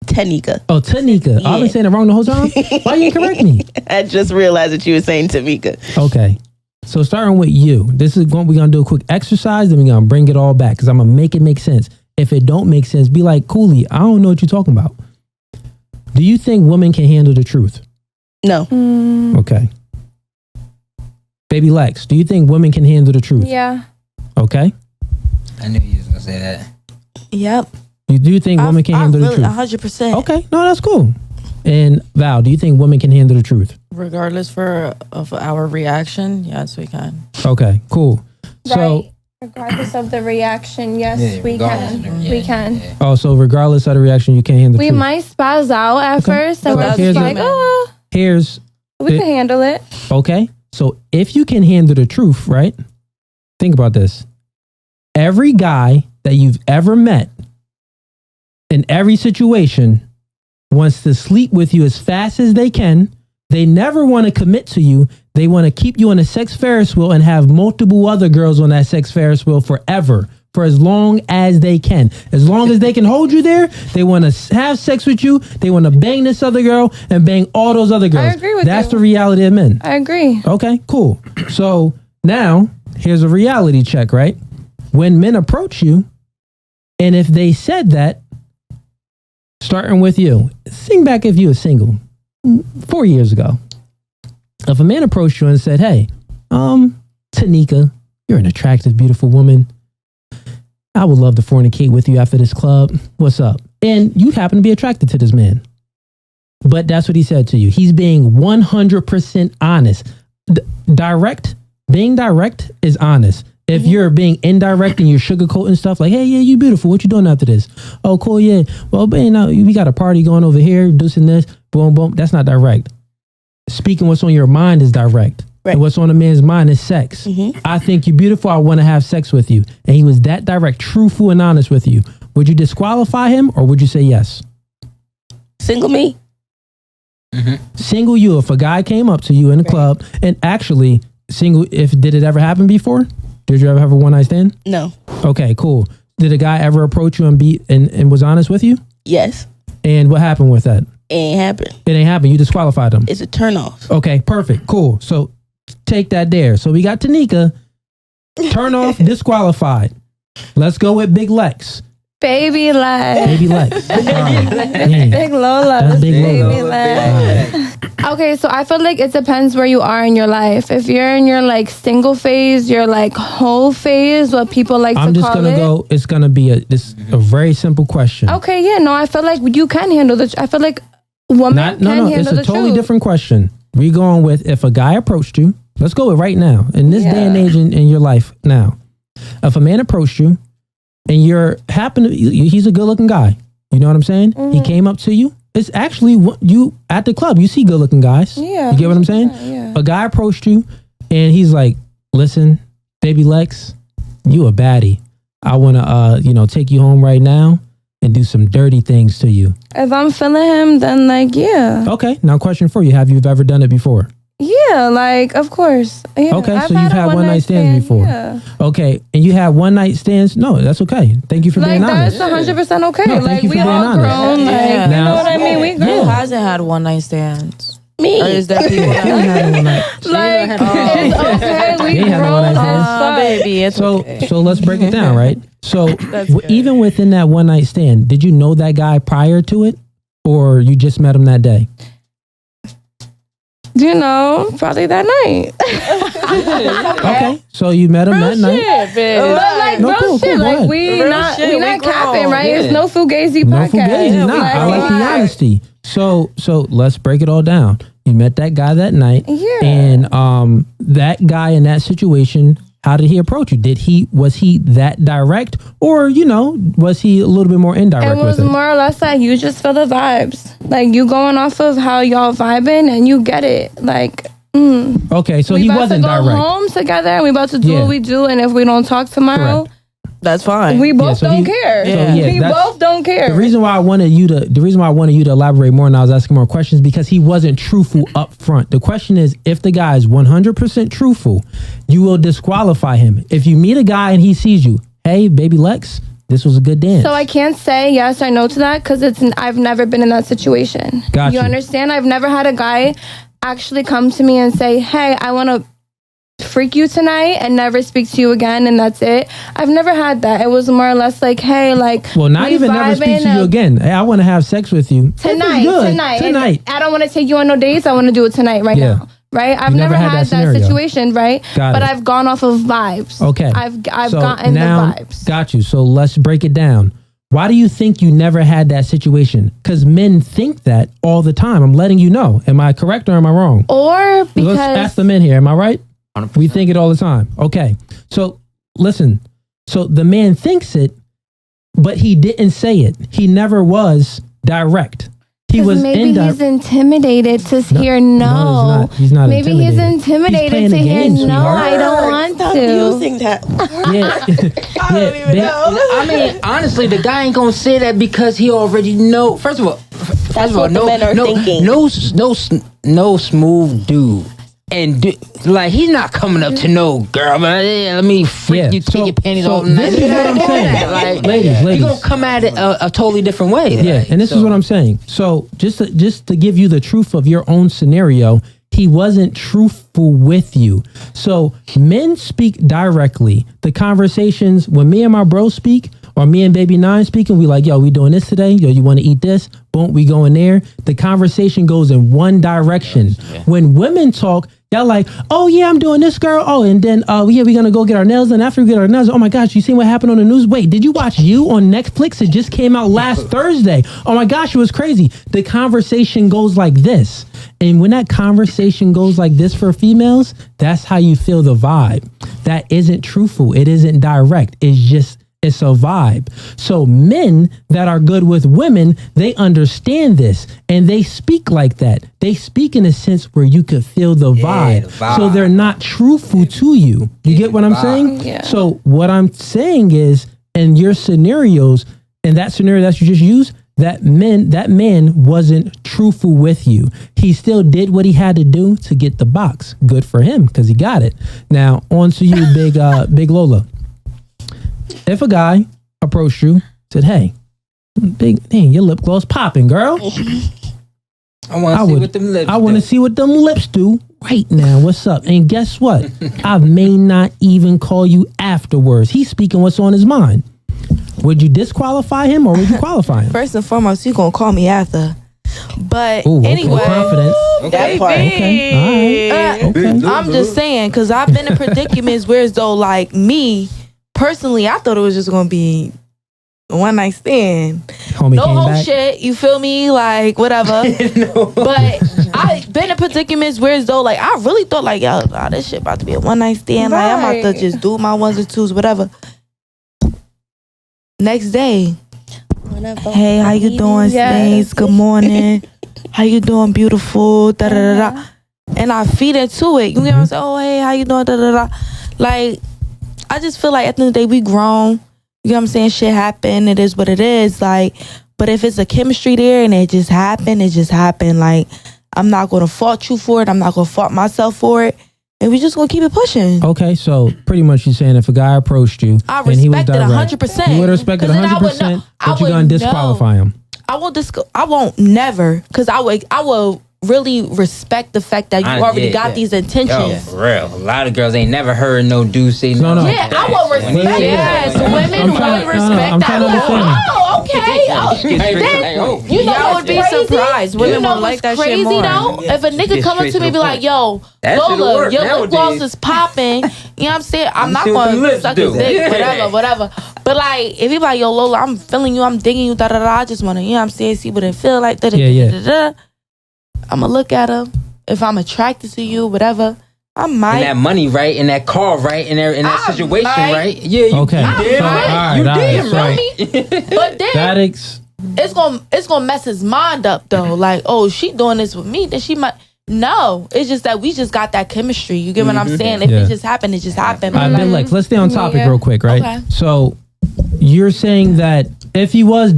Tanika. Oh, Tanika. Yeah. I've been saying it wrong the whole time? Why you correct me? I just realized that you were saying Tamika. Okay. So starting with you, this is what we're going to do a quick exercise, then we're going to bring it all back because I'm going to make it make sense. If it don't make sense, be like, Cooley, I don't know what you're talking about. Do you think women can handle the truth? No. Okay. Baby Lex, do you think women can handle the truth? Yeah. Okay. I knew you was going to say that. Yep. You do think women can handle the truth? 100%. Okay. No, that's cool. And Val, do you think women can handle the truth? Regardless of our reaction, yes, we can. Okay, cool. So, regardless of the reaction, yes, we can. We can. Yeah. Oh, so regardless of the reaction, you can't handle the truth. We might spaz out at first, and we're just like, we can handle it. Okay, so if you can handle the truth, right? Think about this. Every guy that you've ever met in every situation wants to sleep with you as fast as they can. They never want to commit to you. They want to keep you on a sex Ferris wheel and have multiple other girls on that sex Ferris wheel forever, for as long as they can. As long as they can hold you there, they want to have sex with you. They want to bang this other girl and bang all those other girls. I agree with That's you. the reality of men. I agree. Okay, cool. So now here's a reality check, right? When men approach you, and if they said that, starting with you, sing back if you were single 4 years ago. If a man approached you and said, hey, Tanika, you're an attractive, beautiful woman. I would love to fornicate with you after this club. What's up? And you happen to be attracted to this man. But that's what he said to you. He's being 100% honest. Being direct is honest. If you're being indirect and you're sugarcoating stuff like, hey, yeah, you beautiful. What you doing after this? Oh, cool, yeah. Well, we got a party going over here, doing this, boom, boom. That's not direct. Speaking what's on your mind is direct. Right. And what's on a man's mind is sex. Mm-hmm. I think you're beautiful. I want to have sex with you. And he was that direct, truthful, and honest with you. would you disqualify him or would you say yes? Single me? Single you. If a guy came up to you in the club, and actually single, did it ever happen before? Did you ever have a one night stand? No. Okay, cool. Did a guy ever approach you and was honest with you? Yes. And what happened with that? It ain't happened. It ain't happened. You disqualified him. It's a turn off. Okay, perfect. Cool. So take that there. So we got Tanika. Turn off, disqualified. Let's go with Big Lex. Baby Lex. Baby Lex. Big Lola. That's Big Baby Lola. Lex. Okay, so I feel like it depends where you are in your life. If you're in your like single phase, your like whole phase, what people like to call it. I'm just gonna go. It's gonna be a very simple question. Okay, yeah, no, I feel like you can handle I feel like women can handle it's a the totally truth. different question. We going with if a guy approached you. Let's go with right now in this day and age in your life now. If a man approached you and he's a good looking guy. You know what I'm saying? He came up to you. It's actually you at the club. You see good looking guys. Yeah. You get what I'm saying? Yeah. A guy approached you and he's like, listen, baby Lex, you a baddie. I want to, take you home right now and do some dirty things to you. If I'm feeling him, then like, yeah. Okay. Now question for you. Have you ever done it before? Yeah, like, of course. Yeah. Okay, I've so you've had one night stands before. Yeah. Okay, and you had one night stands? No, that's okay. Thank you for being honest. That's 100% okay. No, thank like, you for we being all honest. grown. Like, Now- you know what I mean? We grown. Who hasn't had one night stands? Me. Or is there people that You ain't had one night. Like, it's okay. We You ain't had no grown one night as stands. fuck. baby, it's So, okay. so let's break it down, right? So, good. even within that one night stand, did you know that guy prior to it, or you just met him that day? You know, probably that night. Okay, so you met him that night. But like, No, real cool, shit. cool, go Like, ahead. we Real not shit, we we not grown. capping, right? Yeah. It's no Fugazi No podcast. fugazi, nah. I like the honesty. So let's break it all down. You met that guy that night, Yeah. and that guy in that situation, how did he approach you? Was he that direct, or was he a little bit more indirect It was with it? more or less like you just feel the vibes. Like you going off of how y'all vibing and you get it. Like, Okay, so we he about wasn't to go direct. home together and we about to do Yeah. what we do. And if we don't talk tomorrow, That's fine. we both so don't he- care. so, yeah, we that's- both don't care. The reason why I wanted you to elaborate more and I was asking more questions because he wasn't truthful up front. The question is, if the guy is 100% truthful, you will disqualify him. If you meet a guy and he sees you, hey, baby Lex, this was a good dance. So I can't say yes or no to that because I've never been in that situation. Got you. understand? I've never had a guy actually come to me and say, hey, I want to freak you tonight and never speak to you again and that's it. I've never had that. It was more or less like, hey, like, well, not we even never speak to vibing, you again. Hey, I want to have sex with you. This is good. Tonight. Tonight. And I don't want to take you on no dates. I want to do it tonight right Yeah. now. Right? I've You never never had had that that scenario. situation, right? Got but it. I've gone off of vibes. Okay. I've So gotten now, the vibes. Got you. So let's break it down. Why do you think you never had that situation? Because men think that all the time. I'm letting you know. Am I correct or am I wrong? Or because Let's ask the men here. Am I right? 100%. We think it all the time. Okay. So listen. So the man thinks it, but he didn't say it. He never was direct. He was maybe indirect. he's intimidated to hear no. He's not Maybe intimidated. he's intimidated playing to the hear game, no. sweetheart. I don't want Stop to. using that. Yeah. I don't even know. I mean, honestly, the guy ain't gonna say that because he already know. First of all, what the men are thinking. no smooth dude, and he's not coming up to no girl. But let me freak you, take your panties off. This is what I'm saying. Like, ladies. He's gonna come at it a totally different way. Yeah, like, and this is what I'm saying. So just to give you the truth of your own scenario, he wasn't truthful with you. So men speak directly. The conversations when me and my bro speak, or me and baby 9 speaking, we like, yo, we doing this today. Yo, you want to eat this? Boom, we go in there. The conversation goes in one direction. Yeah. When women talk, y'all like, oh yeah, I'm doing this, girl. Oh, and then we're gonna go get our nails done. After we get our nails, oh my gosh, you seen what happened on the news? Wait, did you watch You on Netflix? It just came out last Thursday. Oh my gosh, it was crazy. The conversation goes like this. And when that conversation goes like this for females, that's how you feel the vibe. That isn't truthful. It isn't direct. It's a vibe. So men that are good with women, they understand this and they speak like that. They speak in a sense where you could feel the vibe. the vibe. So they're not truthful to you. You get what I'm saying? Yeah. So what I'm saying is, in your scenarios, in that scenario that you just used, that man wasn't truthful with you. He still did what he had to do to get the box. Good for him, because he got it. Now, on to you, big Lola. If a guy approached you, said, hey, your lip gloss popping, girl. I want to see what them lips do. I want to see what them lips do right now. What's up? And guess what? I may not even call you afterwards. He's speaking what's on his mind. Would you disqualify him or would you qualify him? First and foremost, you gonna call me after. But Ooh, anyway, okay, confidence. That part. Okay. All right. Okay. I'm just saying, because I've been in predicaments where as though, like, me personally, I thought it was just gonna be a one night stand. Homie no came whole back. shit, you feel me? Like, whatever. But I've been in predicaments where as though, like, I really thought, like, yo, this shit about to be a one night stand. Like, I'm about to just do my ones and twos, whatever. Next day, hey, how you doing, Stains? Good morning. How you doing, beautiful? Da da da da. And I feed into it. You get what I'm saying? Oh, hey, how you doing? Da da da. Like, I just feel like at the end of the day, we grown. You know what I'm saying? Shit happen. It is what it is. Like, but if it's a chemistry there and it just happened, it just happened. Like, I'm not gonna fault you for it. I'm not gonna fault myself for it. And we just gonna keep it pushing. Okay, so pretty much you're saying if a guy approsed you I and he was respect it direct, 100%. you would respect it 100%, but you're gonna disqualify him. I won't never, because I will really respect the fact that you already got these intentions. Yo, for real. A lot of girls ain't never heard no dude say no. Yeah, I will respect. Yes, women will respect that. Oh, okay. Then you know I would be surprised. Women won't like that shit more. Though, if a nigga come up to me and be like, "Yo, Lola, your lip gloss is popping," you know what I'm saying? I'm not gonna suck his dick, whatever. But like, if he like, "Yo, Lola, I'm feeling you, I'm digging you, da da da," I just wanna, you know what I'm saying, see what it feel like, da da da da. I'ma look at him. If I'm attracted to you, whatever, I might. And that money, right? And that car, right? And that situation, right? Yeah, you okay. You did, right? But then it's gonna mess his mind up though. Like, oh, she doing this with me, then she might. No, it's just that we just got that chemistry. You get what I'm saying? If it just happened, it just happened. Let's stay on topic real quick, right? Okay. So you're saying that if he was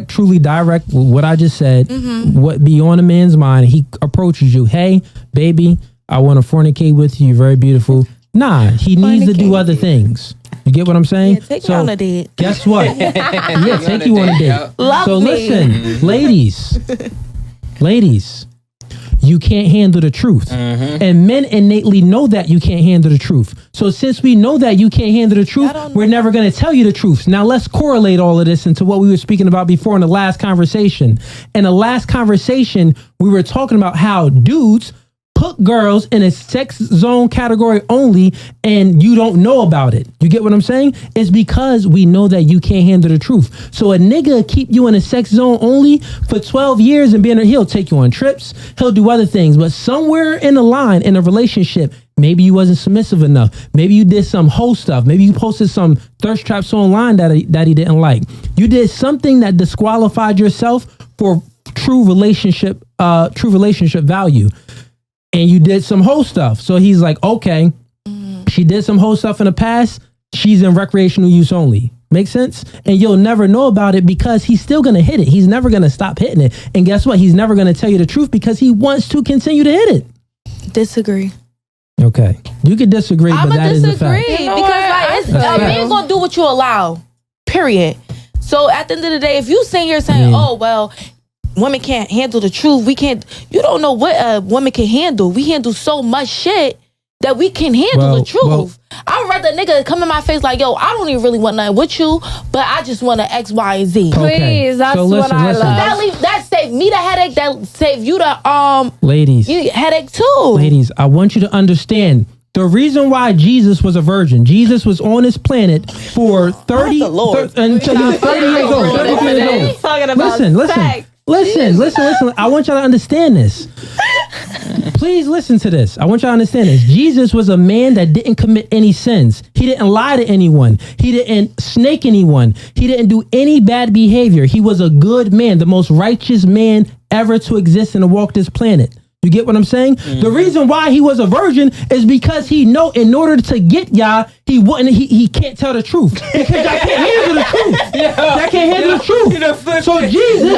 truly direct, what I just said, what be on a man's mind, he approaches you, hey, baby, I want to fornicate with you, you're very beautiful. Nah, he needs to do other things. You get what I'm saying? Yeah, take me on a date. Guess what? Take you on a date. Listen, ladies, you can't handle the truth. And men innately know that you can't handle the truth. So since we know that you can't handle the truth, we're never going to tell you the truth. Now let's correlate all of this into what we were speaking about before in the last conversation. In the last conversation, we were talking about how dudes put girls in a sex zone category only and you don't know about it. You get what I'm saying? It's because we know that you can't handle the truth. So a nigga keep you in a sex zone only for 12 years and he'll take you on trips, he'll do other things, but somewhere in the line in a relationship, maybe you wasn't submissive enough. Maybe you did some hoe stuff. Maybe you posted some thirst traps online that he didn't like. You did something that disqualified yourself for true relationship value. And you did some hoe stuff. So he's like, okay, she did some hoe stuff in the past. She's in recreational use only. Make sense? And you'll never know about it because he's still going to hit it. He's never going to stop hitting it. And guess what? He's never going to tell you the truth because he wants to continue to hit it. Disagree. Okay. You could disagree, but that is the fact. Because like, a man gonna do what you allow. Period. So at the end of the day, if you sitting here saying, oh, well, women can't handle the truth. We can't. You don't know what a woman can handle. We handle so much shit that we can handle the truth. I'd rather a nigga come in my face like, yo, I don't even really want nothing with you, but I just want an X, Y, and Z. Okay. Please, that's what I love. That saved me the headache. That saved you the ladies headache too. Ladies, I want you to understand. The reason why Jesus was a virgin, Jesus was on this planet for until he was 30 years old. 33 years old. Listen. I want y'all to understand this. Please listen to this. I want y'all to understand this. Jesus was a man that didn't commit any sins. He didn't lie to anyone. He didn't snake anyone. He didn't do any bad behavior. He was a good man, the most righteous man ever to exist and to walk this planet. You get what I'm saying? The reason why he was a virgin is because he know in order to get y'all, he can't tell the truth. Because y'all can't handle the truth. Y'all can't handle the truth. So Jesus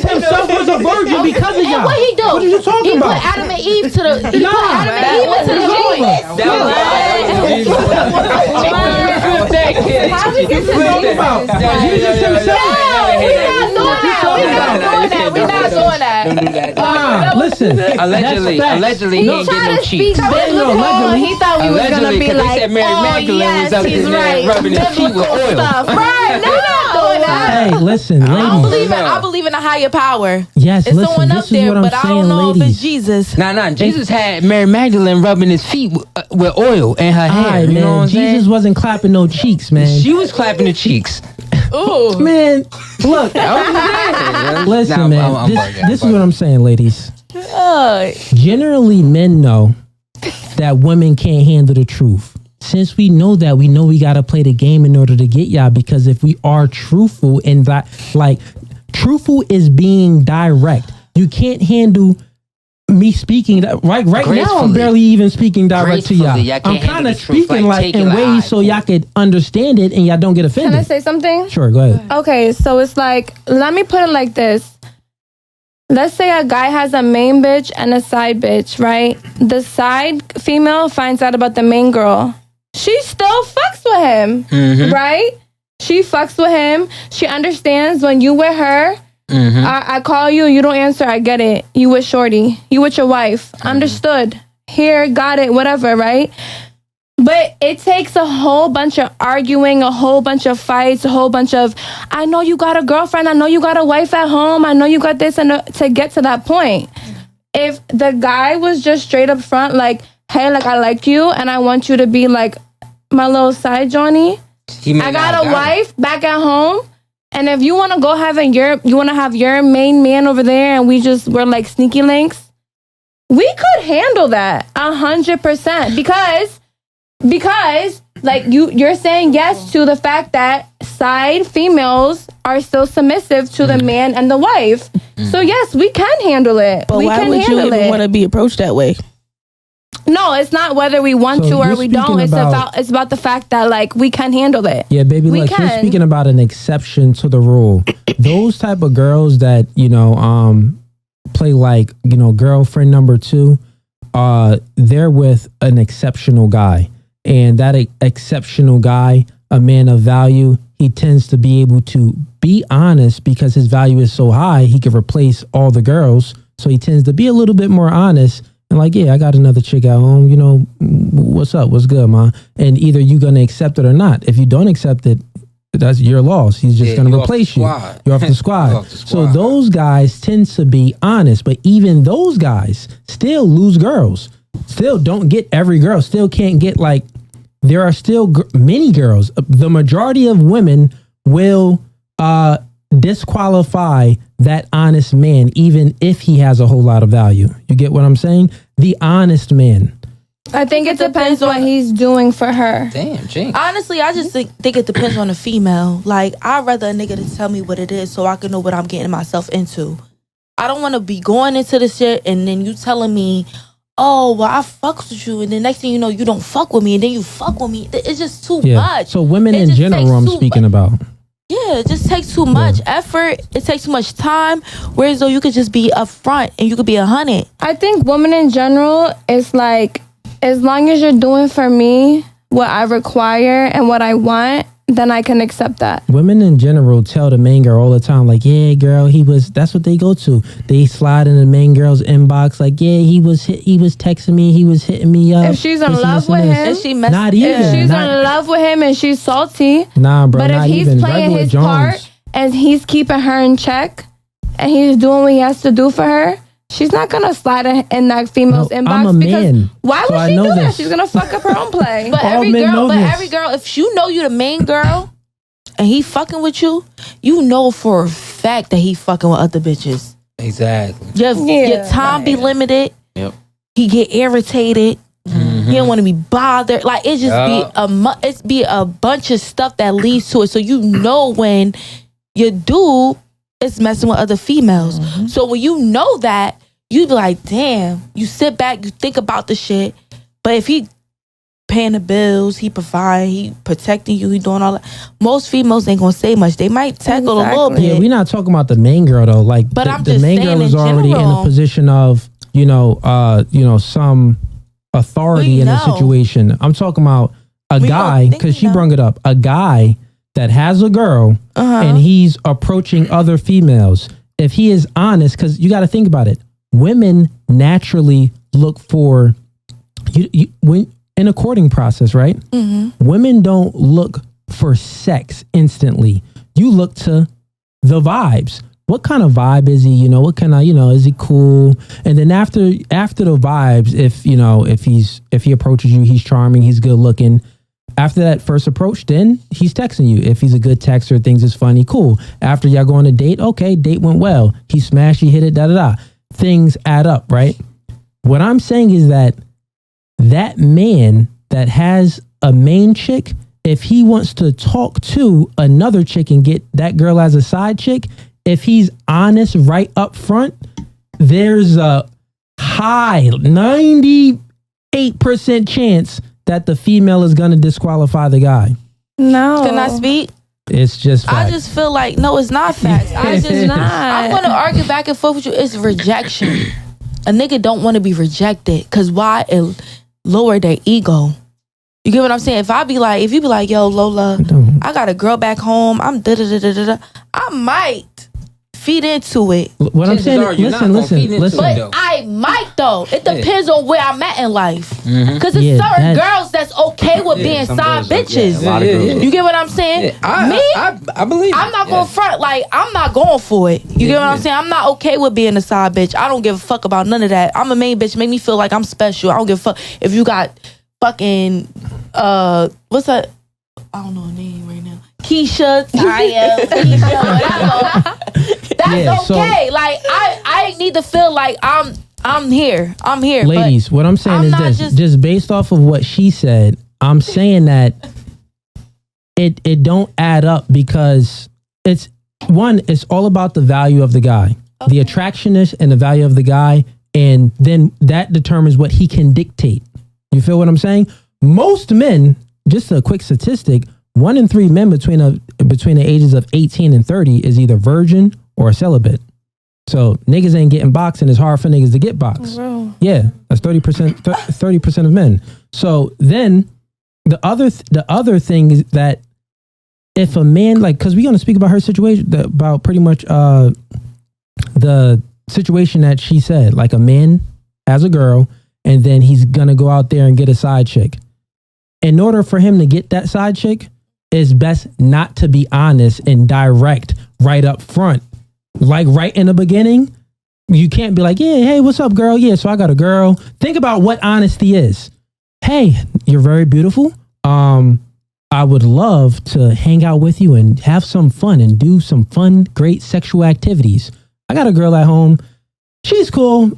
himself was a virgin because of y'all. And what he do? What are you talking about? He put Adam and Eve to the joint. How we get to Jesus himself. We're not doing that. Listen. Allegedly, he ain't getting no cheeks. He thought we was gonna be like, Mary Magdalene was up in there rubbing his feet with oil. Right? No, not doing that. Hey, listen, ladies. I believe in a higher power. Yes, it's listen, someone this up is there, what I'm but I saying, don't know ladies. if it's Jesus. Nah. Jesus had Mary Magdalene rubbing his feet with oil in her hair. Alright, You know what man. I'm Jesus saying? wasn't clapping no cheeks, man. She was clapping the cheeks. Ooh. Man, look. Listen, man. This is what I'm saying, ladies. Generally, men know that women can't handle the truth. Since we know that, we know we got to play the game in order to get y'all, because if we are truthful and that, like, truthful is being direct. You can't handle me speaking right now. I'm barely even speaking direct to y'all. I'm kind of speaking like in ways so y'all could understand it and y'all don't get offended. Can I say something? Sure, go ahead. Okay, so it's like, let me put it like this. Let's say a guy has a main bitch and a side bitch, right? The side female finds out about the main girl. She still fucks with him, right? She fucks with him. She understands when you with her. I call you, you don't answer, I get it. You with shorty. You with your wife. Understood. Here, got it, whatever, right? But it takes a whole bunch of arguing, a whole bunch of fights, a whole bunch of, I know you got a girlfriend, I know you got a wife at home, I know you got this, and to get to that point. If the guy was just straight up front, like, hey, like, I like you, and I want you to be like my little side Johnny. I got a wife back at home. And if you want to go have your main man over there, and we're like sneaky links, we could handle that 100%, because like you're saying yes to the fact that side females are still submissive to the man and the wife. So yes, we can handle it. But why would you even want to be approached that way? No, it's not whether we want to or we don't. It's about the fact that like we can handle it. Yeah, baby, look, you're speaking about an exception to the rule. Those type of girls that, play like, girlfriend number 2, they're with an exceptional guy. And that exceptional guy, a man of value, he tends to be able to be honest because his value is so high, he can replace all the girls. So he tends to be a little bit more honest. And like, yeah, I got another chick at home, what's up? What's good, man? And either you're going to accept it or not. If you don't accept it, that's your loss. He's just going to replace you. You're off the squad. So those guys tend to be honest, but even those guys still lose girls. Still don't get every girl. Still can't get like, there are still many girls. The majority of women will disqualify that honest man, even if he has a whole lot of value. You get what I'm saying? The honest man. I think it depends on what he's doing for her. Damn, Jinx. Honestly, I just think it depends on the female. Like, I'd rather a nigga to tell me what it is so I can know what I'm getting myself into. I don't want to be going into the shit and then you telling me, oh, well, I fucks with you, and the next thing you know, you don't fuck with me, and then you fuck with me. It's just too much. So women in general, I'm speaking about. Yeah, it just takes too much effort. It takes too much time. Whereas though you could just be upfront and you could be 100. I think women in general, it's like, as long as you're doing for me what I require and what I want, then I can accept that. Women in general tell the main girl all the time, like, yeah, girl, that's what they go to. They slide in the main girl's inbox, like, yeah, he was texting me, he was hitting me up. If she's in love with him, if she's in love with him and she's salty, nah, bro, but if he's playing his part and he's keeping her in check and he's doing what he has to do for her, she's not gonna slide in that female's inbox. I'm a man. Why would she do that? She's gonna fuck up her own play. But every girl, if you know you the main girl and he fucking with you, you know for a fact that he fucking with other bitches. Exactly. Your time be limited. Yep. He get irritated. He don't want to be bothered. Like it just be a bunch of stuff that leads to it. So you know when your dude is messing with other females. So when you know that, you'd be like, damn. You sit back, you think about the shit. But if he paying the bills, he providing, he protecting you, he doing all that. Most females ain't gonna say much. They might tackle a little bit. Yeah, we're not talking about the main girl though. Like, but I'm the just main saying girl is in already general, in a position of, some authority in a situation. I'm talking about a guy, because she brung it up, a guy that has a girl and he's approaching other females. If he is honest, because you got to think about it, women naturally look for when in a courting process, right? Women don't look for sex instantly. You look to the vibes. What kind of vibe is he? What kind of, is he cool? And then after the vibes, if he approaches you, he's charming, he's good looking. After that first approach, then he's texting you. If he's a good texter, things is funny, cool. After y'all go on a date, okay, date went well. He smashed, he hit it, da-da-da. Things add up, right? What I'm saying is that man that has a main chick, if he wants to talk to another chick and get that girl as a side chick, if he's honest right up front, there's a high 98% chance that the female is going to disqualify the guy. No. Can I speak? It's just facts. I just feel like, no, it's not facts. I just not. I'm going to argue back and forth with you. It's rejection. A nigga don't want to be rejected. Because why? It lower their ego. You get what I'm saying? If you be like, yo, Lola, I got a girl back home. I'm da-da-da-da-da. I might feed into it. What I'm saying, listen. But I might though. It depends on where I'm at in life. Because there's certain girls that's okay with being side bitches. You get what I'm saying? I believe I'm not going front. Like, I'm not going for it. You get what I'm saying? I'm not okay with being a side bitch. I don't give a fuck about none of that. I'm a main bitch. Make me feel like I'm special. I don't give a fuck if you got fucking what's that? I don't know her name right now. Keisha, Keisha, whatever. That's okay. Like I need to feel like I'm here. I'm here. Ladies, what I'm saying is this. Just based off of what she said, I'm saying that it don't add up, because it's all about the value of the guy. Okay. The attractionness and the value of the guy, and then that determines what he can dictate. You feel what I'm saying? Most men, just a quick statistic, 1 in 3 men between the ages of 18 and 30 is either virgin or celibate. So niggas ain't getting boxed, and it's hard for niggas to get boxed. Wow. Yeah, that's 30% of men. So then the other thing is that if a man, like, because we're going to speak about her situation, about pretty much the situation that she said, like a man has a girl and then he's going to go out there and get a side chick. In order for him to get that side chick, it's best not to be honest and direct right up front. Like right in the beginning, you can't be like, yeah, hey, what's up, girl? Yeah, so I got a girl. Think about what honesty is. Hey, you're very beautiful. I would love to hang out with you and have some fun and do some fun, great sexual activities. I got a girl at home. She's cool.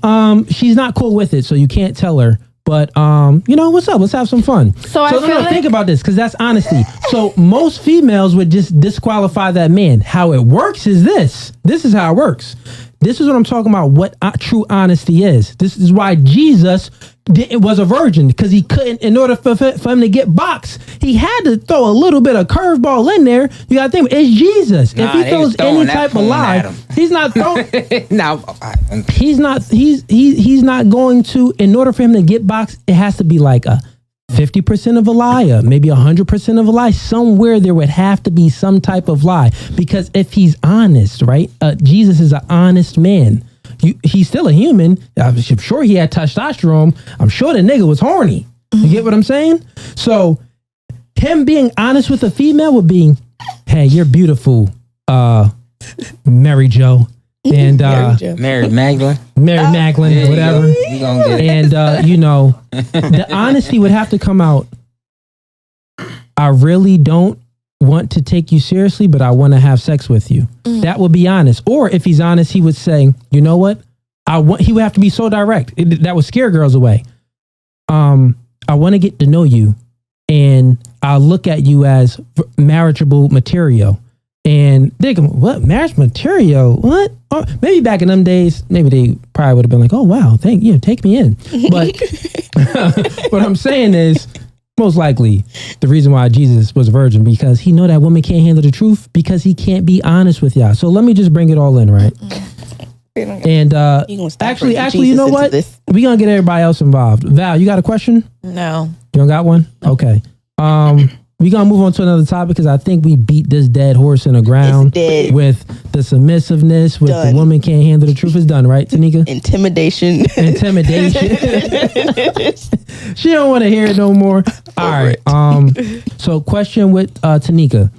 She's not cool with it, so you can't tell her. But, what's up? Let's have some fun. So think about this, because that's honesty. So most females would just disqualify that man. How it works is this. This is how it works. This is what I'm talking about, what true honesty is. This is why Jesus was a virgin, because he couldn't, in order for him to get boxed, he had to throw a little bit of curveball in there. You got to think, it's Jesus. If he throws any type of lie, he's not throwing. He's not going to, in order for him to get boxed, it has to be like a 50% of a lie, maybe 100% of a lie. Somewhere there would have to be some type of lie, because if he's honest, right? Jesus is an honest man. He's still a human. I'm sure he had testosterone. I'm sure the nigga was horny. You get what I'm saying? So him being honest with a female would be, hey, you're beautiful, Mary Jo. And Mary Magdalene, whatever. You gonna get it. And the honesty would have to come out. I really don't want to take you seriously, but I want to have sex with you. That would be honest. Or if he's honest, he would say, you know what? He would have to be so direct. That would scare girls away. I want to get to know you, and I'll look at you as marriageable material. And they go, what? Marriage material? What? maybe back in them days, maybe they probably would have been like, oh wow, take me in. But what I'm saying is, most likely the reason why Jesus was a virgin, because he know that woman can't handle the truth, because he can't be honest with y'all. So let me just bring it all in, right? And actually, you know what? We gonna get everybody else involved. Val, you got a question? No. You don't got one? Okay. We gonna move on to another topic, because I think we beat this dead horse in the ground with the submissiveness, with the woman can't handle the truth. Is done, right, Tanika? Intimidation. She don't want to hear it no more. All right. So question with Tanika.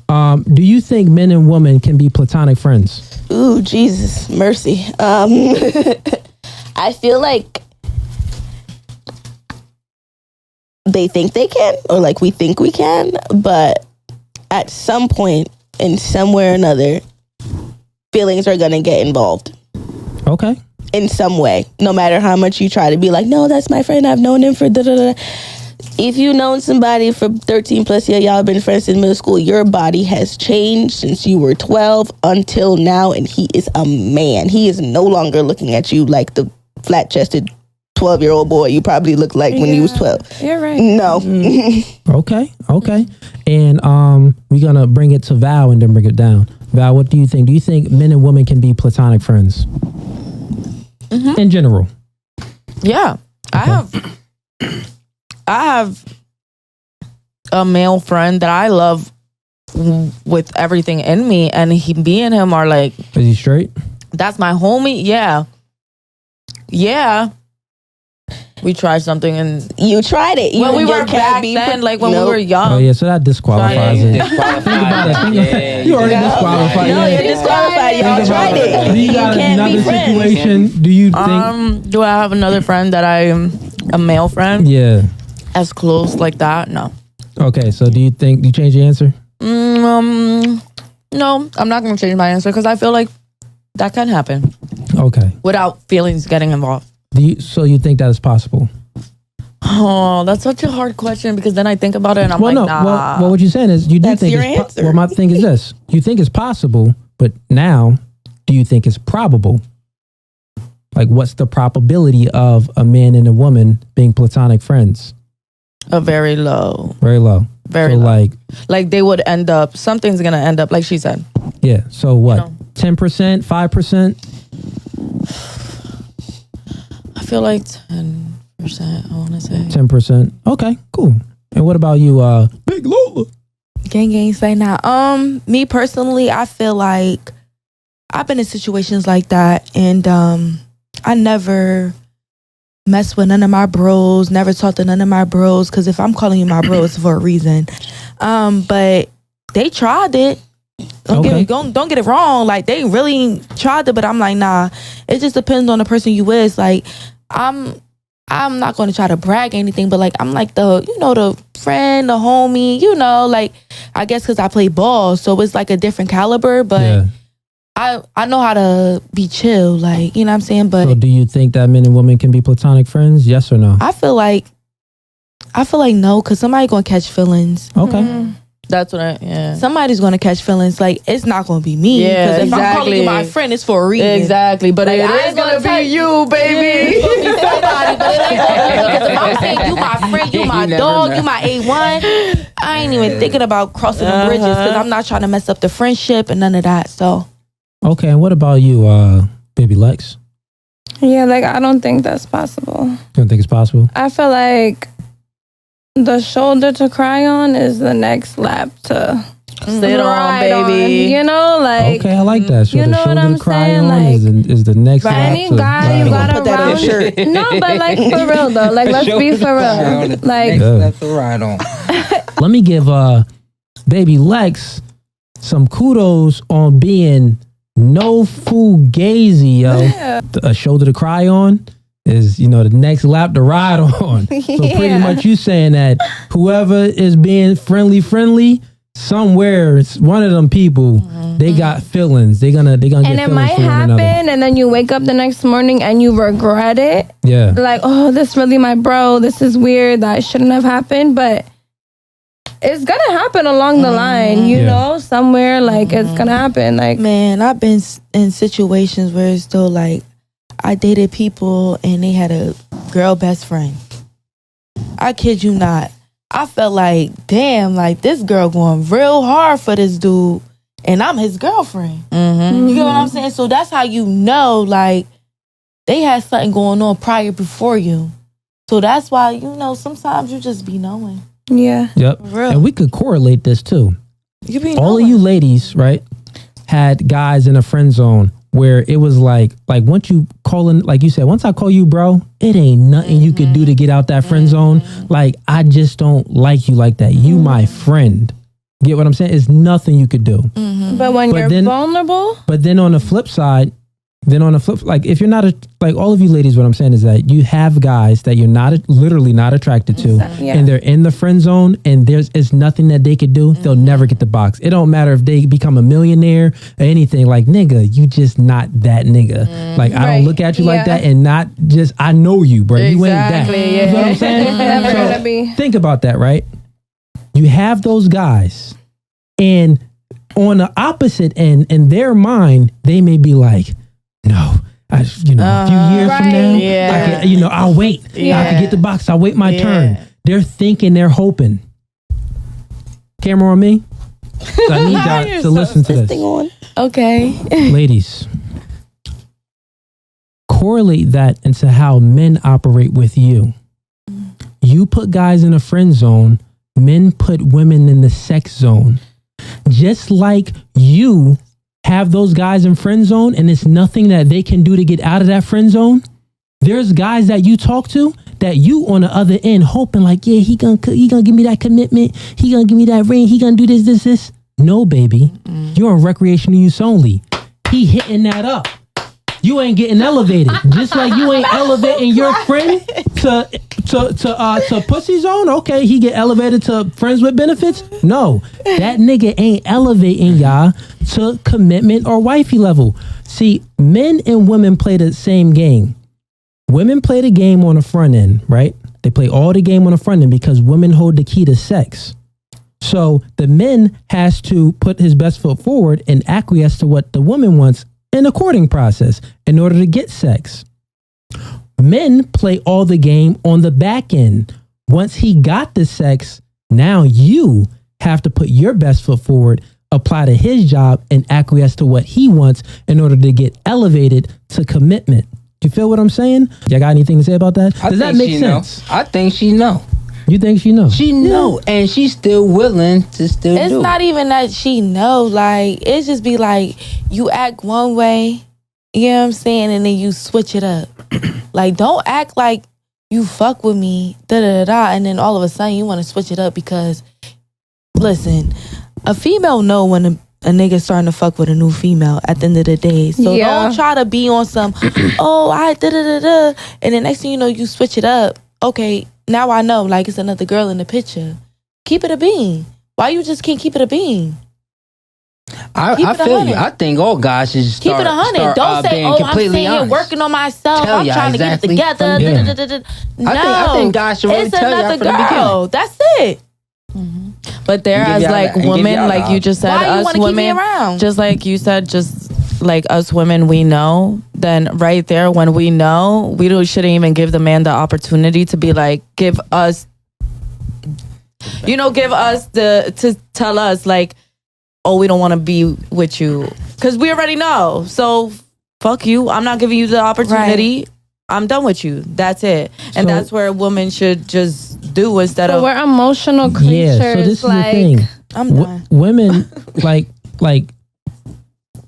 Do you think men and women can be platonic friends? Ooh, Jesus, mercy. I feel like they think they can, or like we think we can, but at some point, in some way or another, feelings are gonna get involved. Okay. In some way, no matter how much you try to be like, no, that's my friend, I've known him for da-da-da. If you've known somebody for 13 plus years, y'all been friends since middle school, your body has changed since you were 12 until now, and he is a man. He is no longer looking at you like the flat-chested 12-year-old boy you probably looked like when you was 12. You're right. No. Okay. And we're gonna bring it to Val and then bring it down. Val, what do you think? Do you think men and women can be platonic friends? Mm-hmm. In general? Yeah. Okay. I have a male friend that I love with everything in me, and me and him are like... Is he straight? That's my homie. Yeah. We tried something and... You tried it. When we were back then, like when we were young. Oh yeah, so that disqualifies it. Think about it. You already disqualified. No, you're disqualified. Y'all tried it. Do you got another situation? Do you think... Do I have another friend that a male friend? Yeah. As close like that? No. Okay, so do you change your answer? No, I'm not going to change my answer, because I feel like that can happen. Okay. Without feelings getting involved. So you think that is possible? Oh, that's such a hard question, because then I think about it and I'm nah. Well, what you're saying is you do think it's well, my thing is this. You think it's possible, but now do you think it's probable? Like, what's the probability of a man and a woman being platonic friends? A very low. Very low. Very low. Like they would end up, something's going to end up, like she said. Yeah. So what? 10%, 5%? I feel like 10%, I want to say. 10%. Okay, cool. And what about you, Big Lola? Gang say now. Me personally, I feel like I've been in situations like that, and I never mess with none of my bros, never talk to none of my bros, because if I'm calling you my bro, it's for a reason. But they tried it. Don't get it wrong. Like, they really tried it, but I'm like, nah. It just depends on the person you is. Like, I'm not going to try to brag or anything, but like, I'm like the friend, the homie, like, I guess because I play ball, so it's like a different caliber, but yeah. I know how to be chill, like, you know what I'm saying? But so do you think that men and women can be platonic friends? Yes or no? I feel like no, because somebody's going to catch feelings. Okay. Mm-hmm. That's what somebody's going to catch feelings. Like, it's not going to be me. Yeah, because if I'm calling you my friend, it's for a reason. Exactly. But like, it is going to be you, baby. It's going to be somebody, but it ain't going to be, because if I'm saying you my friend, you my dog, you my A1, I ain't even thinking about crossing the bridges, because I'm not trying to mess up the friendship and none of that, so. Okay, and what about you, Baby Lex? Yeah, like, I don't think that's possible. You don't think it's possible? I feel like the shoulder to cry on is the next lap to sit on, baby. On, like. Okay, I like that. So you know the shoulder what I'm to cry saying? on Like, is the next lap any to guy you got put that on around. shirt. No, but like, for real though. Like, let's be for real. Like, that's a ride on. Let me give Baby Lex some kudos on being no fugazi, yo. Yeah. A shoulder to cry on is, the next lap to ride on. So pretty much you saying that whoever is being friendly, somewhere it's one of them people, they got feelings. They gonna get feelings. And it might happen, and then you wake up the next morning and you regret it. Yeah. Like, oh, this really my bro. This is weird. That shouldn't have happened, but it's gonna happen along the line, you know, somewhere like it's gonna happen. Like, man, I've been in situations where it's still like I dated people and they had a girl best friend. I kid you not. I felt like, damn, like this girl going real hard for this dude, and I'm his girlfriend. You get what I'm saying? So that's how you know, like, they had something going on prior before you. So that's why, you know, sometimes you just be knowing. Yeah. Yep. And we could correlate this too. All of you ladies, right, had guys in a friend zone where it was like once you call in, like you said, once I call you bro, it ain't nothing you could do to get out that friend zone. Like, I just don't like you like that. You my friend. Get what I'm saying? It's nothing you could do. But when you're vulnerable. But then on the flip side, like if you're not like all of you ladies, what I'm saying is that you have guys that you're literally not attracted to, and they're in the friend zone, and it's nothing that they could do. They'll never get the box. It don't matter if they become a millionaire or anything. Like, nigga, you just not that nigga. Like, I don't look at you like that, and not just I know you, bro. You ain't that. You know what I'm saying? Never gonna be. Think about that, right? You have those guys, and on the opposite end, in their mind, they may be like, no, a few years from now, I'll wait. I can get the box. I'll wait my turn. They're thinking, they're hoping. Camera on me. So I need y'all to listen to this. Okay. Ladies, correlate that into how men operate with you. You put guys in a friend zone. Men put women in the sex zone. Just like you have those guys in friend zone and it's nothing that they can do to get out of that friend zone. There's guys that you talk to that you on the other end hoping like, yeah, he gonna give me that commitment. He gonna give me that ring. He gonna do this. No, baby. You're on recreational use only. He hitting that up. You ain't getting elevated. Just like you ain't elevating your friend to pussy zone. Okay, he get elevated to friends with benefits. No, that nigga ain't elevating y'all to commitment or wifey level. See, men and women play the same game. Women play the game on the front end, right? They play all the game on the front end because women hold the key to sex. So the men has to put his best foot forward and acquiesce to what the woman wants in a courting process in order to get sex. Men play all the game on the back end. Once he got the sex, now you have to put your best foot forward, apply to his job, and acquiesce to what he wants in order to get elevated to commitment. You feel what I'm saying? Y'all got anything to say about that? Does that make sense? I think she know. You think she know? She know, and she's still willing to still do it. It's not even that she know. Like, it just be like, you act one way, you know what I'm saying, and then you switch it up. Like, don't act like you fuck with me, and then all of a sudden you want to switch it up because, listen, a female know when a nigga starting to fuck with a new female at the end of the day. So don't try to be on some, and the next thing you know, you switch it up. Okay, now I know, like, it's another girl in the picture. Keep it a bean. Why you just can't keep it a bean? I feel you. I think all guys should keep it 100. Don't say, "Oh, I'm sitting here working on myself. I'm trying to get it together." No, I think guys should really tell y'all from the beginning. That's it. But there's like women, like you just said, us women, just like you said, just like us women, we know. Then right there, when we know, we shouldn't even give the man the opportunity to be like, give us to tell us like, oh, we don't want to be with you because we already know. So fuck you. I'm not giving you the opportunity. Right. I'm done with you. That's it. And that's where a woman should just do instead of. We're emotional creatures. Yeah, so this is the thing. I'm done. Women, like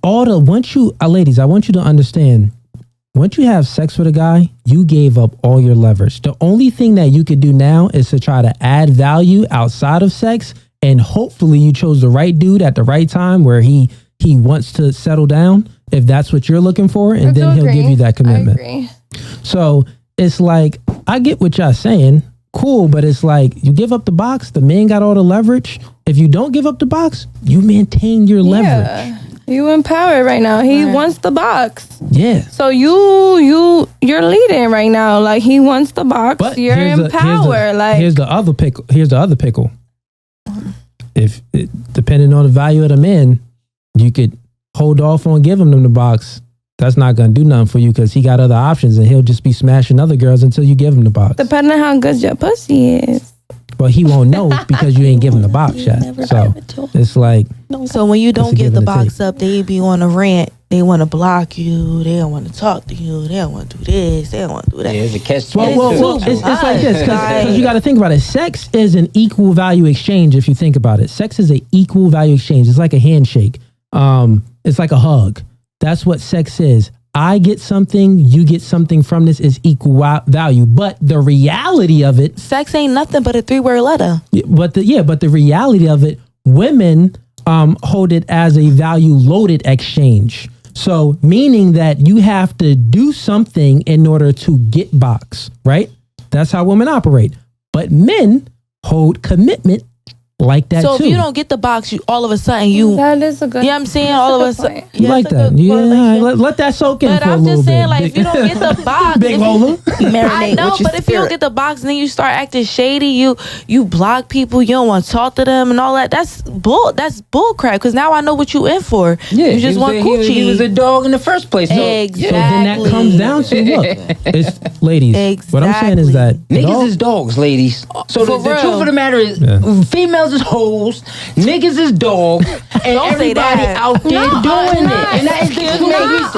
all the, ladies, I want you to understand, once you have sex with a guy, you gave up all your leverage. The only thing that you could do now is to try to add value outside of sex. And hopefully you chose the right dude at the right time where he wants to settle down, if that's what you're looking for, and then he'll give you that commitment. I agree. So it's like, I get what y'all saying. Cool, but it's like, you give up the box, the man got all the leverage. If you don't give up the box, you maintain your leverage. You empowered right now. He wants the box. Yeah. So you're leading right now. Like, he wants the box. But you're empowered. Here's the other pickle. depending on the value of the man, you could hold off on giving him the box. That's not going to do nothing for you because he got other options and he'll just be smashing other girls until you give him the box. Depending on how good your pussy is. But he won't know because you ain't giving the box yet. So it's like. So when you don't give the box up, they be on a rant. They want to block you. They don't want to talk to you. They don't want to do this. They don't want to do that. Yeah, it's a catch. Well, it's like this because you got to think about it. Sex is an equal value exchange. If you think about it, sex is an equal value exchange. It's like a handshake. It's like a hug. That's what sex is. I get something, you get something from this is equal value. But the reality of it, sex ain't nothing but a 3-word letter. But the reality of it, women hold it as a value loaded exchange. So meaning that you have to do something in order to get box, right? That's how women operate. But men hold commitment like that so too. If you don't get the box, you all of a sudden you. That is a good. You know what I'm saying? All of a sudden, you like that? Let that soak in. But for I'm a little just saying, bit. like, if you don't get the box, Big Lola. I know, but if you don't get the box, and then you start acting shady, you block people, you don't want to talk to them, and all that. That's bull crap. Because now I know what you in for. Yeah, you just want coochie. He was a dog in the first place. So. Exactly. So then that comes down to look, it's ladies. Exactly. What I'm saying is that niggas is dogs, ladies. So the truth of the matter is, females is hoes. Niggas is dogs, and everybody out there doing it. And that is the truth.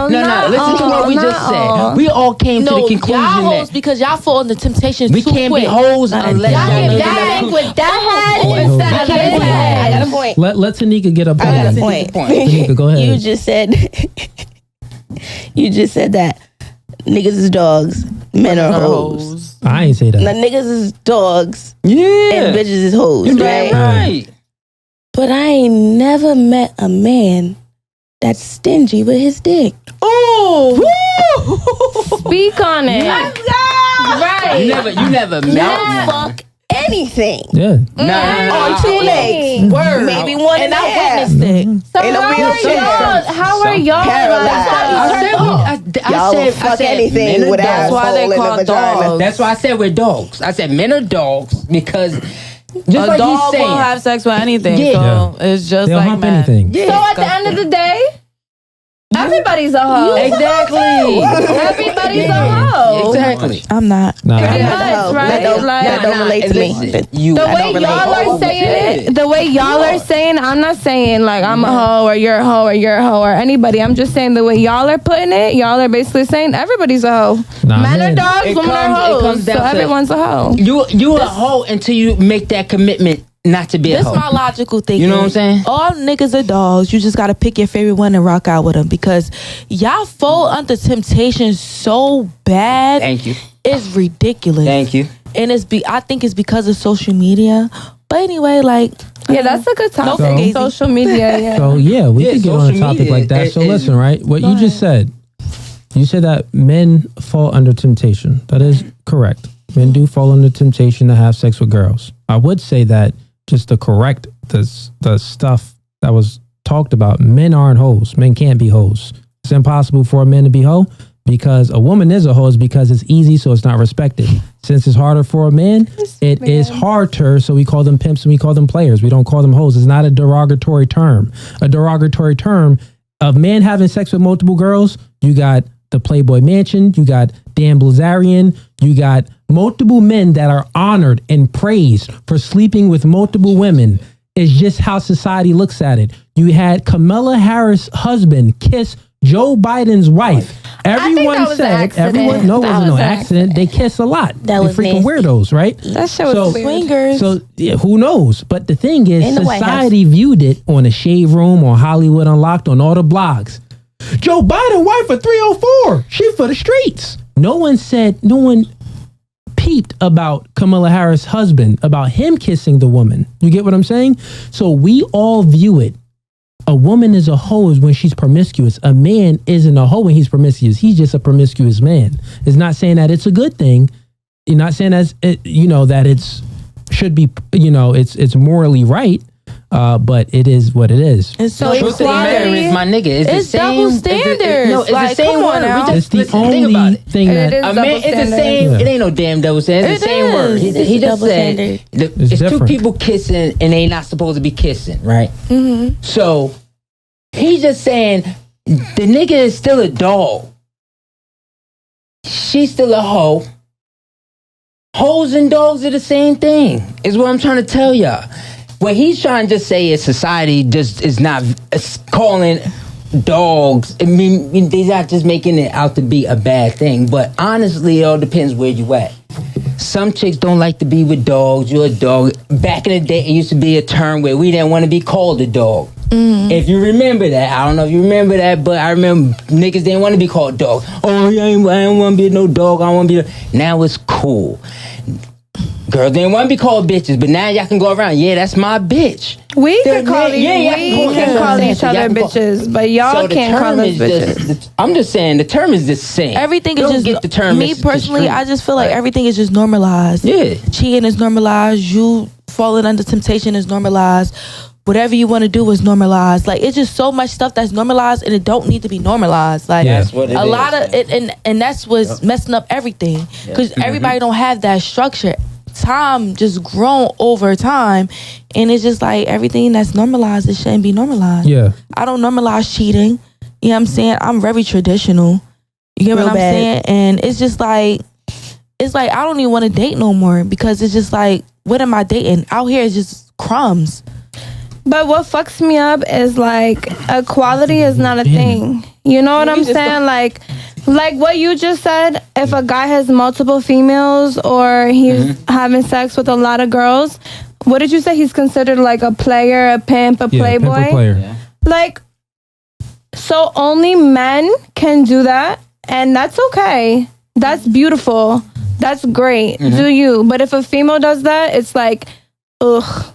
No. Listen to what we just said. We all came to the conclusion y'all hoes that because y'all fall into temptation we too can't quick. be hoes unless y'all Get back with that instead of this head. I got a point. let Tanika get up. I got a point. Tanika, go ahead. You just said that niggas is dogs, men are hoes. I ain't say that. Now niggas is dogs, and bitches is hoes, right? But I ain't never met a man that's stingy with his dick. Oh, speak on it. Right. You never met. Fuck anything. Yeah. On 2 legs. word. Maybe one and a half. So In a wheelchair. how are y'all Paralyzed. Y'all will fuck anything with That's why they call dogs. That's why I said we're dogs. I said men are dogs because just a like dog he's saying, will have sex with anything. Yeah. So it's just They'll like hump men. anything. So at the end of the day, everybody's a hoe. Exactly. Everybody's a hoe. Exactly. I'm not. Nah. Pretty much, right? That don't relate to me. The way y'all are saying it, the way y'all are saying, I'm not saying like I'm a hoe or you're a hoe or you're a hoe or anybody. I'm just saying the way y'all are putting it, y'all are basically saying everybody's a hoe. Nah, Men man. are dogs, women are hoes. So everyone's a hoe. You a hoe until you make that commitment not to be a This hoe. my logical thinking. You know what I'm saying? All niggas are dogs. You just gotta pick your favorite one and rock out with them because y'all fall under temptation so bad. Thank you. It's ridiculous. Thank you. And I think it's because of social media. But anyway, like Yeah, that's a good topic. Social media, yeah. So yeah, we could get on a social topic media, like that. So listen, right? What you just said, you said that men fall under temptation. That is correct. Men do fall under temptation to have sex with girls. I would say that just to correct the stuff that was talked about, men aren't hoes. Men can't be hoes. It's impossible for a man to be hoe because a woman is a hoe is because it's easy, so it's not respected. Since it's harder for a man, it is harder, so we call them pimps and we call them players. We don't call them hoes. It's not a derogatory term. A derogatory term of man having sex with multiple girls, you got the Playboy Mansion, you got Dan Blazarian, you got multiple men that are honored and praised for sleeping with multiple women. It's just how society looks at it. You had Kamala Harris' husband kiss Joe Biden's wife. Everyone said, it wasn't no accident. They kiss a lot. They're freaking weirdos, right? That shit was weird. swingers. So yeah, who knows? But the thing is, In the White society viewed it on the Shade Room, on Hollywood Unlocked, on all the blogs. Joe Biden wife for 304. She for the streets. No one peeped about Kamala Harris' husband, about him kissing the woman. You get what I'm saying? So we all view it. A woman is a hoe when she's promiscuous. A man isn't a hoe when he's promiscuous. He's just a promiscuous man. It's not saying that it's a good thing. You're not saying that it's morally right. But it is what it is. It's so Truth of the matter is, my nigga, it's the double same standards. No, it's the same word. It's the think about only it. thing that It is A man, it's the same. Yeah. It ain't no damn double standard. It's the same word. He just said it's two different. people kissing and they not supposed to be kissing, right? Mm-hmm. So he's just saying the nigga is still a dog. She's still a hoe. Hoes and dogs are the same thing. Is what I'm trying to tell y'all. What he's trying to just say is society just is not calling dogs. I mean, they're not just making it out to be a bad thing. But honestly, it all depends where you at. Some chicks don't like to be with dogs. You're a dog. Back in the day, it used to be a term where we didn't want to be called a dog. Mm-hmm. If you remember that, I don't know if you remember that, but I remember niggas didn't want to be called dog. Oh, I don't want to be no dog. I don't want to be. Now it's cool. Girls didn't want to be called bitches, but now y'all can go around. Yeah, that's my bitch. We can call each other bitches, but y'all can't call us bitches. I'm just saying the term is the same. Everything is Don't just get the term. me personally. I just feel like everything is just normalized. Yeah, cheating is normalized. You falling under temptation is normalized. Whatever you want to do is normalized. Like, it's just so much stuff that's normalized and it don't need to be normalized. Like, that's what it a is. lot of it, and that's what's messing up everything because everybody don't have that structure. Time just grown over time, and it's just like everything that's normalized, it shouldn't be normalized. Yeah, I don't normalize cheating. You know what I'm saying? I'm very traditional. You get what I'm saying? And it's just like, it's like I don't even want to date no more because it's just like, what am I dating? Out here is just crumbs. But what fucks me up is like equality is not a thing. You know what I'm saying? Like what you just said, if a guy has multiple females or he's having sex with a lot of girls, what did you say? He's considered like a player, a pimp, a playboy? Pimp or player. Yeah. Like, so only men can do that, and that's okay. That's beautiful. That's great. Do you? But if a female does that, it's like, ugh.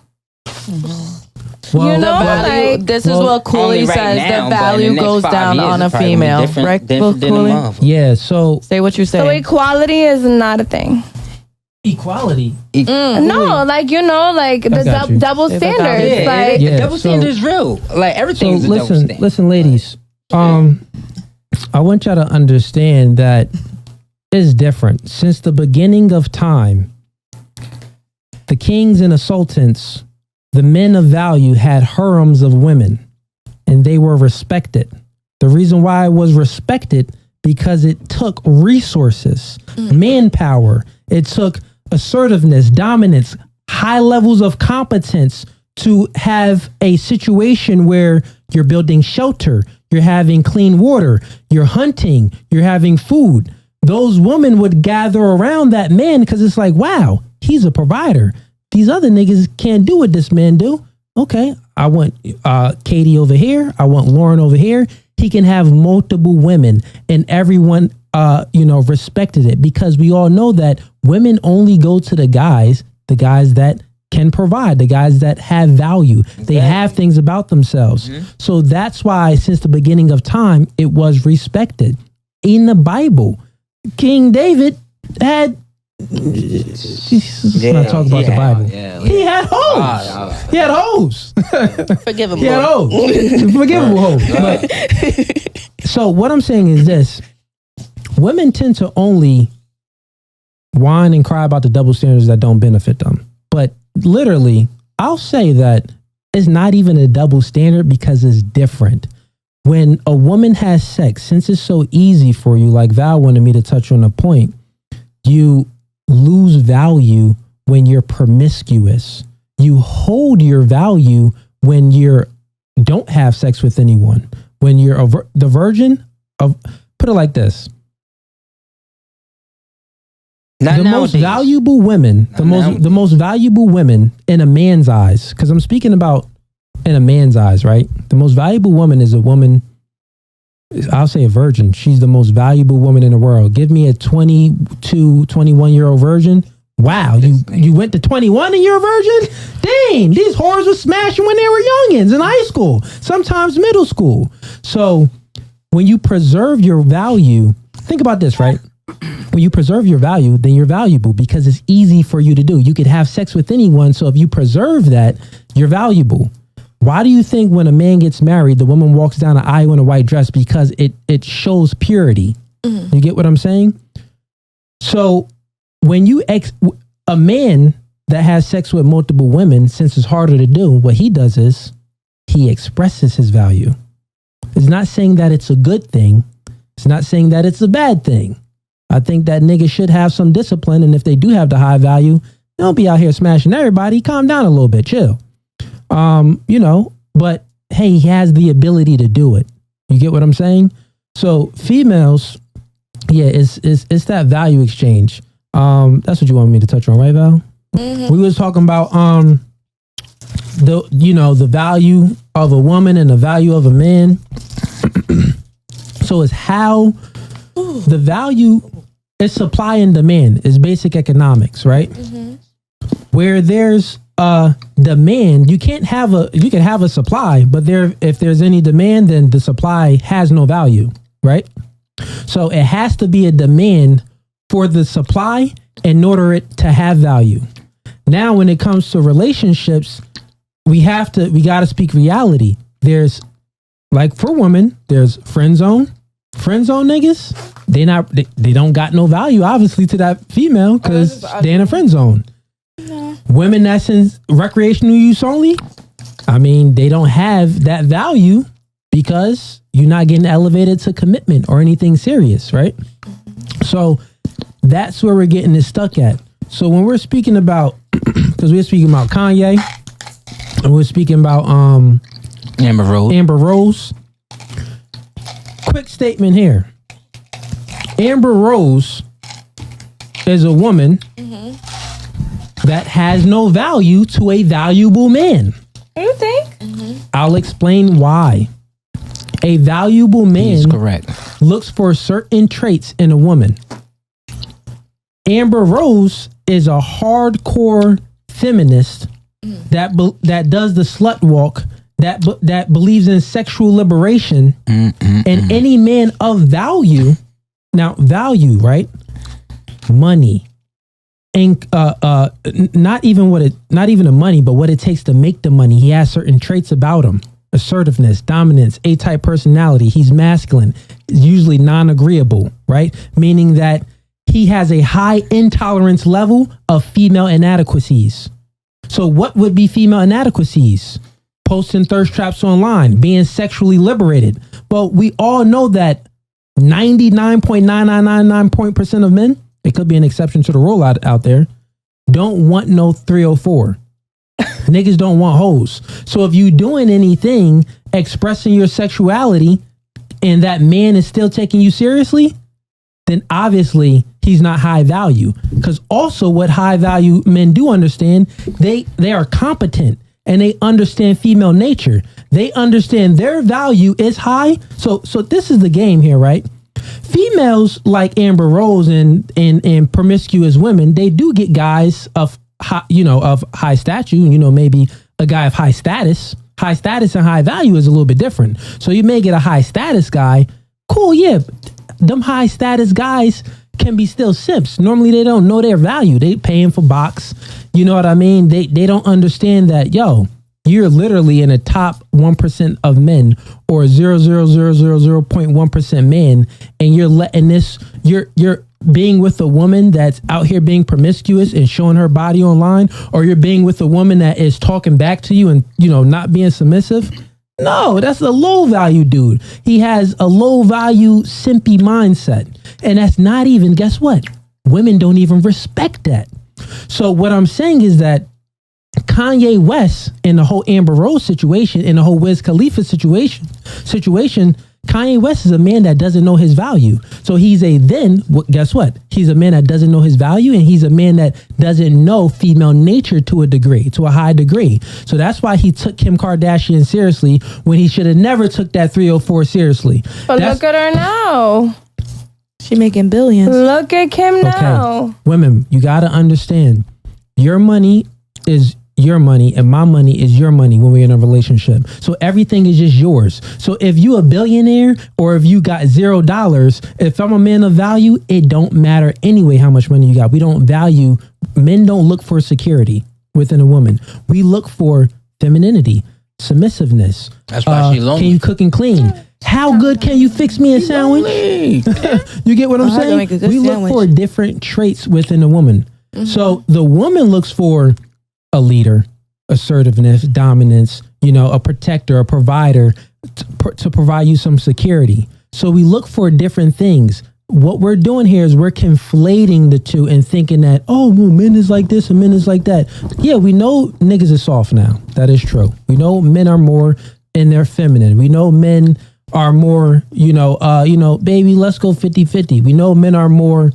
Well, you know, like, this is what Cooley right says. now, the value goes down on a female. Right, Cooley? Yeah, so Say what you say. So equality is not a thing. equality. No, like, you know, like the double standards. Like, the double standard is real. Like, everything is a double standard. Listen, ladies. I want y'all to understand that it's different. Since the beginning of time, the kings and the sultans, the men of value had harems of women, and they were respected. The reason why it was respected, because it took resources, manpower. It took assertiveness, dominance, high levels of competence to have a situation where you're building shelter, you're having clean water, you're hunting, you're having food. Those women would gather around that man because it's like, wow, he's a provider. These other niggas can't do what this man do. Okay, I want Katie over here. I want Lauren over here. He can have multiple women, and everyone, respected it, because we all know that women only go to the guys that can provide, the guys that have value. Exactly. They have things about themselves. Mm-hmm. So that's why since the beginning of time, it was respected. In the Bible, King David had... Not talk about the Bible. He had hoes. He had hoes. Forgivable. He had hoes. Forgivable hoes. But, so what I'm saying is this: women tend to only whine and cry about the double standards that don't benefit them. But literally, I'll say that it's not even a double standard because it's different. When a woman has sex, since it's so easy for you, like Val wanted me to touch on a point, you lose value when you're promiscuous. You hold your value when you don't have sex with anyone. When you're the virgin of, put it like this. The most valuable women in a man's eyes, because I'm speaking about in a man's eyes, right? The most valuable woman is a woman, I'll say a virgin. She's the most valuable woman in the world. Give me a 22, 21-year-old virgin. Wow, you went to 21 and you're a virgin? Dang, these whores were smashing when they were youngins in high school, sometimes middle school. So when you preserve your value, think about this, right? When you preserve your value, then you're valuable because it's easy for you to do. You could have sex with anyone. So if you preserve that, you're valuable. Why do you think when a man gets married, the woman walks down the aisle in a white dress? Because it shows purity. You get what I'm saying? So when a man that has sex with multiple women, since it's harder to do, what he does is he expresses his value. It's not saying that it's a good thing. It's not saying that it's a bad thing. I think that niggas should have some discipline. And if they do have the high value, don't be out here smashing everybody. Calm down a little bit. Chill. But hey, he has the ability to do it. You get what I'm saying? So females, yeah, it's that value exchange. That's what you want me to touch on, right, Val? We was talking about the value of a woman and the value of a man. So it's how the value is supply and demand. Is basic economics, right? Where there's a demand, you can have a supply, but if there's any demand, then the supply has no value, right? So it has to be a demand for the supply in order it to have value. Now, when it comes to relationships, we got to speak reality. There's, like, for women, there's friend zone niggas. They don't got no value, obviously, to that female because they're in a friend zone. Women that's in recreational use only, I mean, they don't have that value because you're not getting elevated to commitment or anything serious, right? So that's where we're getting this stuck at. So when we're speaking about, because we're speaking about Kanye and we're speaking about Amber Rose. Quick statement here. Amber Rose is a woman that has no value to a valuable man. You think? I'll explain why. A valuable man looks for certain traits in a woman. Amber Rose is a hardcore feminist that does the slut walk, that believes in sexual liberation, and any man of value. Now, value, right? Money. And not even the money, but what it takes to make the money. He has certain traits about him: assertiveness, dominance, A-type personality. He's masculine, usually non-agreeable, right? Meaning that he has a high intolerance level of female inadequacies. So what would be female inadequacies? Posting thirst traps online, being sexually liberated. Well, we all know that 99.9999% of men, it could be an exception to the rule out there, don't want no 304. Niggas don't want hoes. So if you doing anything expressing your sexuality and that man is still taking you seriously, then obviously he's not high value. Because also what high value men do understand, they are competent and they understand female nature. They understand their value is high. So this is the game here, right? Females like Amber Rose and promiscuous women, they do get guys of high stature. Maybe a guy of high status. High status and high value is a little bit different. So you may get a high status guy. Cool, yeah. Them high status guys can be still simps. Normally they don't know their value. They paying for box. You know what I mean? They don't understand that, you're literally in the top 1% of men, or 0.1% men, and you're letting this, you're being with a woman that's out here being promiscuous and showing her body online, or you're being with a woman that is talking back to you and, not being submissive. No, that's a low value dude. He has a low value simpy mindset. And that's not even, guess what? Women don't even respect that. So what I'm saying is that Kanye West in the whole Amber Rose situation, in the whole Wiz Khalifa situation, Kanye West is a man that doesn't know his value. So guess what? He's a man that doesn't know his value, and he's a man that doesn't know female nature to a high degree. So that's why he took Kim Kardashian seriously when he should have never took that 304 seriously. But look at her now. She making billions. Look at Kim now. Okay. Women, you got to understand, your money is your money and my money is your money when we're in a relationship. So everything is just yours. So if you a billionaire or if you got $0, if I'm a man of value, it don't matter anyway how much money you got. Men don't look for security within a woman. We look for femininity, submissiveness. That's why she's lonely. Can you cook and clean? How good can you fix me a sandwich? You get what I'm saying? We look for different traits within a woman. So the woman looks for a leader, assertiveness, dominance, a protector, a provider to provide you some security. So we look for different things. What we're doing here is we're conflating the two and thinking that, men is like this and men is like that. Yeah, we know niggas is soft now. That is true. We know men are more in their feminine. We know men are more, baby, let's go 50-50. We know men are more,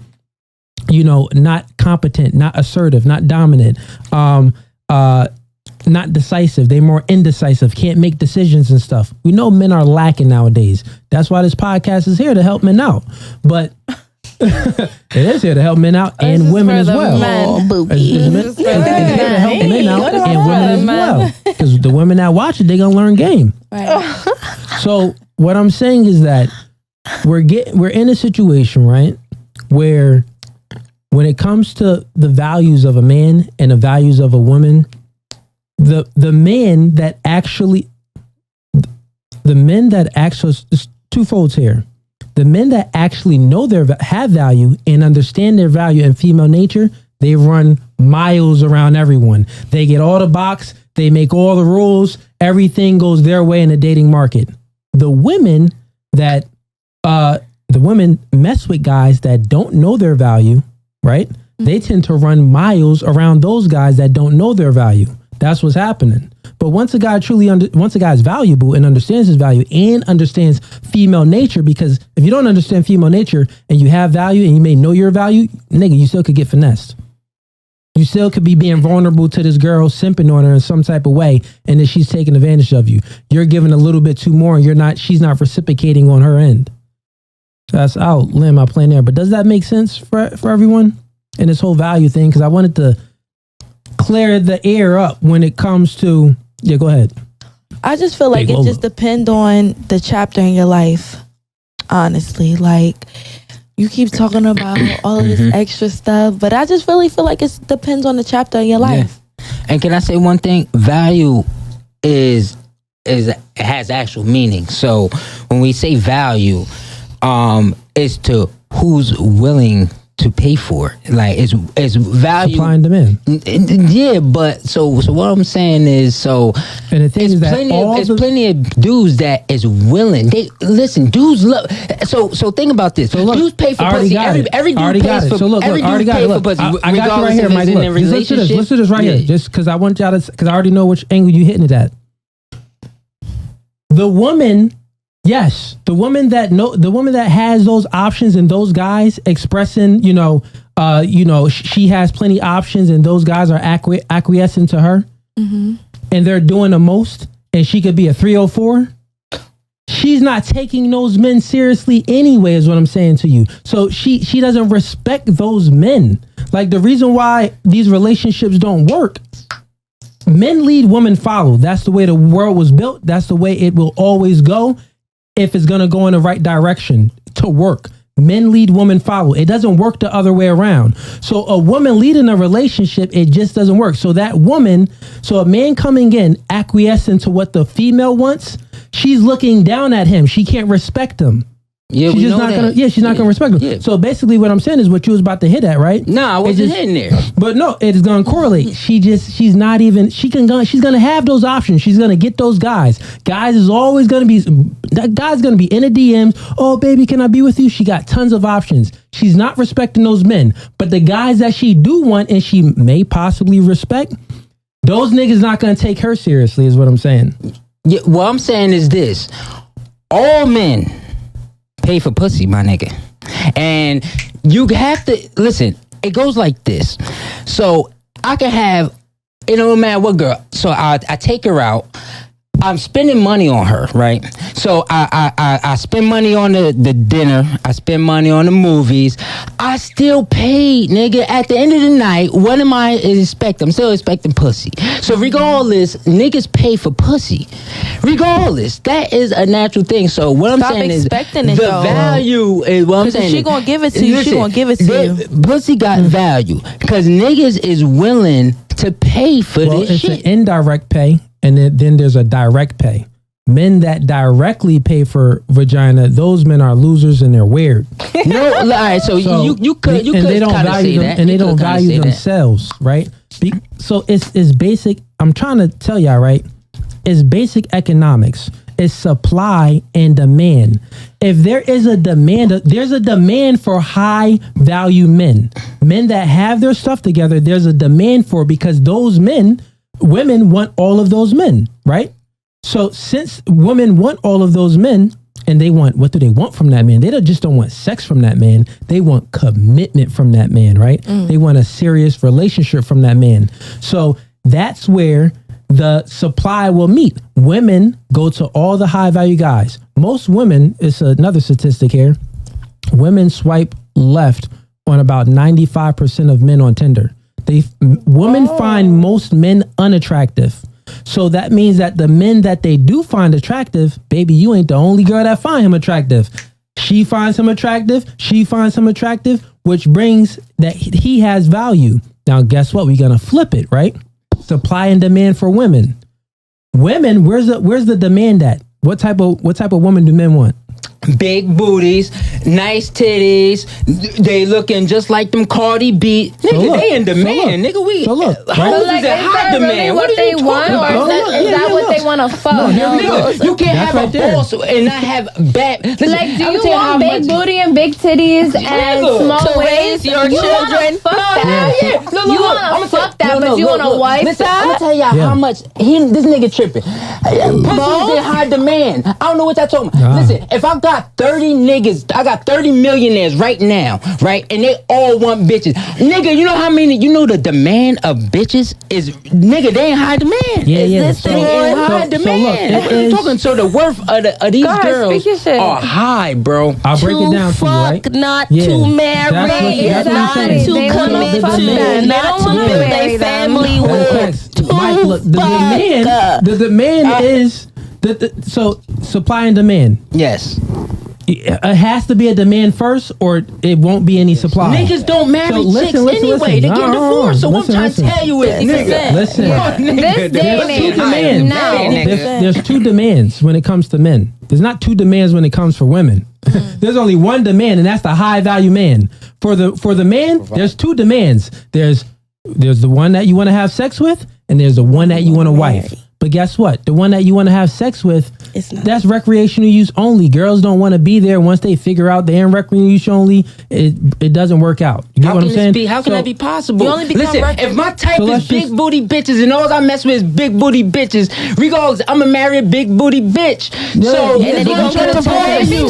not competent, not assertive, not dominant, not decisive. They're more indecisive, can't make decisions and stuff. We know men are lacking nowadays. That's why this podcast is here to help men out. But it is here to help men out and women as well. It's here to help men out and women as well. Because the women that watch it, they're going to learn game. Right. So what I'm saying is that we're in a situation, right, where when it comes to the values of a man and the values of a woman, the men that actually it's twofolds here. The men that actually know have value and understand their value in female nature, they run miles around everyone. They get all the box, they make all the rules, everything goes their way in the dating market. The women mess with guys that don't know their value, right? They tend to run miles around those guys that don't know their value. That's what's happening. But once a guy is valuable and understands his value and understands female nature, because if you don't understand female nature and you have value and you may know your value, nigga, you still could get finessed. You still could be being vulnerable to this girl, simping on her in some type of way, and then she's taking advantage of you. You're giving a little bit too more, and she's not reciprocating on her end. I'll land my plane there. But does that make sense for everyone in this whole value thing? Because I wanted to clear the air up when it comes to, go ahead. I just feel like it just depends on the chapter in your life, honestly. Like, you keep talking about all of this extra stuff, but I just really feel like it depends on the chapter in your life. Yeah. And can I say one thing? Value has actual meaning. So when we say value, it's to who's willing to pay for it. Like it's value, supply and demand. Yeah, but so what I'm saying is, and the thing is that plenty of dudes that is willing. Dudes love. So think about this. So look, dudes pay for pussy. Every dude pays for. So look, I already got it. Look, I got you right here, Mike. Look, listen to this right here. Just because I want y'all to, because I already know which angle you hitting it at. The woman. Yes, the woman that has those options and those guys expressing, she has plenty options and those guys are acquiescing to her, and they're doing the most, and she could be a 304. She's not taking those men seriously anyway, is what I'm saying to you. So she doesn't respect those men. Like, the reason why these relationships don't work. Men lead, women follow. That's the way the world was built. That's the way it will always go. If it's going to go in the right direction to work. Men lead, women follow. It doesn't work the other way around. So a woman leading a relationship, it just doesn't work. So a man coming in, acquiescing to what the female wants, she's looking down at him. She can't respect him. Yeah, she's not gonna respect him. Yeah. So basically what I'm saying is what you was about to hit at, right? No, I wasn't hitting there. But no, it is gonna correlate. She's gonna have those options. She's gonna get those guys. Guys is always gonna be, that guy's gonna be in the DMs. Oh, baby, can I be with you? She got tons of options. She's not respecting those men. But the guys that she do want and she may possibly respect, those niggas not gonna take her seriously, is what I'm saying. Yeah, what I'm saying is this. All men pay for pussy, my nigga. And you have to listen, it goes like this. So I can have, it don't matter what girl. So I take her out. I'm spending money on her, right? So I spend money on the dinner. I spend money on the movies. I still paid, nigga. At the end of the night, what am I expecting? I'm still expecting pussy. So regardless, niggas pay for pussy. Regardless, that is a natural thing. So what I'm saying is the value is what I'm saying. If she gonna give it to you, she gonna give it to you. Pussy got value because niggas is willing to pay for this shit. It's an indirect pay. and then there's a direct pay. Men that directly pay for vagina, those men are losers and they're weird. No, all right. So you could they don't kind of value say them, that, and they don't value themselves, right? So it's basic. I'm trying to tell y'all, right? It's basic economics. It's supply and demand. If there is a demand, there's a demand for high value men that have their stuff together. There's a demand for, because those women want all of those men, right? So since women want all of those men, and they want, what do they want from that man? They just don't want sex from that man. They want commitment from that man, right? They want a serious relationship from that man. So that's where the supply will meet. Women go to all the high value guys. Most women, it's another statistic here, women swipe left on about 95% of men on Tinder. Women find most men unattractive. So that means that the men that they do find attractive, baby, you ain't the only girl that find him attractive. She finds him attractive. She finds him attractive, which brings that he has value. Now, guess what? We're going to flip it, right? Supply and demand for women. Women, where's the demand at? What type of woman do men want? Big booties, nice titties. They looking just like them Cardi B. Nigga, they in demand. Nigga, we. So look, right? So like, is that really what they want, or is that what they want to fuck? Nigga, you can't have a boss and not have bad. Listen, like, do you want big booty and big titties and small waist? Your children? Fuck that. You want to fuck that, but you want to wife that? I'm gonna tell y'all how much this nigga tripping. Pussy's in high demand. I don't know what y'all talking about. Listen, if I got 30 niggas, I got 30 millionaires right now, right? And they all want bitches. Nigga, you know how many, you know the demand of bitches is, nigga, they ain't high demand. Yeah. They ain't high demand. What are you talking? So the worth of these girls are high, bro. I'll break it down for you, right? Not to marry, not to commit to. They don't want to build their family with. Mike, look, the demand is, so supply and demand. Yes. It has to be a demand first, or it won't be any supply. Niggas don't marry chicks anyway. They get divorced. So what I'm trying to tell you is, nigga. Listen. This day and age. There's two demands when it comes to men. There's not two demands when it comes for women. There's only one demand, and that's the high value man. For the man, there's two demands. There's the one that you want to have sex with, and there's the one that you want to wife. But guess what? The one that you want to have sex with, that's recreational use only. Girls don't want to be there once they figure out they're in recreational use only. It doesn't work out. You get what I'm saying? How can that be possible? You only listen, if my type is big booty bitches and all I mess with is big booty bitches, regardless, I'm going to marry a big booty bitch. So, I'm trying to tell you.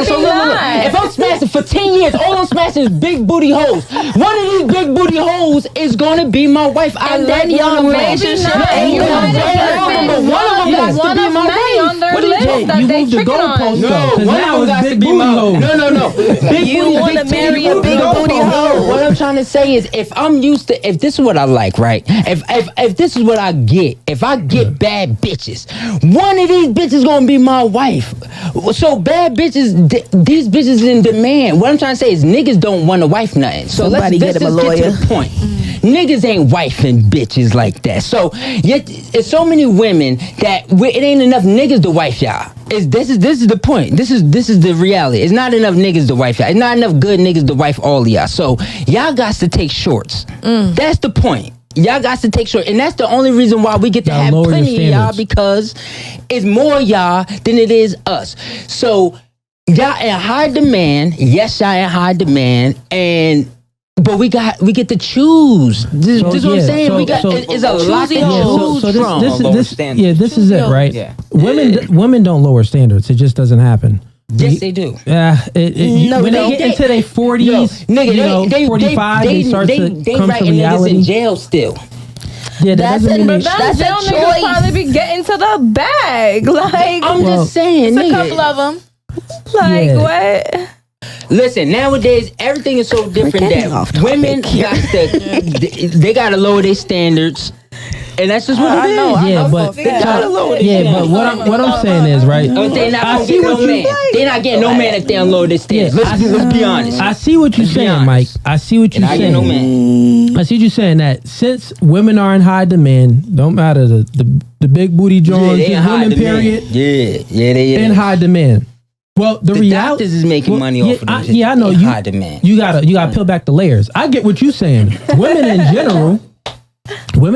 So look. If I'm smashing for 10 years, all I'm smashing is big booty hoes. One of these big booty hoes is going to be my wife. And then your relationship. One of them got to be my wife. What is it? You moved the goalpost though. One of them got to be my hoe. No. You want to marry a big booty hoe. What I'm trying to say is, if this is what I like, right? If this is what I get, if I get bad bitches, one of these bitches gonna be my wife. So bad bitches, these bitches in demand. What I'm trying to say is, niggas don't want a wife nothing. So let's just get to the point. Niggas ain't wifing bitches like that. So yet it's so many women that it ain't enough niggas to wife y'all. This is the point. This is the reality. It's not enough niggas to wife y'all. It's not enough good niggas to wife all of y'all. So y'all got to take shorts. That's the point. Y'all got to take short, and that's the only reason why we get to have plenty of y'all, because it's more y'all than it is us. So y'all in high demand. Yes, y'all in high demand, but we get to choose. This is what I'm saying. It's a lot to choose from. This is it, right? Yeah. Women don't lower standards. It just doesn't happen. Yes, they do. When they get into their 40s, they 45, they start to come to reality. Niggas in jail still. Yeah, that's a choice. Probably be getting to the bag. Like, I'm just saying, it's a couple of them. Like, what? Listen, nowadays everything is so different that women they gotta lower their standards. And that's just what it is. Yeah, but what I'm saying is, right? They're not getting no man if they unload their standards. Let's be honest. I see what you're saying, Mike. I see what you're saying. No man. I see what you're saying, that since women are in high demand, don't matter the big booty Jones, women, period. Yeah, they in high demand. Well, the reality doctors is making money off of them. I know. High demand. You gotta peel back the layers. I get what you're saying. Women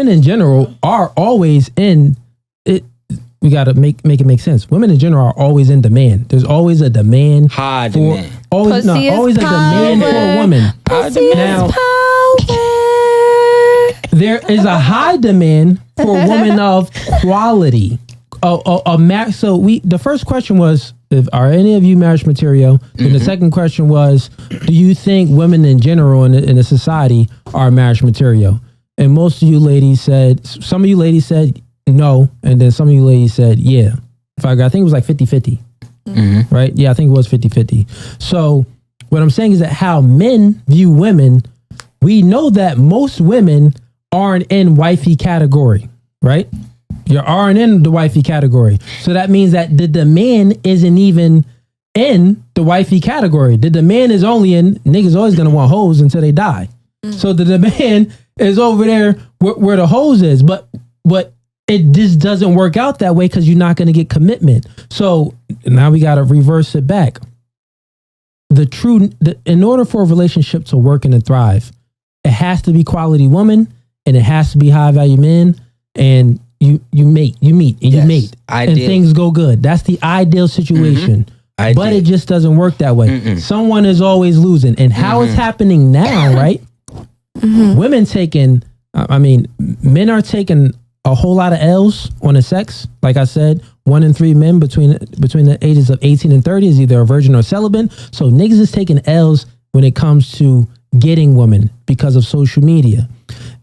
in general are always in it. We gotta make it make sense. Women in general are always in demand. There's always a demand. High demand. Always a demand for a woman. Now, there is a high demand for a woman of quality. So the first question was, are any of you marriage material? And the second question was, do you think women in general in the society are marriage material? And most of you ladies said, some of you ladies said no, and then some of you ladies said yeah. I think it was like 50-50, right? Yeah, I think it was 50-50. So what I'm saying is that how men view women, we know that most women aren't in wifey category, right? You aren't in the wifey category. So that means that the demand isn't even in the wifey category. The demand is only in, niggas always gonna want hoes until they die. So the demand is over there where the hose is, but it just doesn't work out that way because you're not going to get commitment. So now we got to reverse it back. In order for a relationship to work and to thrive, it has to be quality woman and it has to be high value men, and you meet and things go good. That's the ideal situation. But it just doesn't work that way. Someone is always losing, and how it's happening now, right? Women men are taking a whole lot of L's on the sex. Like I said, 1 in 3 men between the ages of 18 and 30 is either a virgin or celibate. So niggas is taking L's when it comes to getting women because of social media.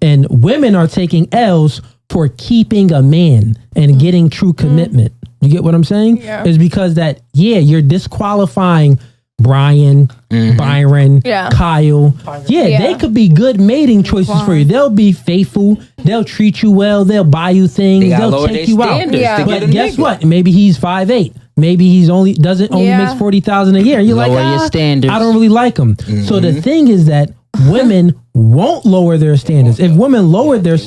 And women are taking L's for keeping a man and getting true commitment. You get what I'm saying? Yeah. It's because that, you're disqualifying Brian, Byron, Kyle. They could be good mating choices for you. They'll be faithful. They'll treat you well. They'll buy you things. They'll take you out. But guess what? Maybe he's 5'8". Maybe he's doesn't makes $40,000 a year. And you're lower your standards. I don't really like him. So the thing is that women won't lower their standards. If women lower their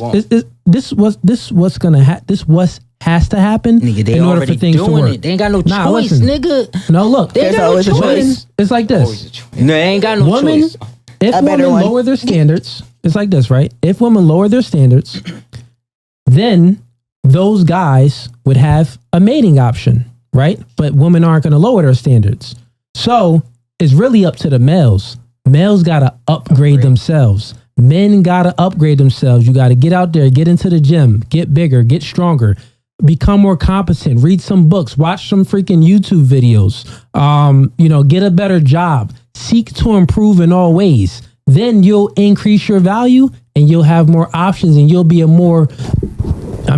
has to happen in order for things to work. They ain't got no choice, nigga. No, look. There's always a choice. It's like this. No, they ain't got no choice. If women lower their standards, it's like this, right? If women lower their standards, then those guys would have a mating option, right? But women aren't going to lower their standards. So it's really up to the males. Males got to upgrade themselves. Men got to upgrade themselves. You got to get out there, get into the gym, get bigger, get stronger, become more competent, read some books, watch some freaking YouTube videos, get a better job, seek to improve in all ways. Then you'll increase your value and you'll have more options and you'll be a better strategy. You're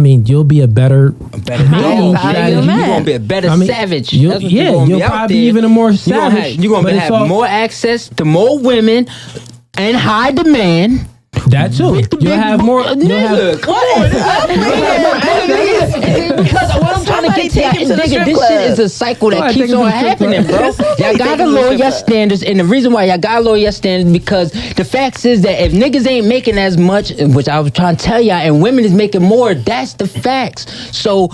going to be a better savage. You'll probably be even a more savage. You're going to have more access to more women and high demand. That too. You'll have more. Because what I'm trying to get to, this shit is a cycle that keeps on happening, bro. Y'all gotta lower your standards, and the reason why y'all gotta lower your standards because the fact is that if niggas ain't making as much, which I was trying to tell y'all, and women is making more, that's the facts. So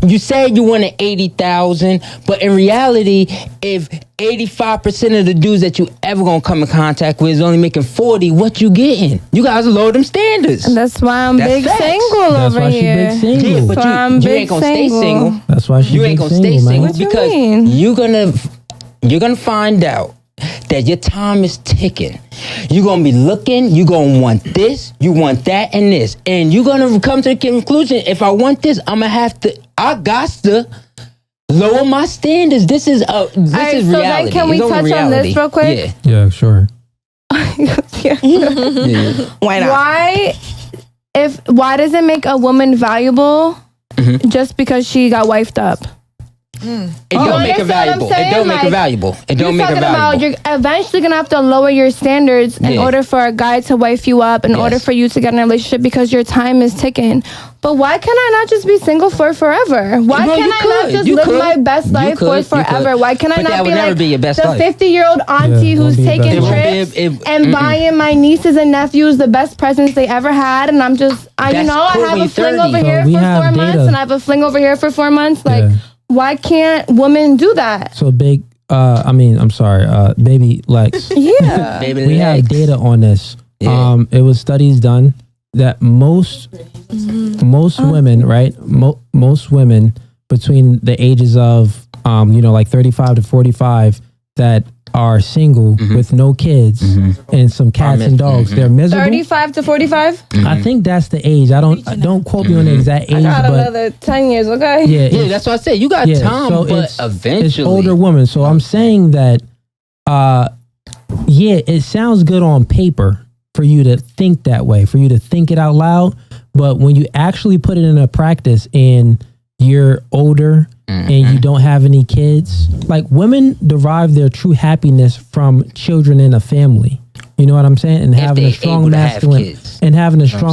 you said you wanted 80,000, but in reality, if 85% of the dudes that you ever gonna come in contact with is only making 40, what you getting? You guys lower them standards. And that's why I'm big single over here. That's why she big single. Yeah, but you ain't gonna stay single. That's why she ain't gonna stay single because you're gonna find out that your time is ticking. You're gonna be looking, you're gonna want this, you want that, and this. And you're gonna come to the conclusion, if I want this, I got to lower my standards. This is reality. So then can we touch on this real quick? Yeah, sure. Why not? Why does it make a woman valuable just because she got wifed up? It don't make it valuable. It don't make it valuable. It don't make it valuable. You're eventually gonna have to lower your standards in order for a guy to wife you up, in order for you to get in a relationship, because your time is ticking. But why can I not just be single for forever? Why can I not just live my best life for forever? Why can I not be like the 50-year-old auntie who's taking trips and buying my nieces and nephews the best presents they ever had, and I'm just, I have a fling over here for 4 months, and I have a fling over here for 4 months. Like, why can't women do that? So Baby Lex. Yeah. We have data on this. Yeah. It was studies done that most women, right? Most women between the ages of, like 35 to 45 that are single with no kids and some cats and dogs, they're miserable. 35 to 45? I think that's the age. Don't quote me on the exact age. I got another 10 years, okay? Yeah, that's what I said. You got time, so but eventually. It's older women. So I'm saying that, it sounds good on paper for you to think that way, for you to think it out loud. But when you actually put it into practice and you're older and you don't have any kids, like, women derive their true happiness from children in a family. You know what I'm saying? And having a strong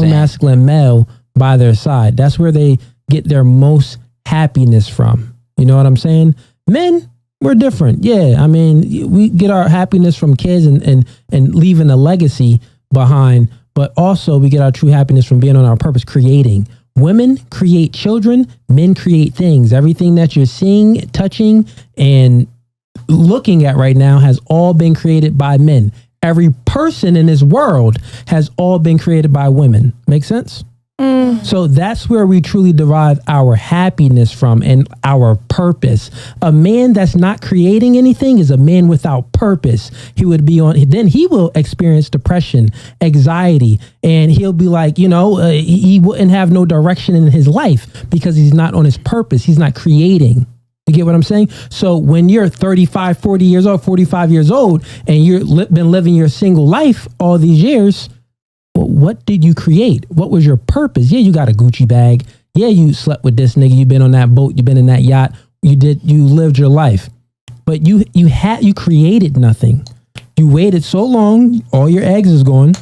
masculine male by their side. That's where they get their most happiness from. You know what I'm saying? Men, we're different. Yeah, I mean, we get our happiness from kids and leaving a legacy behind, but also we get our true happiness from being on our purpose, creating. Women create children, men create things. Everything that you're seeing, touching, and looking at right now has all been created by men. Every person in this world has all been created by women. Make sense? So that's where we truly derive our happiness from and our purpose. A man that's not creating anything is a man without purpose. Then he will experience depression, anxiety, and he'll be like, he wouldn't have no direction in his life because he's not on his purpose. He's not creating. You get what I'm saying? So when you're 35, 40 years old, 45 years old, and you've been living your single life all these years, well, what did you create? What was your purpose? Yeah, you got a Gucci bag. Yeah, you slept with this nigga. You've been on that boat. You've been in that yacht. You lived your life. But you created nothing. You waited so long. All your eggs is gone.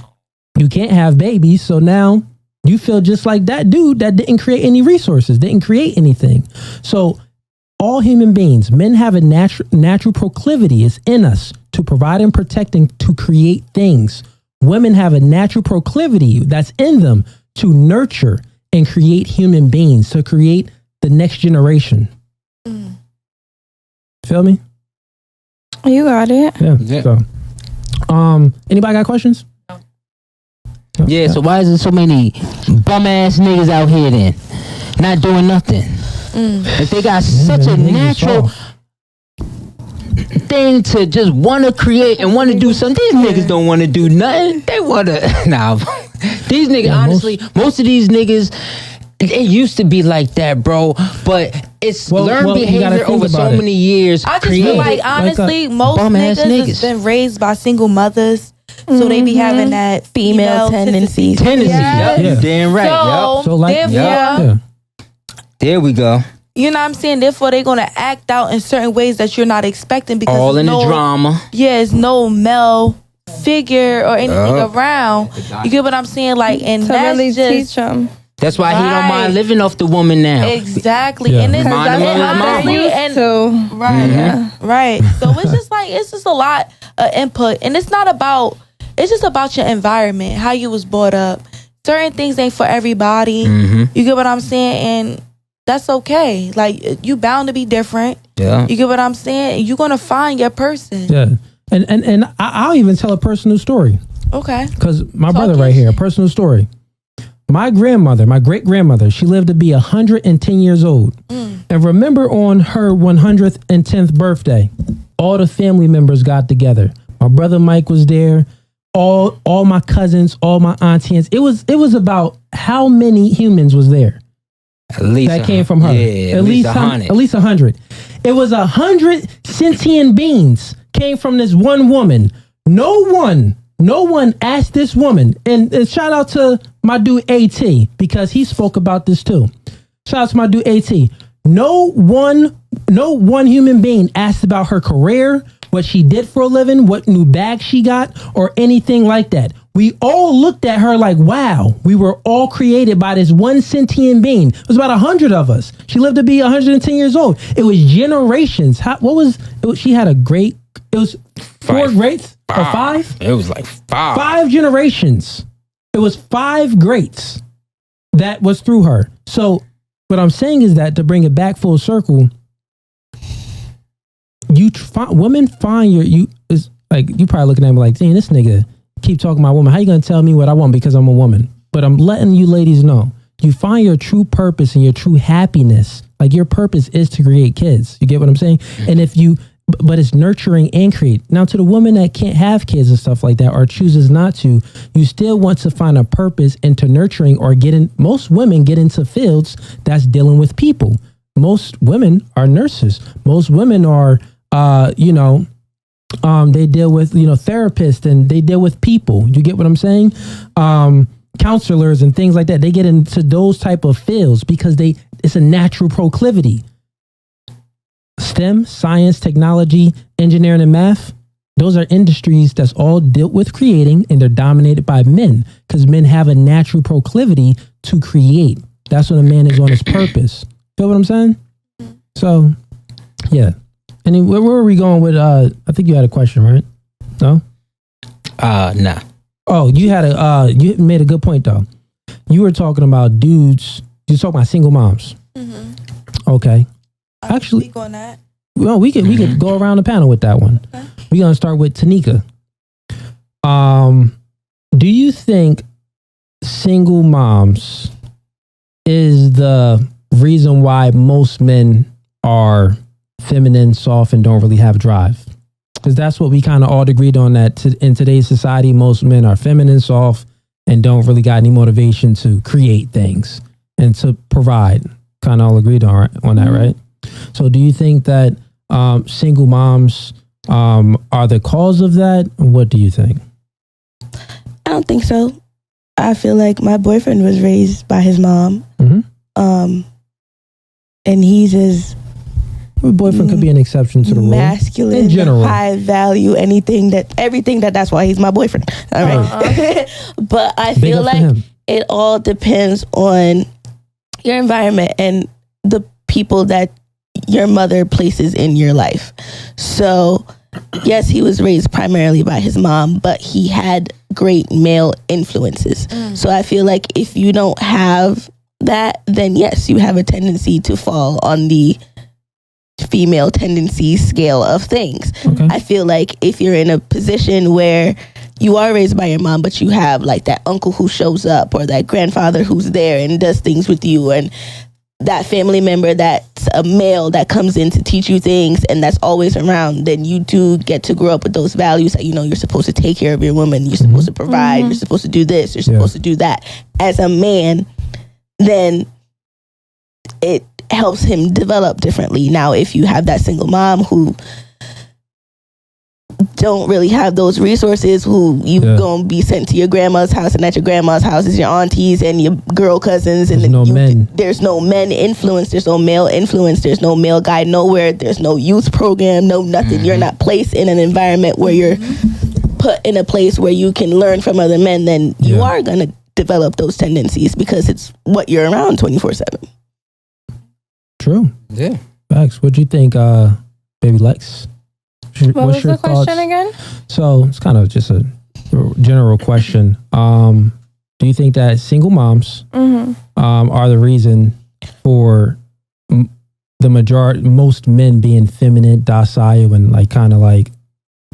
You can't have babies. So now you feel just like that dude that didn't create any resources, didn't create anything. So all human beings, men have a natural proclivity. It's in us to provide and protect and to create things. Women have a natural proclivity that's in them to nurture and create human beings, to create the next generation. Feel me? You got it. Yeah. So, anybody got questions? No. Yeah. So why is there so many bum ass niggas out here then, not doing nothing? If they got such a natural thing to just want to create and want to do something. These niggas don't want to do nothing. They want to these niggas, honestly, most of these niggas, it used to be like that, bro, but it's learned behavior over so many years. I just feel like, honestly, most niggas has been raised by single mothers, so they be having that female tendencies. Yep. Damn right. So there we go. You know what I'm saying? Therefore, they're going to act out in certain ways that you're not expecting because all in the drama. Yeah, there's no male figure or anything around. You get what I'm saying? Like, and that's really just teach them. That's why he don't mind living off the woman now. Exactly. And this is right. So it's just a lot of input, and it's just about your environment, how you was brought up. Certain things ain't for everybody. You get what I'm saying? And that's okay. Like, you bound to be different. Yeah. You get what I'm saying? You're gonna find your person. Yeah. And I'll even tell a personal story. Okay. Because my brother right here, a personal story. My grandmother, my great grandmother, she lived to be 110 years old. And remember, on her 110th birthday, all the family members got together. My brother Mike was there. All my cousins, all my aunties. It was about how many humans was there. At least that came from her. Yeah, at least 100. At least 100. It was 100 sentient beings came from this one woman. No one asked this woman. And shout out to my dude AT, because he spoke about this too. Shout out to my dude AT. No one No one human being asked about her career, what she did for a living, what new bag she got, or anything like that. We all looked at her like, wow, we were all created by this one sentient being. It was about 100 of us. She lived to be 110 years old. It was generations. She had it was 4 greats or 5? It was like 5. 5 generations. It was 5 greats that was through her. So what I'm saying is that to bring it back full circle, women find you probably looking at me like, damn, this nigga keep talking about women. How you gonna tell me what I want because I'm a woman? But I'm letting you ladies know, you find your true purpose and your true happiness. Like your purpose is to create kids. You get what I'm saying? And but it's nurturing and create. Now to the woman that can't have kids and stuff like that, or chooses not to, you still want to find a purpose into nurturing or most women get into fields that's dealing with people. Most women are nurses. Most women are, they deal with, therapists, and they deal with people. You get what I'm saying? Counselors and things like that. They get into those type of fields because it's a natural proclivity. STEM, science, technology, engineering, and math, those are industries that's all dealt with creating, and they're dominated by men because men have a natural proclivity to create. That's when a man is on his purpose. Feel what I'm saying? So, yeah. And then where were we going with, I think you had a question, right? No? Nah. Oh, you made a good point though. You were talking about dudes, you were talking about single moms. Mm-hmm. Okay. Actually, speak on that. Well, we could go around the panel with that one. Okay. We're gonna start with Tanika. Do you think single moms is the reason why most men are feminine, soft, and don't really have drive? Because that's what we kind of all agreed on, that in today's society, most men are feminine, soft, and don't really got any motivation to create things and to provide. Kind of all agreed on that, right? So do you think that single moms are the cause of that? What do you think? I don't think so. I feel like my boyfriend was raised by his mom. Mm-hmm. And he's as... Your boyfriend could be an exception to the rule. Masculine, in general, high value, everything that's why he's my boyfriend. All right. But I feel like it all depends on your environment and the people that your mother places in your life. So, yes, he was raised primarily by his mom, but he had great male influences. So I feel like if you don't have that, then yes, you have a tendency to fall on the female tendency scale of things. Okay. I feel like if you're in a position where you are raised by your mom, but you have like that uncle who shows up, or that grandfather who's there and does things with you, and that family member that's a male that comes in to teach you things and that's always around, then you do get to grow up with those values that, you're supposed to take care of your woman, you're supposed to provide, you're supposed to do this, you're supposed to do that. As a man, then it helps him develop differently. Now, if you have that single mom who don't really have those resources, who you gonna be sent to your grandma's house, and at your grandma's house is your aunties and your girl cousins, and there's no men influence, there's no male influence, there's no male guide nowhere, there's no youth program, no nothing. Mm-hmm. You're not placed in an environment where you're put in a place where you can learn from other men, then you are gonna develop those tendencies because it's what you're around 24/7. True. Yeah. Facts. What'd you think, baby Lex? What was the question again? So it's kind of just a general question. Do you think that single moms are the reason for most men being feminine, docile, and like kind of like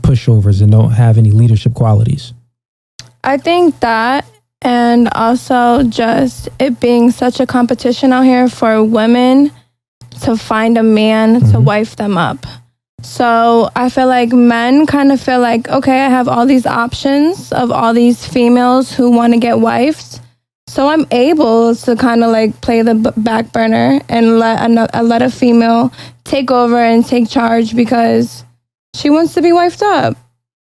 pushovers and don't have any leadership qualities? I think that, and also just it being such a competition out here for women to find a man to wife them up. So I feel like men kind of feel like, okay, I have all these options of all these females who want to get wifed. So I'm able to kind of like play the back burner and let a female take over and take charge because she wants to be wifed up.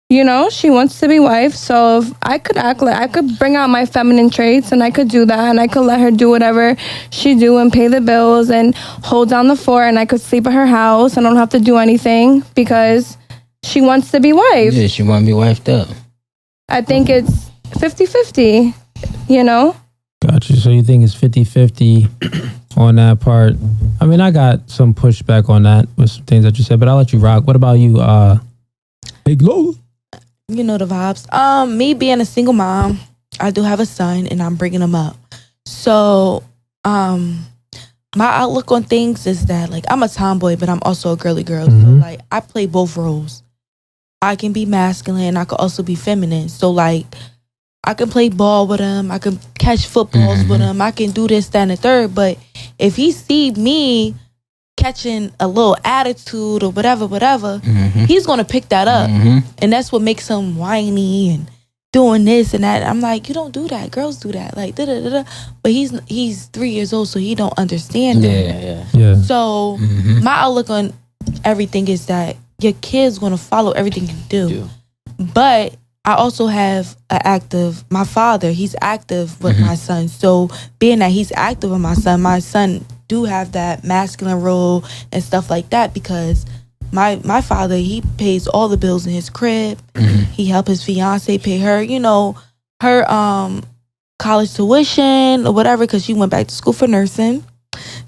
You know, she wants to be wife. So if I could I could bring out my feminine traits and I could do that and I could let her do whatever she do and pay the bills and hold down the fort and I could sleep at her house. I don't have to do anything because she wants to be wife. Yeah, she want to be wifed up. I think it's 50-50, you know? Gotcha. So you think it's 50-50 on that part? I mean, I got some pushback on that with some things that you said, but I'll let you rock. What about you, Big Lola? You know the vibes. Me being a single mom, I do have a son and I'm bringing him up. So, my outlook on things is that, like, I'm a tomboy, but I'm also a girly girl. So, like, I play both roles. I can be masculine. I can also be feminine. So, like, I can play ball with him. I can catch footballs with him. I can do this, that, and the third. But if he see me catching a little attitude or whatever, he's going to pick that up. And that's what makes him whiny and doing this and that. I'm like, you don't do that. Girls do that. Like, da-da-da-da. But he's 3 years old, so he don't understand that. Yeah. So my outlook on everything is that your kid's going to follow everything you do. But I also have my father, he's active with my son. So being that he's active with my son do have that masculine role and stuff like that because my father, he pays all the bills in his crib. He helped his fiance pay her, you know, her college tuition or whatever because she went back to school for nursing.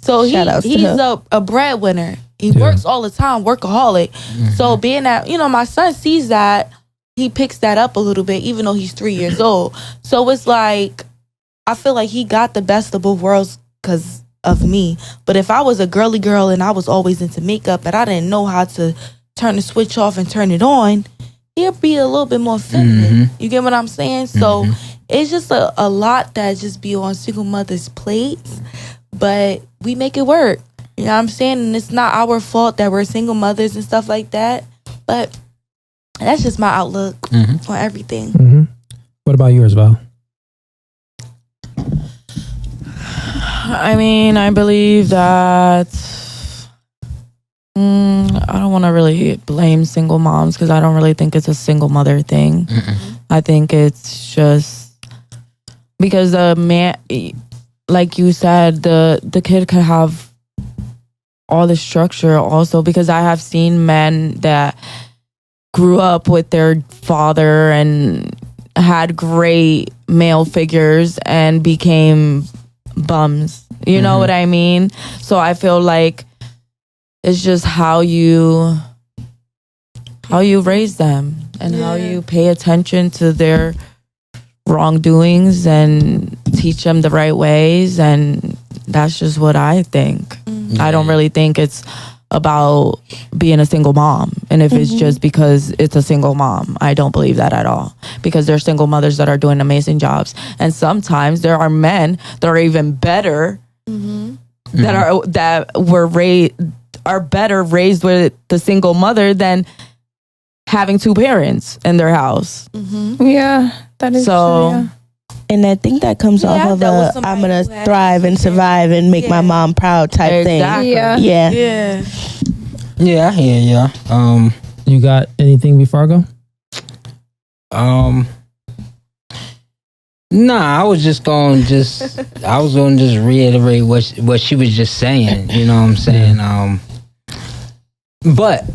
So he's a breadwinner. He works all the time, workaholic. So being that, you know, my son sees that, he picks that up a little bit, even though he's 3 years old. So it's like, I feel like he got the best of both worlds because of me. But if I was a girly girl and I was always into makeup and I didn't know how to turn the switch off and turn it on, he'll be a little bit more feminine. You get what I'm saying? So it's just a lot that just be on single mothers' plates, but we make it work. You know what I'm saying? And it's not our fault that we're single mothers and stuff like that. But that's just my outlook on everything. What about yours, Val? I mean, I believe that I don't want to really blame single moms because I don't really think it's a single mother thing. I think it's just because the man, like you said, the kid could have all the structure also because I have seen men that grew up with their father and had great male figures and became bums. You know what I mean? So I feel like it's just how you raise them and how you pay attention to their wrongdoings and teach them the right ways, and that's just what I think. I don't really think it's about being a single mom, and if it's just because it's a single mom, I don't believe that at all, because there's single mothers that are doing amazing jobs, and sometimes there are men that are even better that are better raised with the single mother than having two parents in their house. Yeah, that is true. Yeah. And I think that comes off of I'm going to thrive and survive and make my mom proud type thing. Yeah. Yeah, I hear ya. You got anything before I go? Nah, I was going to reiterate what she was just saying. You know what I'm saying? But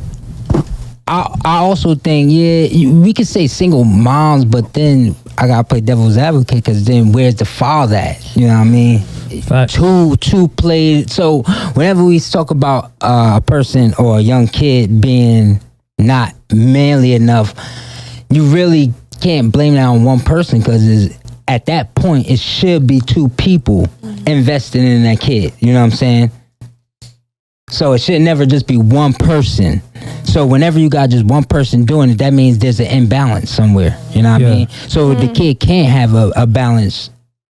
I also think, we could say single moms, but then I gotta play devil's advocate because then where's the father at? You know what I mean? Facts. Two played. So whenever we talk about a person or a young kid being not manly enough, you really can't blame that on one person because at that point it should be two people investing in that kid. You know what I'm saying? So it should never just be one person. So whenever you got just one person doing it, that means there's an imbalance somewhere. You know what I mean? So the kid can't have a balance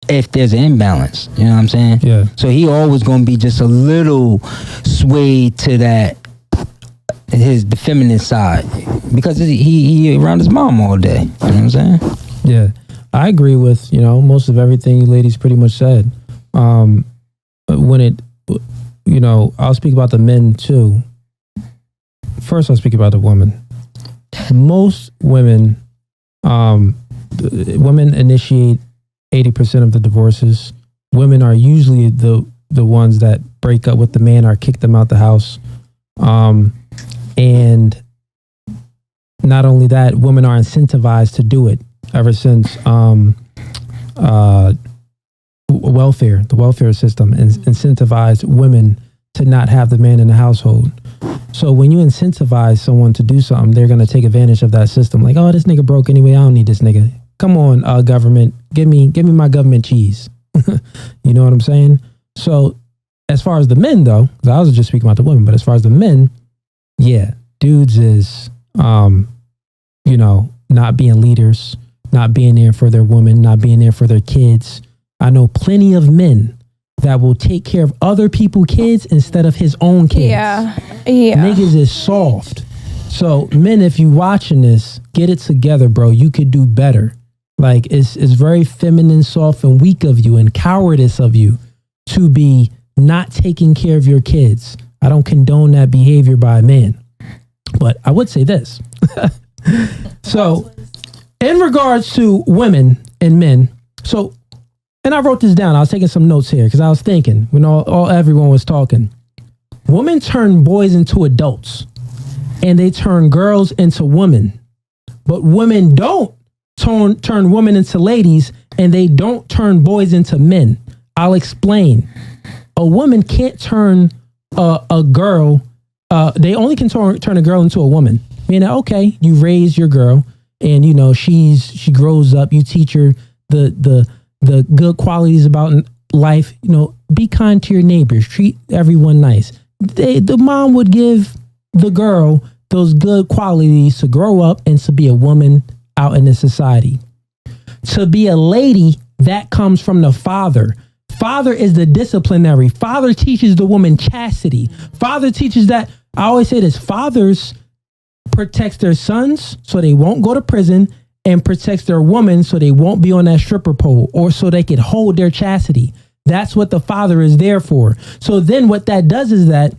if there's an imbalance. You know what I'm saying? Yeah. So he always going to be just a little swayed to that, the feminine side, because he around his mom all day. You know what I'm saying? Yeah. I agree with, most of everything you ladies pretty much said. I'll speak about the men too. First, I'll speak about the women. most women, women initiate 80% of the divorces. Women are usually the ones that break up with the man or kick them out the house. And not only that, women are incentivized to do it ever since the welfare system incentivized women to not have the man in the household. So when you incentivize someone to do something, they're going to take advantage of that system. Like, oh, this nigga broke anyway. I don't need this nigga. Come on, government. Give me my government cheese. You know what I'm saying? So as far as the men, though, 'cause I was just speaking about the women, but as far as the men, yeah, dudes is, not being leaders, not being there for their women, not being there for their kids. I know plenty of men that will take care of other people's kids instead of his own kids. Yeah. Niggas is soft. So men, if you watching this, get it together, bro. You could do better. Like it's very feminine, soft, and weak of you and cowardice of you to be not taking care of your kids. I don't condone that behavior by a man. But I would say this. So in regards to women and men, and I wrote this down. I was taking some notes here because I was thinking when everyone was talking. Women turn boys into adults and they turn girls into women. But women don't turn women into ladies and they don't turn boys into men. I'll explain. A woman can't turn a girl. They only can turn a girl into a woman. Meaning, okay, you raise your girl and she grows up. You teach her the good qualities about life. Be kind to your neighbors. Treat everyone nice. The mom would give the girl those good qualities to grow up and to be a woman out in the society. To be a lady, that comes from the father. Father is the disciplinary. Father teaches the woman chastity. Father teaches that. I always say this. Fathers protects their sons so they won't go to prison, and protects their woman so they won't be on that stripper pole, or so they could hold their chastity. That's what the father is there for. So then what that does is that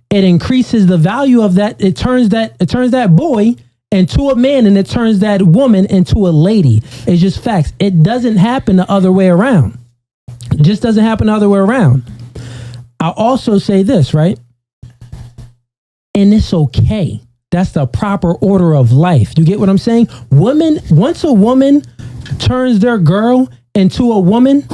it increases the value of that. It turns that boy into a man, and it turns that woman into a lady. It's just facts. It doesn't happen the other way around. It just doesn't happen the other way around. I'll also say this, right? And it's okay. That's the proper order of life. You get what I'm saying? Once a woman turns their girl into a woman,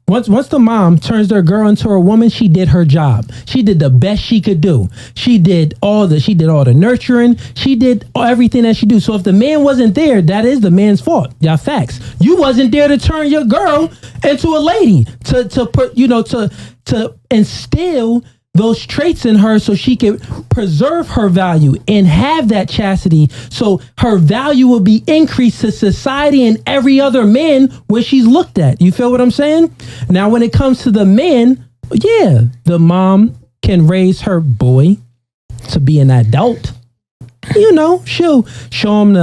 once the mom turns their girl into a woman, she did her job. She did the best she could do. She did all the nurturing. She did everything that she do. So if the man wasn't there, that is the man's fault. Yeah, facts. You wasn't there to turn your girl into a lady, to instill those traits in her so she could preserve her value and have that chastity, so her value will be increased to society and every other man where she's looked at. You feel what I'm saying? Now, when it comes to the man, yeah, the mom can raise her boy to be an adult. She'll show him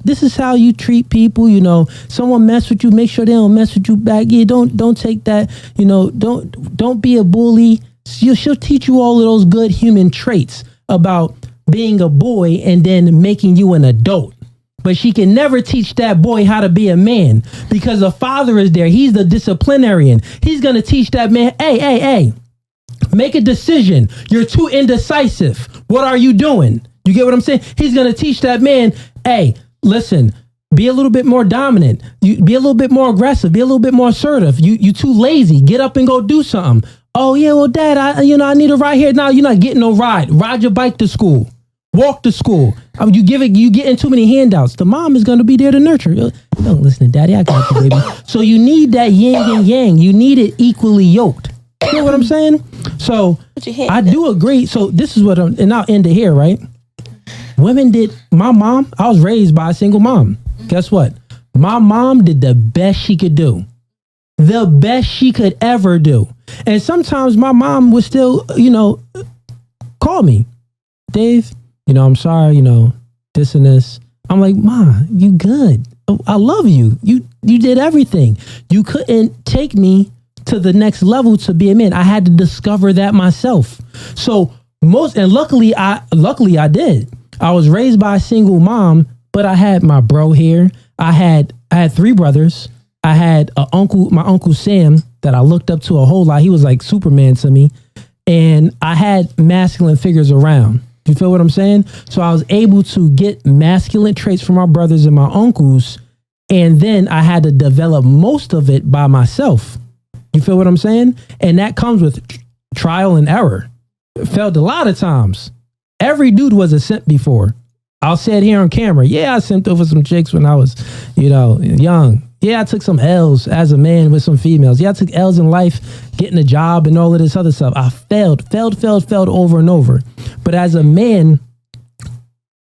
this is how you treat people. Someone mess with you, make sure they don't mess with you back. Yeah, don't take that. Don't be a bully. She'll teach you all of those good human traits about being a boy and then making you an adult. But she can never teach that boy how to be a man because the father is there. He's the disciplinarian. He's going to teach that man, hey, make a decision. You're too indecisive. What are you doing? You get what I'm saying? He's going to teach that man, hey, listen, be a little bit more dominant. You be a little bit more aggressive. Be a little bit more assertive. You too lazy. Get up and go do something. Oh yeah, well, Dad, I need a ride here. Now you're not getting no ride. Ride your bike to school. Walk to school. You getting too many handouts. The mom is gonna be there to nurture. Don't listen to Daddy. I got you, baby. So you need that yin and yang. You need it equally yoked. You know what I'm saying? So I do agree. So this is and I'll end it here, right? My mom. I was raised by a single mom. Guess what? My mom did the best she could do. The best she could ever do. And sometimes my mom would still, call me, Dave, I'm sorry, this and this. I'm like, Ma, you good. I love you. You did everything. You couldn't take me to the next level to be a man. I had to discover that myself. So luckily I did. I was raised by a single mom, but I had my bro here. I had 3 brothers. I had my uncle Sam that I looked up to a whole lot. He was like Superman to me. And I had masculine figures around. You feel what I'm saying? So I was able to get masculine traits from my brothers and my uncles. And then I had to develop most of it by myself. You feel what I'm saying? And that comes with trial and error. Failed a lot of times. Every dude was a simp before. I'll say it here on camera. Yeah, I simped over some chicks when I was, young. Yeah, I took some L's as a man with some females. Yeah, I took L's in life, getting a job and all of this other stuff. I failed over and over. But as a man,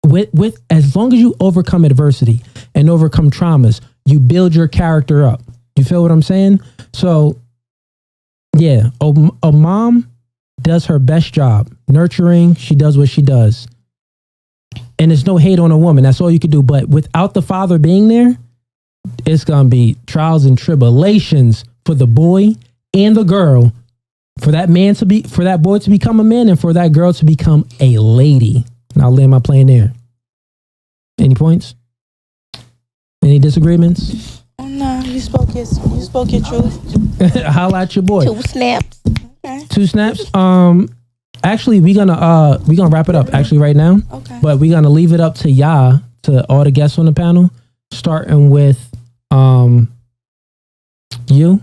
with as long as you overcome adversity and overcome traumas, you build your character up. You feel what I'm saying? So, yeah, a mom does her best job. Nurturing, she does what she does. And there's no hate on a woman. That's all you can do. But without the father being there, it's going to be trials and tribulations for the boy and the girl, for that boy to become a man and for that girl to become a lady. And I'll land my plane there. Any points? Any disagreements? Oh, no, you spoke your truth. Holla at your boy. 2 snaps. Okay. 2 snaps. Actually, we're gonna wrap it up actually right now. Okay. But we're gonna leave it up to y'all, to all the guests on the panel, starting with you.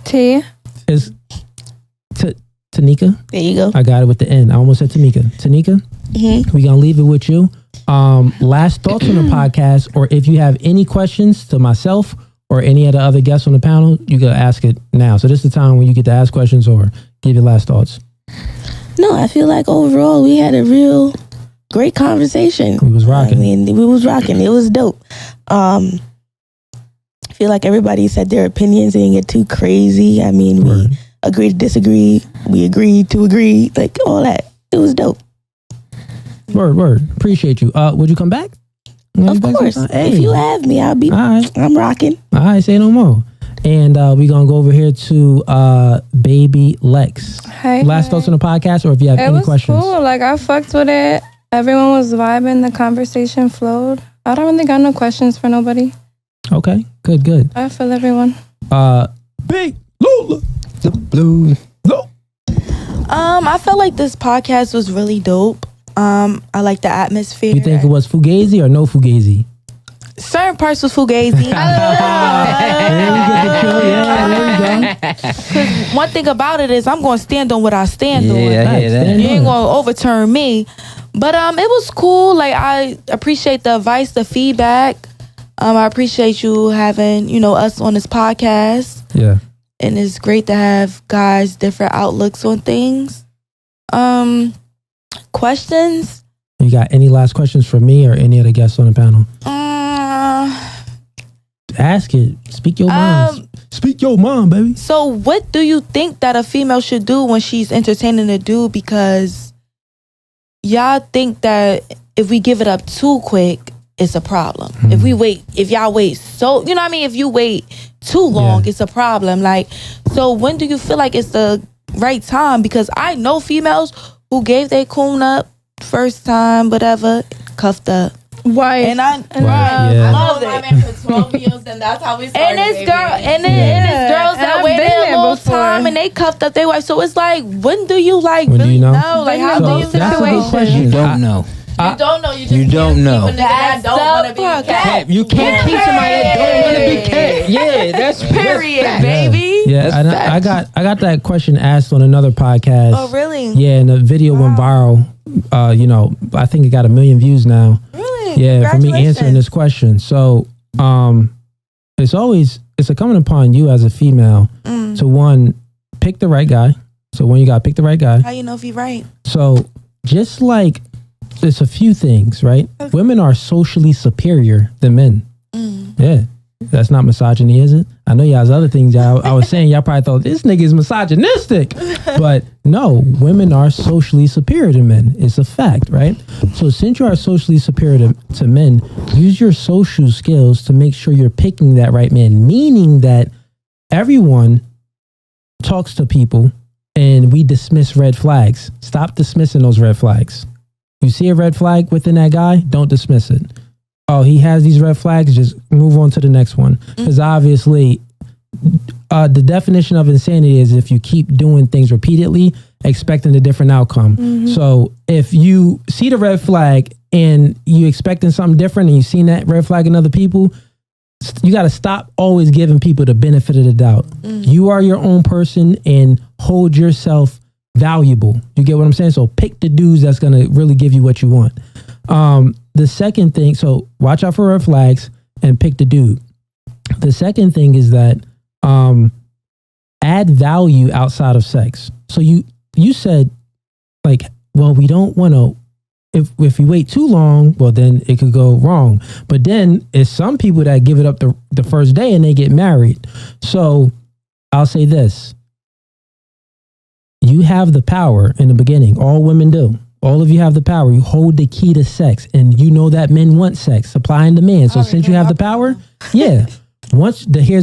T. Is Tanika. There you go. I got it with the N. I almost said Tamika. Tanika, we're gonna leave it with you. Last thoughts on the podcast, or if you have any questions to myself or any of the other guests on the panel, you can ask it now. So this is the time when you get to ask questions or give your last thoughts. No, I feel like overall we had a real great conversation. We was rocking. I mean, we was rocking. It was dope. I feel like everybody said their opinions. They didn't get too crazy. I mean, we agreed to disagree. We agreed to agree. Like all that. It was dope. Word. Appreciate you. Would you come back? Of course. Hey. If you have me, I'll be. All right. I'm rocking. All right, say no more. And we're going to go over here to Baby Lex. Hey. Last thoughts on the podcast, or if you have any questions. It was cool. Like, I fucked with it. Everyone was vibing. The conversation flowed. I don't really got no questions for nobody. Okay, good. I feel everyone. Big Lola. The blue. No. I felt like this podcast was really dope. I like the atmosphere. You think it was Fugazi or no Fugazi? Certain parts was Fugazi. There we get the chill. Yeah, there we go. Because one thing about it is I'm going to stand on what I stand on. Yeah, You ain't going to overturn me. But it was cool. Like, I appreciate the advice, the feedback. I appreciate you having, us on this podcast. Yeah. And it's great to have guys' different outlooks on things. Questions? You got any last questions for me or any of the guests on the panel? Ask it. Speak your mind. Speak your mind, baby. So what do you think that a female should do when she's entertaining a dude? Because y'all think that if we give it up too quick, it's a problem. If y'all wait if you wait too long, it's a problem. Like, so when do you feel like it's the right time? Because I know females who gave their coon up first time, whatever, cuffed up. Right. And I love it. I for 12 years, and that's how we started. And it's girls that waited a little time and they cuffed up their wife. So it's like, when do you really know? Like, how do you situation? You don't know. You don't know. You don't know. That don't want to be kept. You can't keep somebody that don't want to be kept. Yeah, that's period, baby. Yeah, and I got that question asked on another podcast. Oh, really? Yeah, and the video went viral. I think it got 1 million views now. Really? Yeah, for me answering this question. So, it's incumbent upon you as a female to, one, pick the right guy. So when you got to pick the right guy. How you know if you're right? So just like there's a few things, right? Okay. Women are socially superior than men. Yeah. That's not misogyny, is it? I know y'all's other things I was saying, y'all probably thought this nigga is misogynistic. But no, women are socially superior to men. It's a fact, right? So since you are socially superior to men, use your social skills to make sure you're picking that right man. Meaning that everyone talks to people and we dismiss red flags. Stop dismissing those red flags. You see a red flag within that guy, don't dismiss it. Oh, he has these red flags, just move on to the next one. Because obviously, the definition of insanity is if you keep doing things repeatedly, expecting a different outcome. So if you see the red flag and you expecting something different and you've seen that red flag in other people, you got to stop always giving people the benefit of the doubt. You are your own person and hold yourself valuable. You get what I'm saying? So pick the dudes that's going to really give you what you want. The second thing, so watch out for red flags and pick the dude. The second thing is that add value outside of sex. So you said like, well, we don't want to, if we wait too long, well, then it could go wrong. But then it's some people that give it up the first day and they get married. So I'll say this. You have the power in the beginning. All women do. All of you have the power. You hold the key to sex. And you know that men want sex, supply and demand. So since you have the power, here's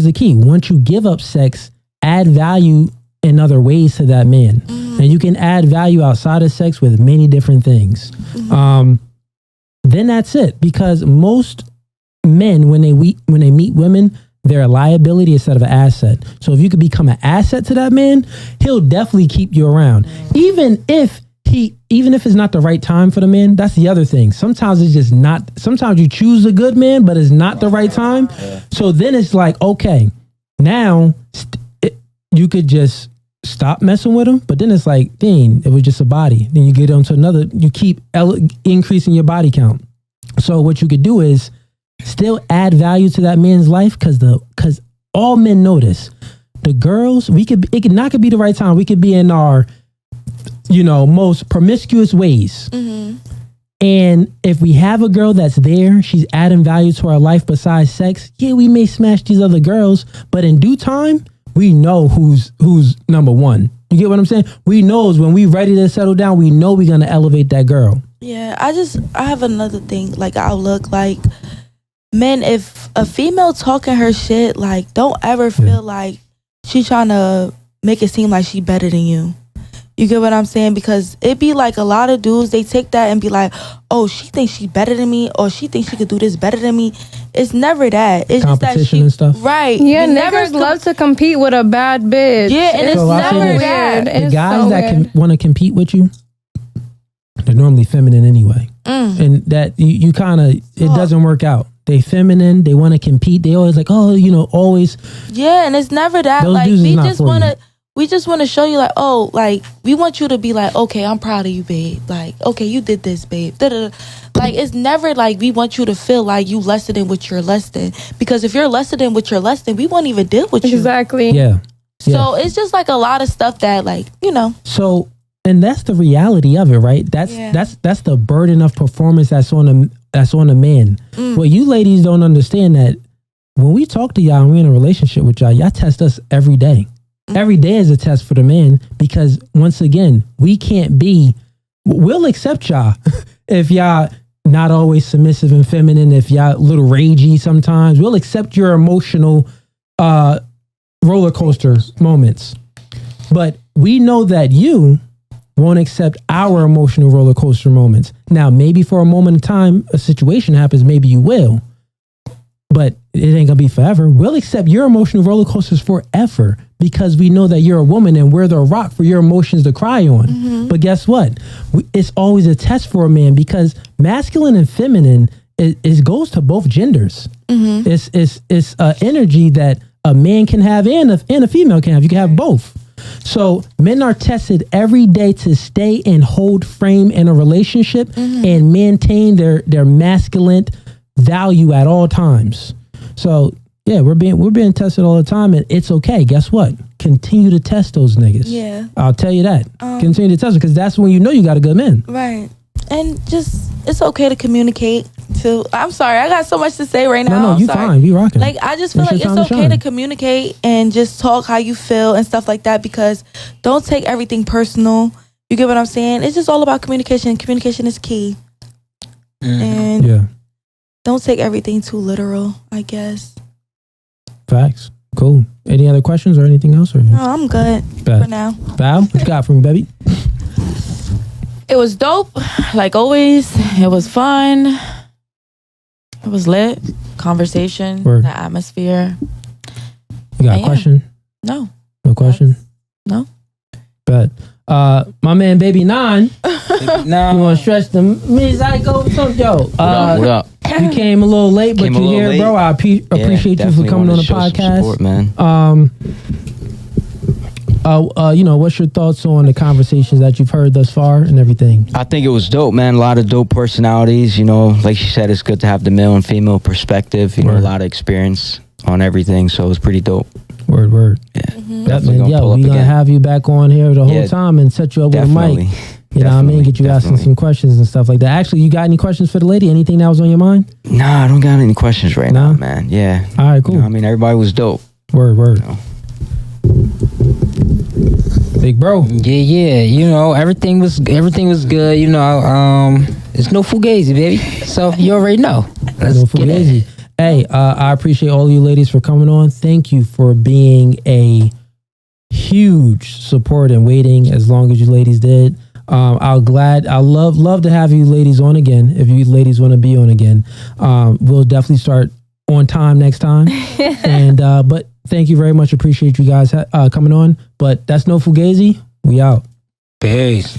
the key. Once you give up sex, add value in other ways to that man. And you can add value outside of sex with many different things. Then that's it. Because most men, when they meet women, they're a liability instead of an asset. So if you could become an asset to that man, he'll definitely keep you around. Even if it's not the right time for the man, that's the other thing. Sometimes it's just not, sometimes you choose a good man, but it's not the right time. So then it's like, okay, now you could just stop messing with him, but then it's like, dang, it was just a body. Then you get onto another, you keep increasing your body count. So what you could do is still add value to that man's life, because all men notice. The girls, it could not be the right time. We could be in our, most promiscuous ways. And if we have a girl that's there, she's adding value to our life besides sex. Yeah, we may smash these other girls, but in due time, we know who's number one. You get what I'm saying? We knows when we ready to settle down, we know we're gonna elevate that girl. Yeah, I have another thing, like outlook, like men, if a female talking her shit, like don't ever feel like she trying to make it seem like she better than you. You get what I'm saying? Because it be like a lot of dudes, they take that and be like, oh, she thinks she better than me, or she thinks she could do this better than me. It's never that. It's just that she, and stuff. Right. Yeah, niggas love to compete with a bad bitch. Yeah, and it's never that. The guys that want to compete with you, they're normally feminine anyway. And that you kind of, it doesn't work out. They feminine, they want to compete. They always like, oh, always. Yeah, and it's never that. Like, we just want to show you, like, oh, like, we want you to be like, okay, I'm proud of you, babe. Like, okay, you did this, babe. Da-da-da. Like, it's never like we want you to feel like you less than what you're less than. Because if you're less than what you're less than, we won't even deal with you. Exactly. Yeah. So it's just like a lot of stuff that, like, So, and that's the reality of it, right? That's the burden of performance that's on a man. Well, you ladies don't understand that when we talk to y'all and we're in a relationship with y'all test us every day. Every day is a test for the man, because once again, we'll accept y'all if y'all not always submissive and feminine, if y'all a little ragey sometimes. We'll accept your emotional roller coaster moments. But we know that you won't accept our emotional roller coaster moments. Now, maybe for a moment in time, a situation happens, maybe you will. But it ain't gonna be forever. We'll accept your emotional roller coasters forever, because we know that you're a woman and we're the rock for your emotions to cry on. But guess what? It's always a test for a man, because masculine and feminine, it goes to both genders. It's energy that a man can have and a female can have. You can have both. So men are tested every day to stay and hold frame in a relationship and maintain their masculine value at all times. So yeah, we're being tested all the time, and it's okay. Guess what? Continue to test those niggas. Yeah, I'll tell you that. Continue to test them, because that's when you know you got a good man. Right. And just, it's okay to communicate too. I'm sorry, I got so much to say right now. No, you fine. You rocking. Like, I just feel like it's okay to communicate and just talk how you feel and stuff like that, because don't take everything personal. You get what I'm saying? It's just all about communication. Communication is key. And don't take everything too literal, I guess. Facts. Cool. Any other questions or anything else? Or? No, I'm good for now. Val, what you got for me, baby? It was dope. Like always, it was fun. It was lit. Conversation, Word. the atmosphere. You got a question? No. No question? No. Bet. My man, Baby Nine. Nah. You want to stretch the psycho? Yo, What up? you came a little late, but Came a you little here, late. bro. I appreciate you for coming on the podcast. Support, man. What's your thoughts on the conversations that you've heard thus far and everything? I think it was dope, man. A lot of dope personalities. Like she said, it's good to have the male and female perspective. A lot of experience on everything. So it was pretty dope. Word. Yeah. That man, we're gonna have you back on here the whole time and set you up with a mic. You know what I mean? Get you asking some questions and stuff like that. Actually, you got any questions for the lady? Anything that was on your mind? Nah, I don't got any questions right now, man. Yeah. All right, cool. Everybody was dope. Word. Big bro. Yeah. Everything was good. It's no Fugazi, baby. So you already know. No Fugazi. Hey, I appreciate all of you ladies for coming on. Thank you for being a huge support and waiting as long as you ladies did. I'll love to have you ladies on again. If you ladies want to be on again, we'll definitely start on time next time. And but thank you very much. Appreciate you guys coming on. But that's no Fugazi. We out. Peace.